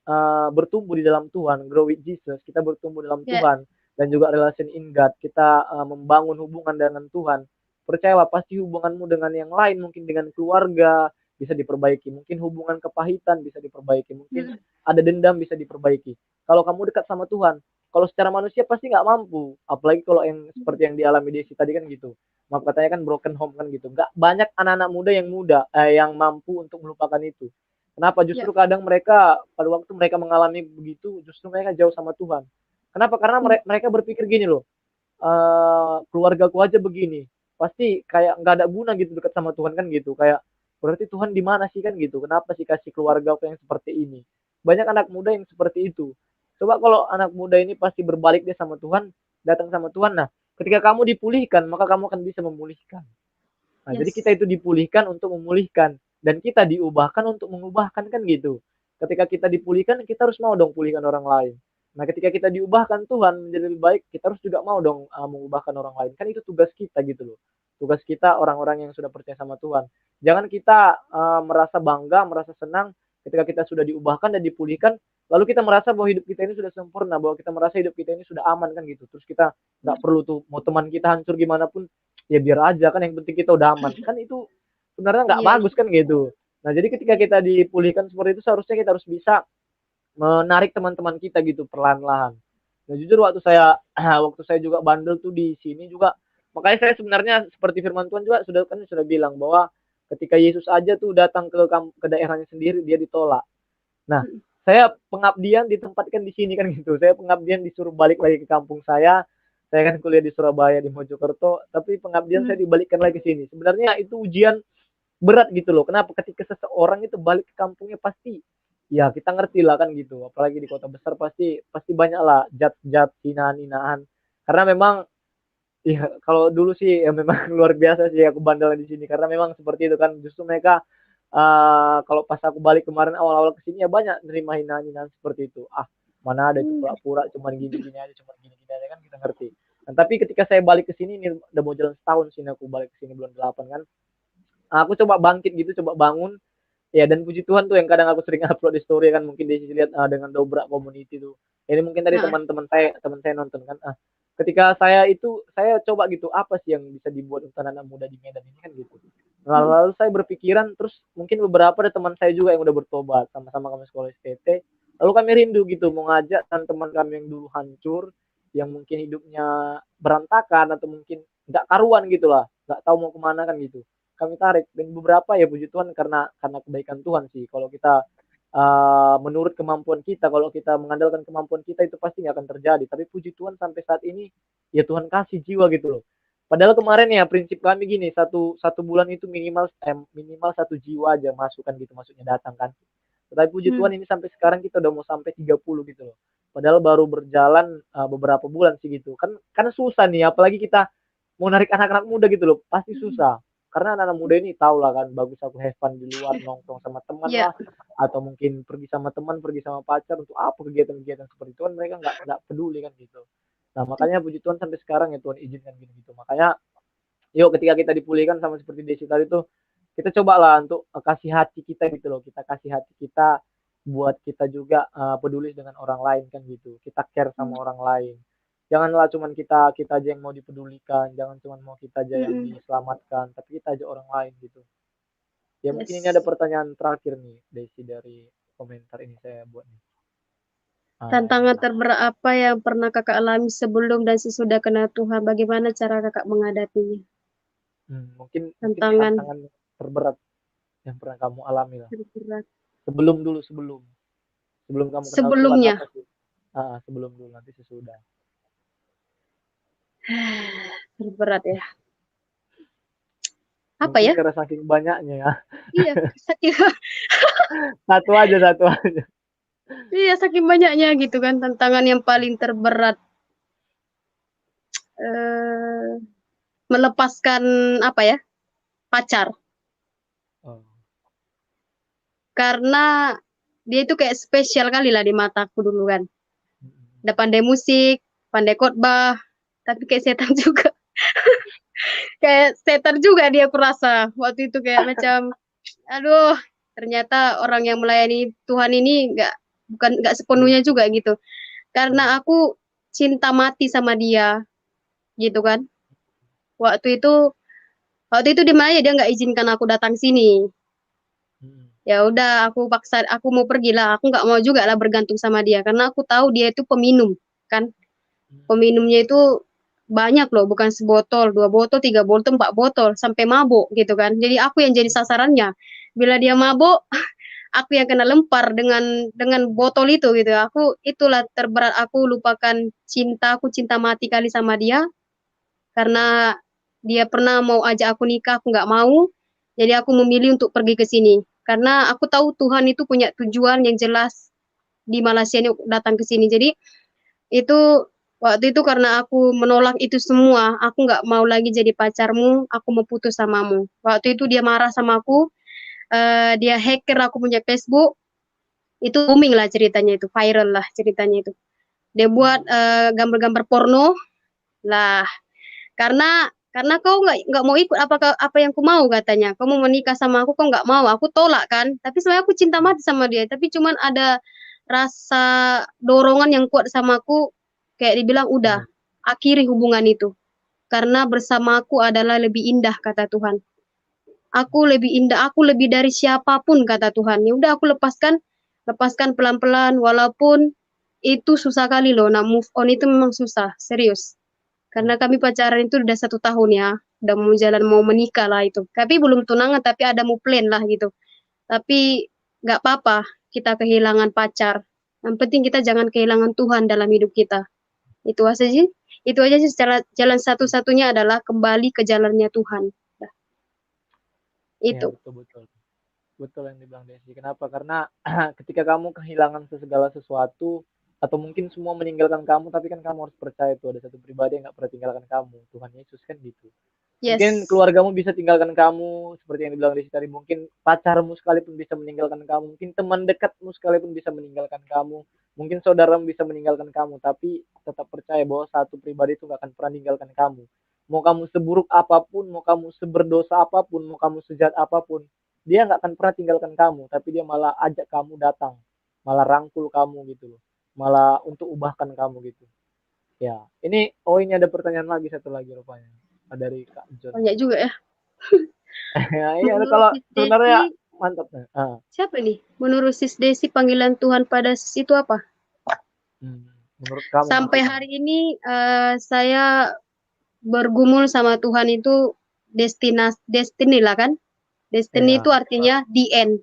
bertumbuh di dalam Tuhan, grow with Jesus, kita bertumbuh dalam Ya, Tuhan, dan juga relation in God, kita membangun hubungan dengan Tuhan, percayalah pasti hubunganmu dengan yang lain, mungkin dengan keluarga bisa diperbaiki, mungkin hubungan kepahitan bisa diperbaiki, mungkin Mm. ada dendam bisa diperbaiki. Kalau kamu dekat sama Tuhan, kalau secara manusia pasti nggak mampu, apalagi kalau yang seperti yang dialami Desi tadi kan gitu. Maaf katanya kan broken home kan gitu. Nggak banyak anak-anak muda yang mampu untuk melupakan itu. Kenapa? Ya. Justru kadang mereka pada waktu mereka mengalami begitu, justru mereka jauh sama Tuhan. Kenapa? Karena Mm. mereka berpikir gini loh, keluargaku aja begini, pasti kayak nggak ada guna gitu dekat sama Tuhan kan gitu. Kayak berarti Tuhan di mana sih kan gitu? Kenapa sih kasih keluarga aku yang seperti ini? Banyak anak muda yang seperti itu. Coba kalau anak muda ini pasti berbalik dia sama Tuhan, datang sama Tuhan. Nah, ketika kamu dipulihkan, maka kamu akan bisa memulihkan. Nah, jadi kita Yes. itu dipulihkan untuk memulihkan dan kita diubahkan untuk mengubahkan kan gitu. Ketika kita dipulihkan, kita harus mau dong pulihkan orang lain. Nah, ketika kita diubahkan Tuhan menjadi lebih baik, kita harus juga mau dong mengubahkan orang lain. Kan itu tugas kita gitu loh. Tugas kita orang-orang yang sudah percaya sama Tuhan. Jangan kita merasa bangga, merasa senang ketika kita sudah diubahkan dan dipulihkan, lalu kita merasa bahwa hidup kita ini sudah sempurna, bahwa kita merasa hidup kita ini sudah aman kan gitu. Terus kita nggak perlu tuh mau teman kita hancur gimana pun ya biar aja kan yang penting kita udah aman kan itu sebenarnya nggak Iya, bagus iya. kan gitu. Nah jadi ketika kita dipulihkan seperti itu seharusnya kita harus bisa menarik teman-teman kita gitu perlahan-lahan. Nah jujur waktu saya juga bandel tuh di sini juga, makanya saya sebenarnya seperti firman Tuhan juga sudah bilang bahwa ketika Yesus aja tuh datang ke daerahnya sendiri dia ditolak. Nah, Mm. saya pengabdian ditempatkan di sini kan gitu. Saya pengabdian disuruh balik lagi ke kampung saya. Saya kan kuliah di Surabaya di Mojokerto, tapi pengabdian saya Mm. dibalikkan lagi ke sini. Sebenarnya itu ujian berat gitu loh. Kenapa? Ketika seseorang itu balik ke kampungnya pasti ya kita ngerti lah kan gitu. Apalagi di kota besar pasti pasti banyak lah jat-jat hinaan-hinaan. Karena memang iya, kalau dulu sih ya memang luar biasa sih aku bandel di sini karena memang seperti itu kan justru mereka kalau pas aku balik kemarin awal-awal ke sini ya banyak nerima hinaan-hinaan seperti itu. Ah, mana ada itu Mm. pura-pura cuman gini-gini aja, cuman gini-gini aja kan kita ngerti. Nah, tapi ketika saya balik ke sini ini udah mau jalan setahun sini aku balik ke sini bulan 8 kan. Aku coba bangkit gitu, coba bangun. Ya dan puji Tuhan tuh yang kadang aku sering upload di story kan mungkin di sini lihat dengan dobrak community tuh. Ini mungkin tadi Nah. teman saya nonton kan. Ketika saya coba gitu apa sih yang bisa dibuat untuk anak muda di Medan ini kan gitu. Nah, Mm. lalu saya berpikiran terus mungkin beberapa ada teman saya juga yang udah bertobat sama-sama kami sekolah STT. Lalu kami rindu gitu mau ngajak teman kami yang dulu hancur, yang mungkin hidupnya berantakan atau mungkin nggak karuan gitu lah, nggak tahu mau kemana kan gitu kami tarik dan beberapa ya puji Tuhan karena kebaikan Tuhan sih kalau kita menurut kemampuan kita kalau kita mengandalkan kemampuan kita itu pasti nggak akan terjadi tapi puji Tuhan sampai saat ini ya Tuhan kasih jiwa gitu loh padahal kemarin ya prinsip kami gini satu satu bulan itu minimal satu jiwa aja masukkan gitu maksudnya datang kan tetapi puji Mm. Tuhan ini sampai sekarang kita udah mau sampai 30 gitu loh padahal baru berjalan beberapa bulan sih gitu kan susah nih apalagi kita mau narik anak-anak muda gitu loh pasti susah karena anak-anak muda ini tahu lah kan bagus aku have fun di luar nongkrong sama teman Ya. lah atau mungkin pergi sama teman pergi sama pacar untuk apa kegiatan-kegiatan seperti itu kan mereka nggak peduli kan gitu nah makanya puji Tuhan sampai sekarang ya Tuhan izinkan gitu gitu makanya yuk ketika kita dipulihkan sama seperti Desi tadi tuh kita cobalah untuk kasih hati kita gitu loh kita kasih hati kita buat kita juga peduli dengan orang lain kan gitu kita care sama orang lain janganlah cuman kita kita aja yang mau dipedulikan jangan cuman mau kita aja yang Mm-mm. diselamatkan tapi kita aja orang lain gitu ya mungkin ini ada Yes. pertanyaan terakhir nih Desi dari komentar ini saya buat nih Tantangan Ah, terberat apa yang pernah kakak alami sebelum dan sesudah kenal Tuhan? Bagaimana cara kakak menghadapinya? mungkin mungkin Tantangan tantangan terberat yang pernah kamu alami lah terberat sebelum sebelum kamu kenal Tuhan sebelumnya. apa sih sebelum dulu nanti sesudah Terberat ya. Apa mungkin ya? karena saking banyaknya ya Iya, saking, satu aja iya, saking banyaknya gitu kan. Tantangan yang paling terberat eh, melepaskan apa ya? Pacar. oh. Karena dia itu kayak spesial kali lah di mataku dulu kan. Mm-mm. Udah pandai musik, pandai khotbah, tapi kayak setan juga. Kayak setan juga dia kurasa. Waktu itu kayak macam, aduh, ternyata orang yang melayani Tuhan ini nggak sepenuhnya juga gitu. Karena Mm. aku cinta mati sama dia, gitu kan. Waktu itu waktu itu di mana dia nggak izinkan aku datang sini. Hmm. Ya udah aku paksa, aku mau pergi lah. Aku nggak mau juga lah bergantung sama dia karena aku tahu dia itu peminum kan. Hmm. Peminumnya itu banyak loh, bukan sebotol, 2 botol, 3 botol, 4 botol, sampai mabuk gitu kan. Jadi aku yang jadi sasarannya. Bila dia mabuk, aku yang kena lempar dengan botol itu gitu. Aku itulah terberat, aku lupakan cinta, aku cinta mati kali sama dia karena dia pernah mau ajak aku nikah, aku nggak mau. Jadi aku memilih untuk pergi ke sini karena aku tahu Tuhan itu punya tujuan yang jelas di Malaysia ini datang ke sini. Jadi itu waktu itu karena aku menolak itu semua, aku nggak mau lagi jadi pacarmu, aku mau putus samamu. Waktu itu dia marah sama aku, dia hacker aku punya Facebook, itu booming lah ceritanya itu, viral lah ceritanya itu. Dia buat Hmm. gambar-gambar porno lah, karena kau nggak mau ikut apa yang ku mau katanya. Kamu mau menikah sama aku, kau nggak mau. Aku tolak kan. Tapi sebenarnya aku cinta mati sama dia. Tapi cuman ada rasa dorongan yang kuat sama aku. Kayak dibilang udah Ya. akhiri hubungan itu. Karena bersamaku adalah lebih indah kata Tuhan. Aku lebih indah. Aku lebih dari siapapun kata Tuhan. Ya udah aku lepaskan pelan-pelan. Walaupun itu susah kali loh. Nah move on itu memang susah. Serius. Karena kami pacaran itu udah 1 tahun ya, udah mau jalan mau menikah lah itu. Tapi belum tunangan, tapi ada mau plan lah gitu. Tapi nggak apa-apa, kita kehilangan pacar. Yang penting kita jangan kehilangan Tuhan dalam hidup kita. Itu aja sih. Itu aja sih secara jalan satu-satunya adalah kembali ke jalannya Tuhan. Nah, Ya, itu. betul betul. Betul yang dibilang Desi. Kenapa? Karena ketika kamu kehilangan segala sesuatu atau mungkin semua meninggalkan kamu, tapi kan kamu harus percaya tuh ada satu pribadi yang nggak pernah tinggalkan kamu, Tuhan Yesus kan gitu. Mungkin Yes. keluargamu bisa tinggalkan kamu, seperti yang dibilang Desi tadi. Mungkin pacarmu sekalipun bisa meninggalkan kamu, mungkin teman dekatmu sekalipun bisa meninggalkan kamu, mungkin saudaramu bisa meninggalkan kamu, tapi tetap percaya bahwa satu pribadi itu nggak akan pernah meninggalkan kamu. Mau kamu seburuk apapun, mau kamu seberdosa apapun, mau kamu sejahat apapun, dia nggak akan pernah tinggalkan kamu, tapi dia malah ajak kamu datang, malah rangkul kamu gitu loh, malah untuk ubahkan kamu gitu. Ya, ini ada pertanyaan lagi, satu lagi rupanya dari Kak John. Banyak juga ya. Ya, iya Menurut kalau Sis sebenarnya Desi, mantap nih. siapa nih? Menurut Sis Desi, panggilan Tuhan pada Sis itu apa? Hmm, menurut kamu Sampai maksudnya? hari ini saya bergumul sama Tuhan itu destiny lah kan. Destiny itu Iya. artinya the end.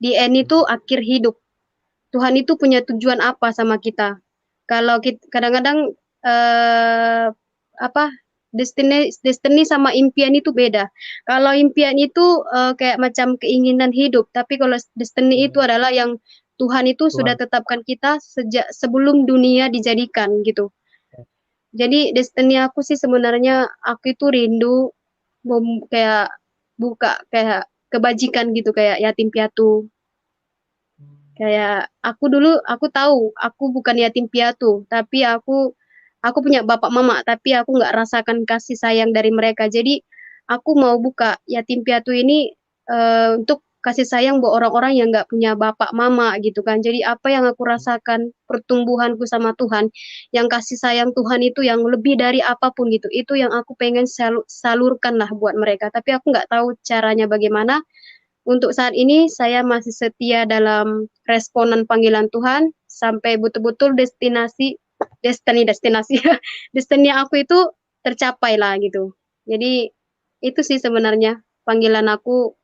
The end itu akhir hidup. Tuhan itu punya tujuan apa sama kita? Kalau kita kadang-kadang apa destiny sama impian itu beda. Kalau impian itu kayak macam keinginan hidup, tapi kalau destiny itu Hmm, adalah yang Tuhan itu sudah Tuhan. tetapkan kita sejak sebelum dunia dijadikan gitu. Jadi destiny aku sih sebenarnya aku itu rindu kayak buka kayak kebajikan gitu kayak yatim piatu. Kayak aku dulu aku tahu aku bukan yatim piatu, tapi aku punya bapak mama, tapi aku nggak rasakan kasih sayang dari mereka. Jadi aku mau buka yatim piatu ini untuk kasih sayang buat orang-orang yang nggak punya bapak mama gitu kan. Jadi apa yang aku rasakan pertumbuhanku sama Tuhan, yang kasih sayang Tuhan itu yang lebih dari apapun gitu. Itu yang aku pengen salurkan lah buat mereka. Tapi aku nggak tahu caranya bagaimana. Untuk saat ini saya masih setia dalam responan panggilan Tuhan sampai betul-betul destinasi destiny aku itu tercapai lah gitu. Jadi itu sih sebenarnya panggilan aku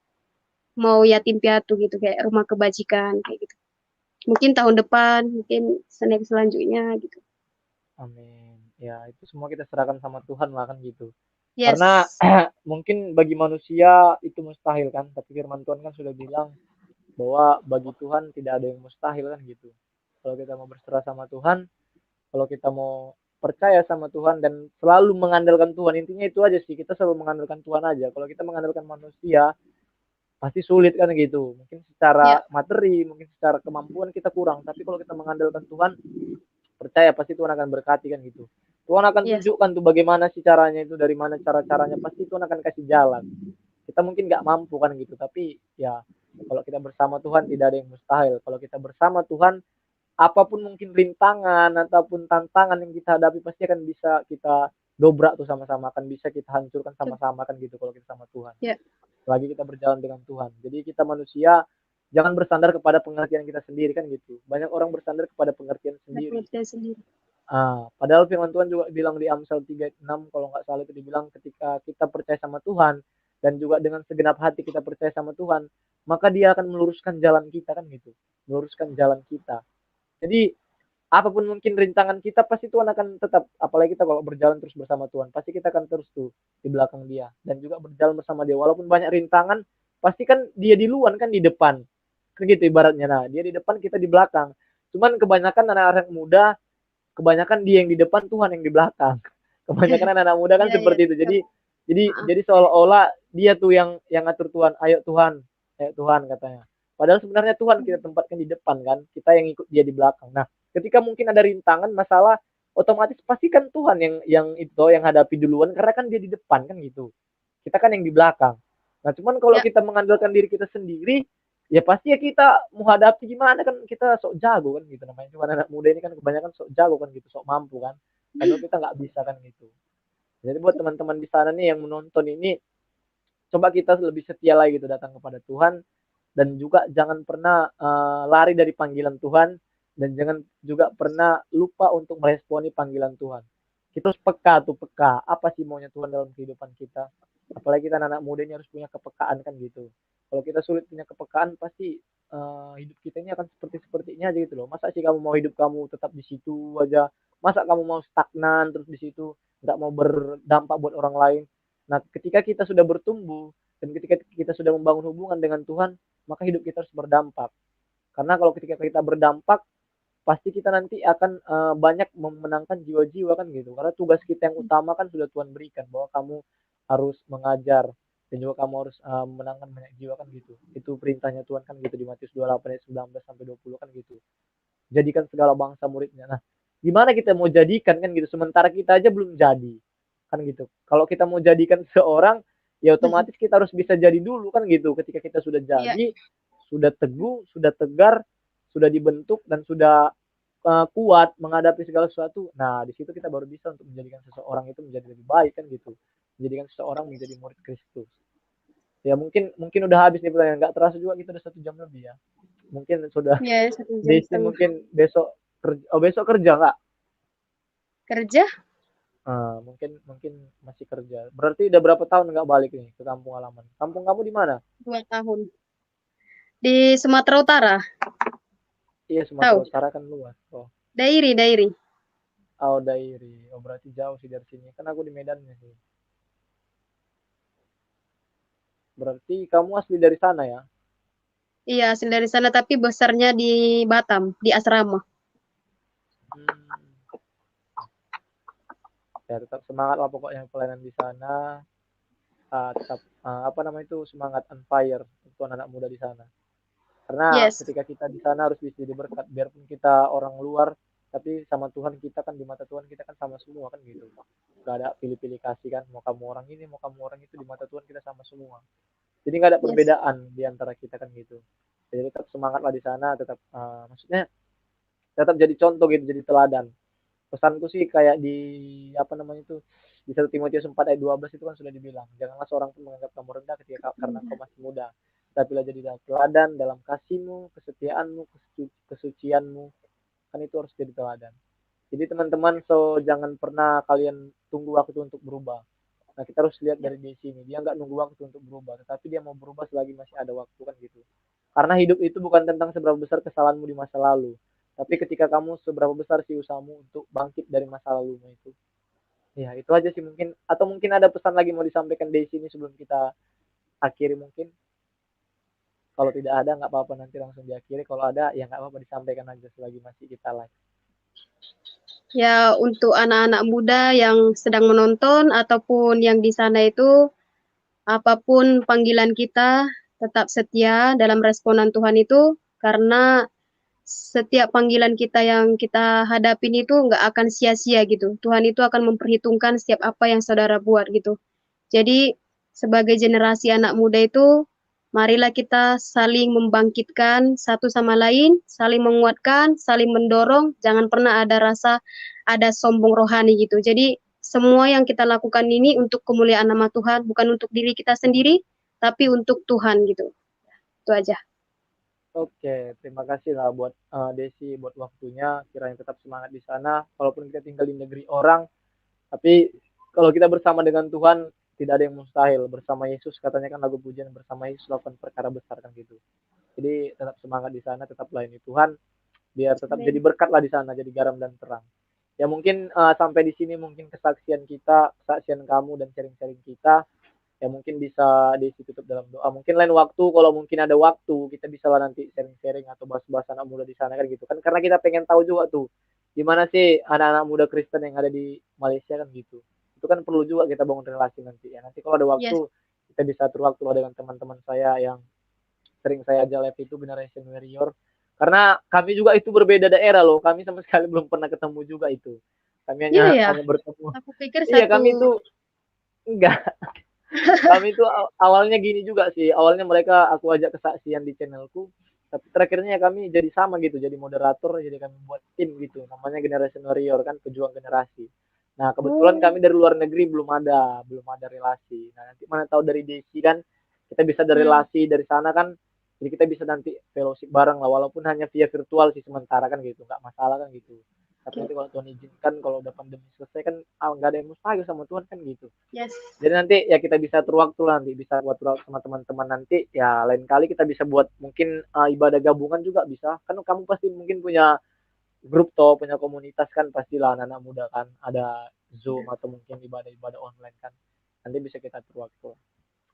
mau yatim piatu gitu kayak rumah kebajikan kayak gitu. Mungkin tahun depan, mungkin selanjutnya gitu. Amin. Ya, itu semua kita serahkan sama Tuhan lah kan gitu. Karena Yes. mungkin bagi manusia itu mustahil kan, tapi firman Tuhan kan sudah bilang bahwa bagi Tuhan tidak ada yang mustahil kan gitu. Kalau kita mau berserah sama Tuhan, kalau kita mau percaya sama Tuhan dan selalu mengandalkan Tuhan, intinya itu aja sih, kita selalu mengandalkan Tuhan aja. Kalau kita mengandalkan manusia pasti sulit kan gitu, mungkin Ya, secara materi, mungkin secara kemampuan kita kurang, tapi kalau kita mengandalkan Tuhan, percaya pasti Tuhan akan berkati kan gitu. Tuhan akan yes. tunjukkan tuh bagaimana sih caranya itu, dari mana cara-caranya, pasti Tuhan akan kasih jalan. Kita mungkin nggak mampu kan gitu, tapi ya kalau kita bersama Tuhan tidak ada yang mustahil. Kalau kita bersama Tuhan, apapun mungkin rintangan ataupun tantangan yang kita hadapi pasti akan bisa kita dobrak tuh sama-sama, akan bisa kita hancurkan sama-sama kan gitu kalau kita sama Tuhan. Ya, Lagi kita berjalan dengan Tuhan. Jadi kita manusia jangan bersandar kepada pengertian kita sendiri kan gitu. Banyak orang bersandar kepada pengertian ada sendiri. pengertian sendiri. Padahal firman Tuhan juga bilang di Amsal 3:6 kalau nggak salah itu dibilang ketika kita percaya sama Tuhan dan juga dengan segenap hati kita percaya sama Tuhan, maka Dia akan meluruskan jalan kita kan gitu. Meluruskan jalan kita. Jadi apapun mungkin rintangan kita pasti Tuhan akan tetap, apalagi kita kalau berjalan terus bersama Tuhan pasti kita akan terus tuh di belakang Dia dan juga berjalan bersama Dia walaupun banyak rintangan pasti kan Dia di luar kan di depan kan gitu ibaratnya. Nah Dia di depan kita di belakang, cuman kebanyakan anak-anak muda kebanyakan Dia yang di depan Tuhan yang di belakang. Kebanyakan anak-anak muda kan Ya, ya. seperti itu. Jadi jadi Ah, jadi seolah-olah Dia tuh yang ngatur Tuhan, ayo Tuhan katanya, padahal sebenarnya Tuhan kita tempatkan di depan kan, kita yang ikut Dia di belakang. Nah ketika mungkin ada rintangan masalah otomatis pasti kan Tuhan yang itu yang hadapi duluan karena kan Dia di depan kan gitu, kita kan yang di belakang. Nah cuman kalau ya. kita mengandalkan diri kita sendiri ya pasti ya kita menghadapi gimana kan kita sok jago kan gitu, namanya cuma anak muda ini kan kebanyakan sok jago kan gitu, sok mampu kan, padahal kita nggak bisa kan gitu. Jadi buat teman-teman di sana nih yang menonton ini, coba kita lebih setia lagi gitu datang kepada Tuhan dan juga jangan pernah lari dari panggilan Tuhan dan jangan juga pernah lupa untuk meresponi panggilan Tuhan. Kita harus peka tuh, peka apa sih maunya Tuhan dalam kehidupan kita. Apalagi kita anak muda ini harus punya kepekaan kan gitu. Kalau kita sulit punya kepekaan pasti hidup kita ini akan sepertinya aja gitu loh. Masa sih kamu mau hidup kamu tetap di situ aja? Masa kamu mau stagnan terus di situ, nggak mau berdampak buat orang lain? Nah, ketika kita sudah bertumbuh dan ketika kita sudah membangun hubungan dengan Tuhan, maka hidup kita harus berdampak. Karena kalau ketika kita berdampak, pasti kita nanti akan banyak memenangkan jiwa-jiwa kan gitu. Karena tugas kita yang utama kan sudah Tuhan berikan bahwa kamu harus mengajar dan juga kamu harus memenangkan banyak jiwa kan gitu. Itu perintahnya Tuhan kan gitu di Matius 28 ayat 19 sampai 20 kan gitu. Jadikan segala bangsa muridnya. Nah, gimana kita mau jadikan kan gitu sementara kita aja belum jadi kan gitu. Kalau kita mau jadikan seorang ya otomatis kita harus bisa jadi dulu kan gitu. Ketika kita sudah Ya, jadi, sudah teguh, sudah tegar, sudah dibentuk dan sudah kuat menghadapi segala sesuatu. Nah, di situ kita baru bisa untuk menjadikan seseorang itu menjadi lebih baik kan gitu. Menjadikan seseorang menjadi murid Kristus. Ya mungkin mungkin udah habis nih pertanyaan. Nggak terasa juga kita udah 1 jam lebih ya. Mungkin sudah ya, 1 jam Desi setengah mungkin besok kerja. Oh besok kerja nggak? kerja Mungkin mungkin masih kerja. Berarti udah berapa tahun nggak balik nih ke kampung halaman? Kampung kamu di mana? 2 tahun di Sumatera Utara. Iya Sumatera Tahu? Utara kan luas. Oh, Dairi, Dairi. oh Dairi. Oh berarti jauh sih dari sini. Kan aku di Medannya sih. Berarti kamu asli dari sana ya? Iya, asli dari sana tapi besarnya di Batam, di asrama. Hmm. Ya tetap semangat lah pokoknya pelayanan di sana. Tetap apa namanya itu semangat on fire untuk anak muda di sana. Karena Yes, ketika kita di sana harus bisa jadi berkat, biarpun kita orang luar, tapi sama Tuhan kita kan di mata Tuhan kita kan sama semua kan gitu. Gak ada pilih-pilih kasih kan, mau kamu orang ini, mau kamu orang itu di mata Tuhan kita sama semua. Jadi gak ada yes, perbedaan di antara kita kan gitu. Jadi tetap semangat lah di sana, tetap maksudnya tetap jadi contoh gitu, jadi teladan. Pesanku sih kayak di apa namanya itu di 1 Timotius 4 ayat 12 itu kan sudah dibilang, janganlah seorang pun menganggap kamu rendah ketika karena kau masih muda, tapi lah jadi teladan dalam kasihmu, kesetiaanmu, kesucianmu, kan itu harus jadi teladan. Jadi teman-teman, so jangan pernah kalian tunggu waktu untuk berubah. Nah kita harus lihat ya, dari di sini, dia nggak nunggu waktu untuk berubah, tetapi dia mau berubah selagi masih ada waktu kan gitu. Karena hidup itu bukan tentang seberapa besar kesalahanmu di masa lalu, tapi ketika kamu seberapa besar sih usahamu untuk bangkit dari masa lalumu itu. Ya itu aja sih mungkin, atau mungkin ada pesan lagi mau disampaikan di sini sebelum kita akhiri mungkin. Kalau tidak ada nggak apa-apa nanti langsung diakhiri. Kalau ada ya nggak apa-apa disampaikan aja selagi masih kita live. ya untuk anak-anak muda yang sedang menonton ataupun yang di sana itu, apapun panggilan kita, tetap setia dalam responan Tuhan itu, karena setiap panggilan kita yang kita hadapin itu nggak akan sia-sia gitu. Tuhan itu akan memperhitungkan setiap apa yang saudara buat gitu. Jadi sebagai generasi anak muda itu Marilah kita saling membangkitkan satu sama lain, saling menguatkan, saling mendorong, jangan pernah ada rasa ada sombong rohani gitu. Jadi semua yang kita lakukan ini untuk kemuliaan nama Tuhan, bukan untuk diri kita sendiri, tapi untuk Tuhan gitu. Itu aja. Oke, terima kasih lah buat Desi buat waktunya. Kiranya tetap semangat di sana. Walaupun kita tinggal di negeri orang, tapi kalau kita bersama dengan Tuhan tidak ada yang mustahil. Bersama Yesus katanya kan lagu pujian bersama Yesus lakukan perkara besar kan gitu. Jadi tetap semangat di sana, tetap layani Tuhan, biar tetap jadi Amin. berkat lah di sana, jadi garam dan terang. Ya mungkin sampai di sini mungkin kesaksian kita, kesaksian kamu dan sharing-sharing kita. Ya mungkin bisa ditutup dalam doa. Mungkin lain waktu kalau mungkin ada waktu kita bisa lah nanti sharing-sharing atau bahas-bahas anak muda di sana kan gitu kan. Karena kita pengen tahu juga tuh gimana sih anak-anak muda Kristen yang ada di Malaysia kan gitu. Itu kan perlu juga kita bangun relasi nanti ya. Nanti kalau ada waktu Yes. kita bisa atur waktu dengan teman-teman saya yang sering saya ajak live itu Generation Warrior. Karena kami juga itu berbeda daerah loh. Kami sama sekali belum pernah ketemu juga itu. Kami Iya hanya ya. hanya bertemu. Aku pikir Iya, satu. kami itu enggak. Kami itu awalnya gini juga sih. Awalnya mereka aku ajak kesaksian di channelku. Tapi terakhirnya kami jadi sama gitu. Jadi moderator. Jadi kami buat tim gitu. Namanya Generation Warrior kan. Pejuang generasi. Nah kebetulan Oh. kami dari luar negeri belum ada relasi. Nah nanti mana tahu dari Desi kan kita bisa ada Hmm. relasi dari sana kan. Jadi kita bisa nanti fellowship bareng lah. Walaupun hanya via virtual sih sementara kan gitu. Nggak masalah kan gitu. Tapi Okay. nanti kalau Tuhan izinkan kalau udah pandemi selesai kan nggak ada yang mustahil sama Tuhan kan gitu. Yes. Jadi nanti ya kita bisa atur waktu lah nanti bisa buat waktu sama teman-teman nanti ya lain kali kita bisa buat mungkin ibadah gabungan juga bisa kan kamu pasti mungkin punya grup toh punya komunitas kan pastilah anak-anak muda kan ada Zoom atau mungkin ibadah-ibadah online kan nanti bisa kita atur waktu.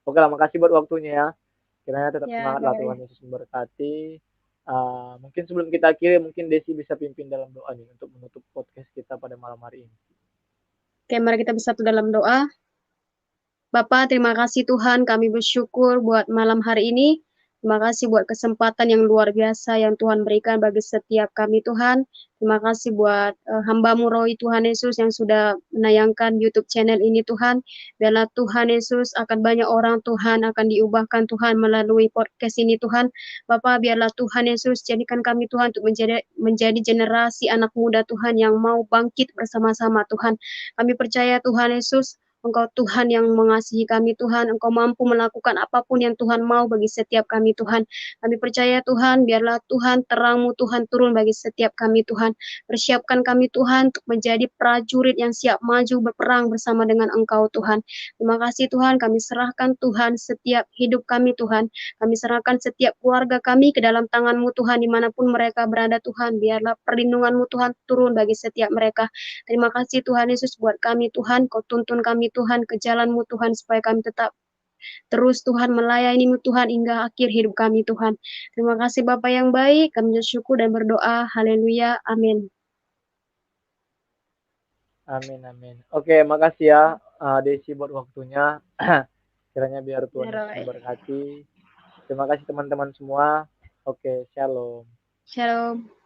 Oke lah makasih buat waktunya ya kiranya tetap Ya, semangat lah Tuhan baik. Yesus memberkati. Mungkin sebelum kita akhiri mungkin Desi bisa pimpin dalam doa nih untuk menutup podcast kita pada malam hari ini. Oke, mari kita bersatu dalam doa. Bapak, terima kasih Tuhan, kami bersyukur buat malam hari ini. Terima kasih buat kesempatan yang luar biasa yang Tuhan berikan bagi setiap kami Tuhan. Terima kasih buat hamba-Mu Roy Tuhan Yesus yang sudah menayangkan YouTube channel ini Tuhan. Biarlah Tuhan Yesus akan banyak orang Tuhan akan diubahkan Tuhan melalui podcast ini Tuhan. Bapak, biarlah Tuhan Yesus jadikan kami Tuhan untuk menjadi generasi anak muda Tuhan yang mau bangkit bersama-sama Tuhan. Kami percaya Tuhan Yesus Engkau Tuhan yang mengasihi kami Tuhan, Engkau mampu melakukan apapun yang Tuhan mau bagi setiap kami Tuhan. Kami percaya Tuhan, biarlah Tuhan terang-Mu Tuhan turun bagi setiap kami Tuhan. Persiapkan kami Tuhan untuk menjadi prajurit yang siap maju berperang bersama dengan Engkau Tuhan. Terima kasih Tuhan, kami serahkan Tuhan setiap hidup kami Tuhan. Kami serahkan setiap keluarga kami ke dalam tangan-Mu Tuhan, dimanapun mereka berada Tuhan. Biarlah perlindungan-Mu Tuhan turun bagi setiap mereka. Terima kasih Tuhan Yesus buat kami Tuhan, Kau tuntun kami Tuhan ke jalan-Mu Tuhan, supaya kami tetap terus Tuhan melayani-Mu Tuhan hingga akhir hidup kami Tuhan. Terima kasih Bapa yang baik, kami bersyukur dan berdoa, haleluya, amin. Amin amin. Oke, makasih ya Desi buat waktunya. Kiranya biar Ya, Tuhan Yesus Roy. memberkati. Terima kasih teman-teman semua. Oke, shalom. Shalom.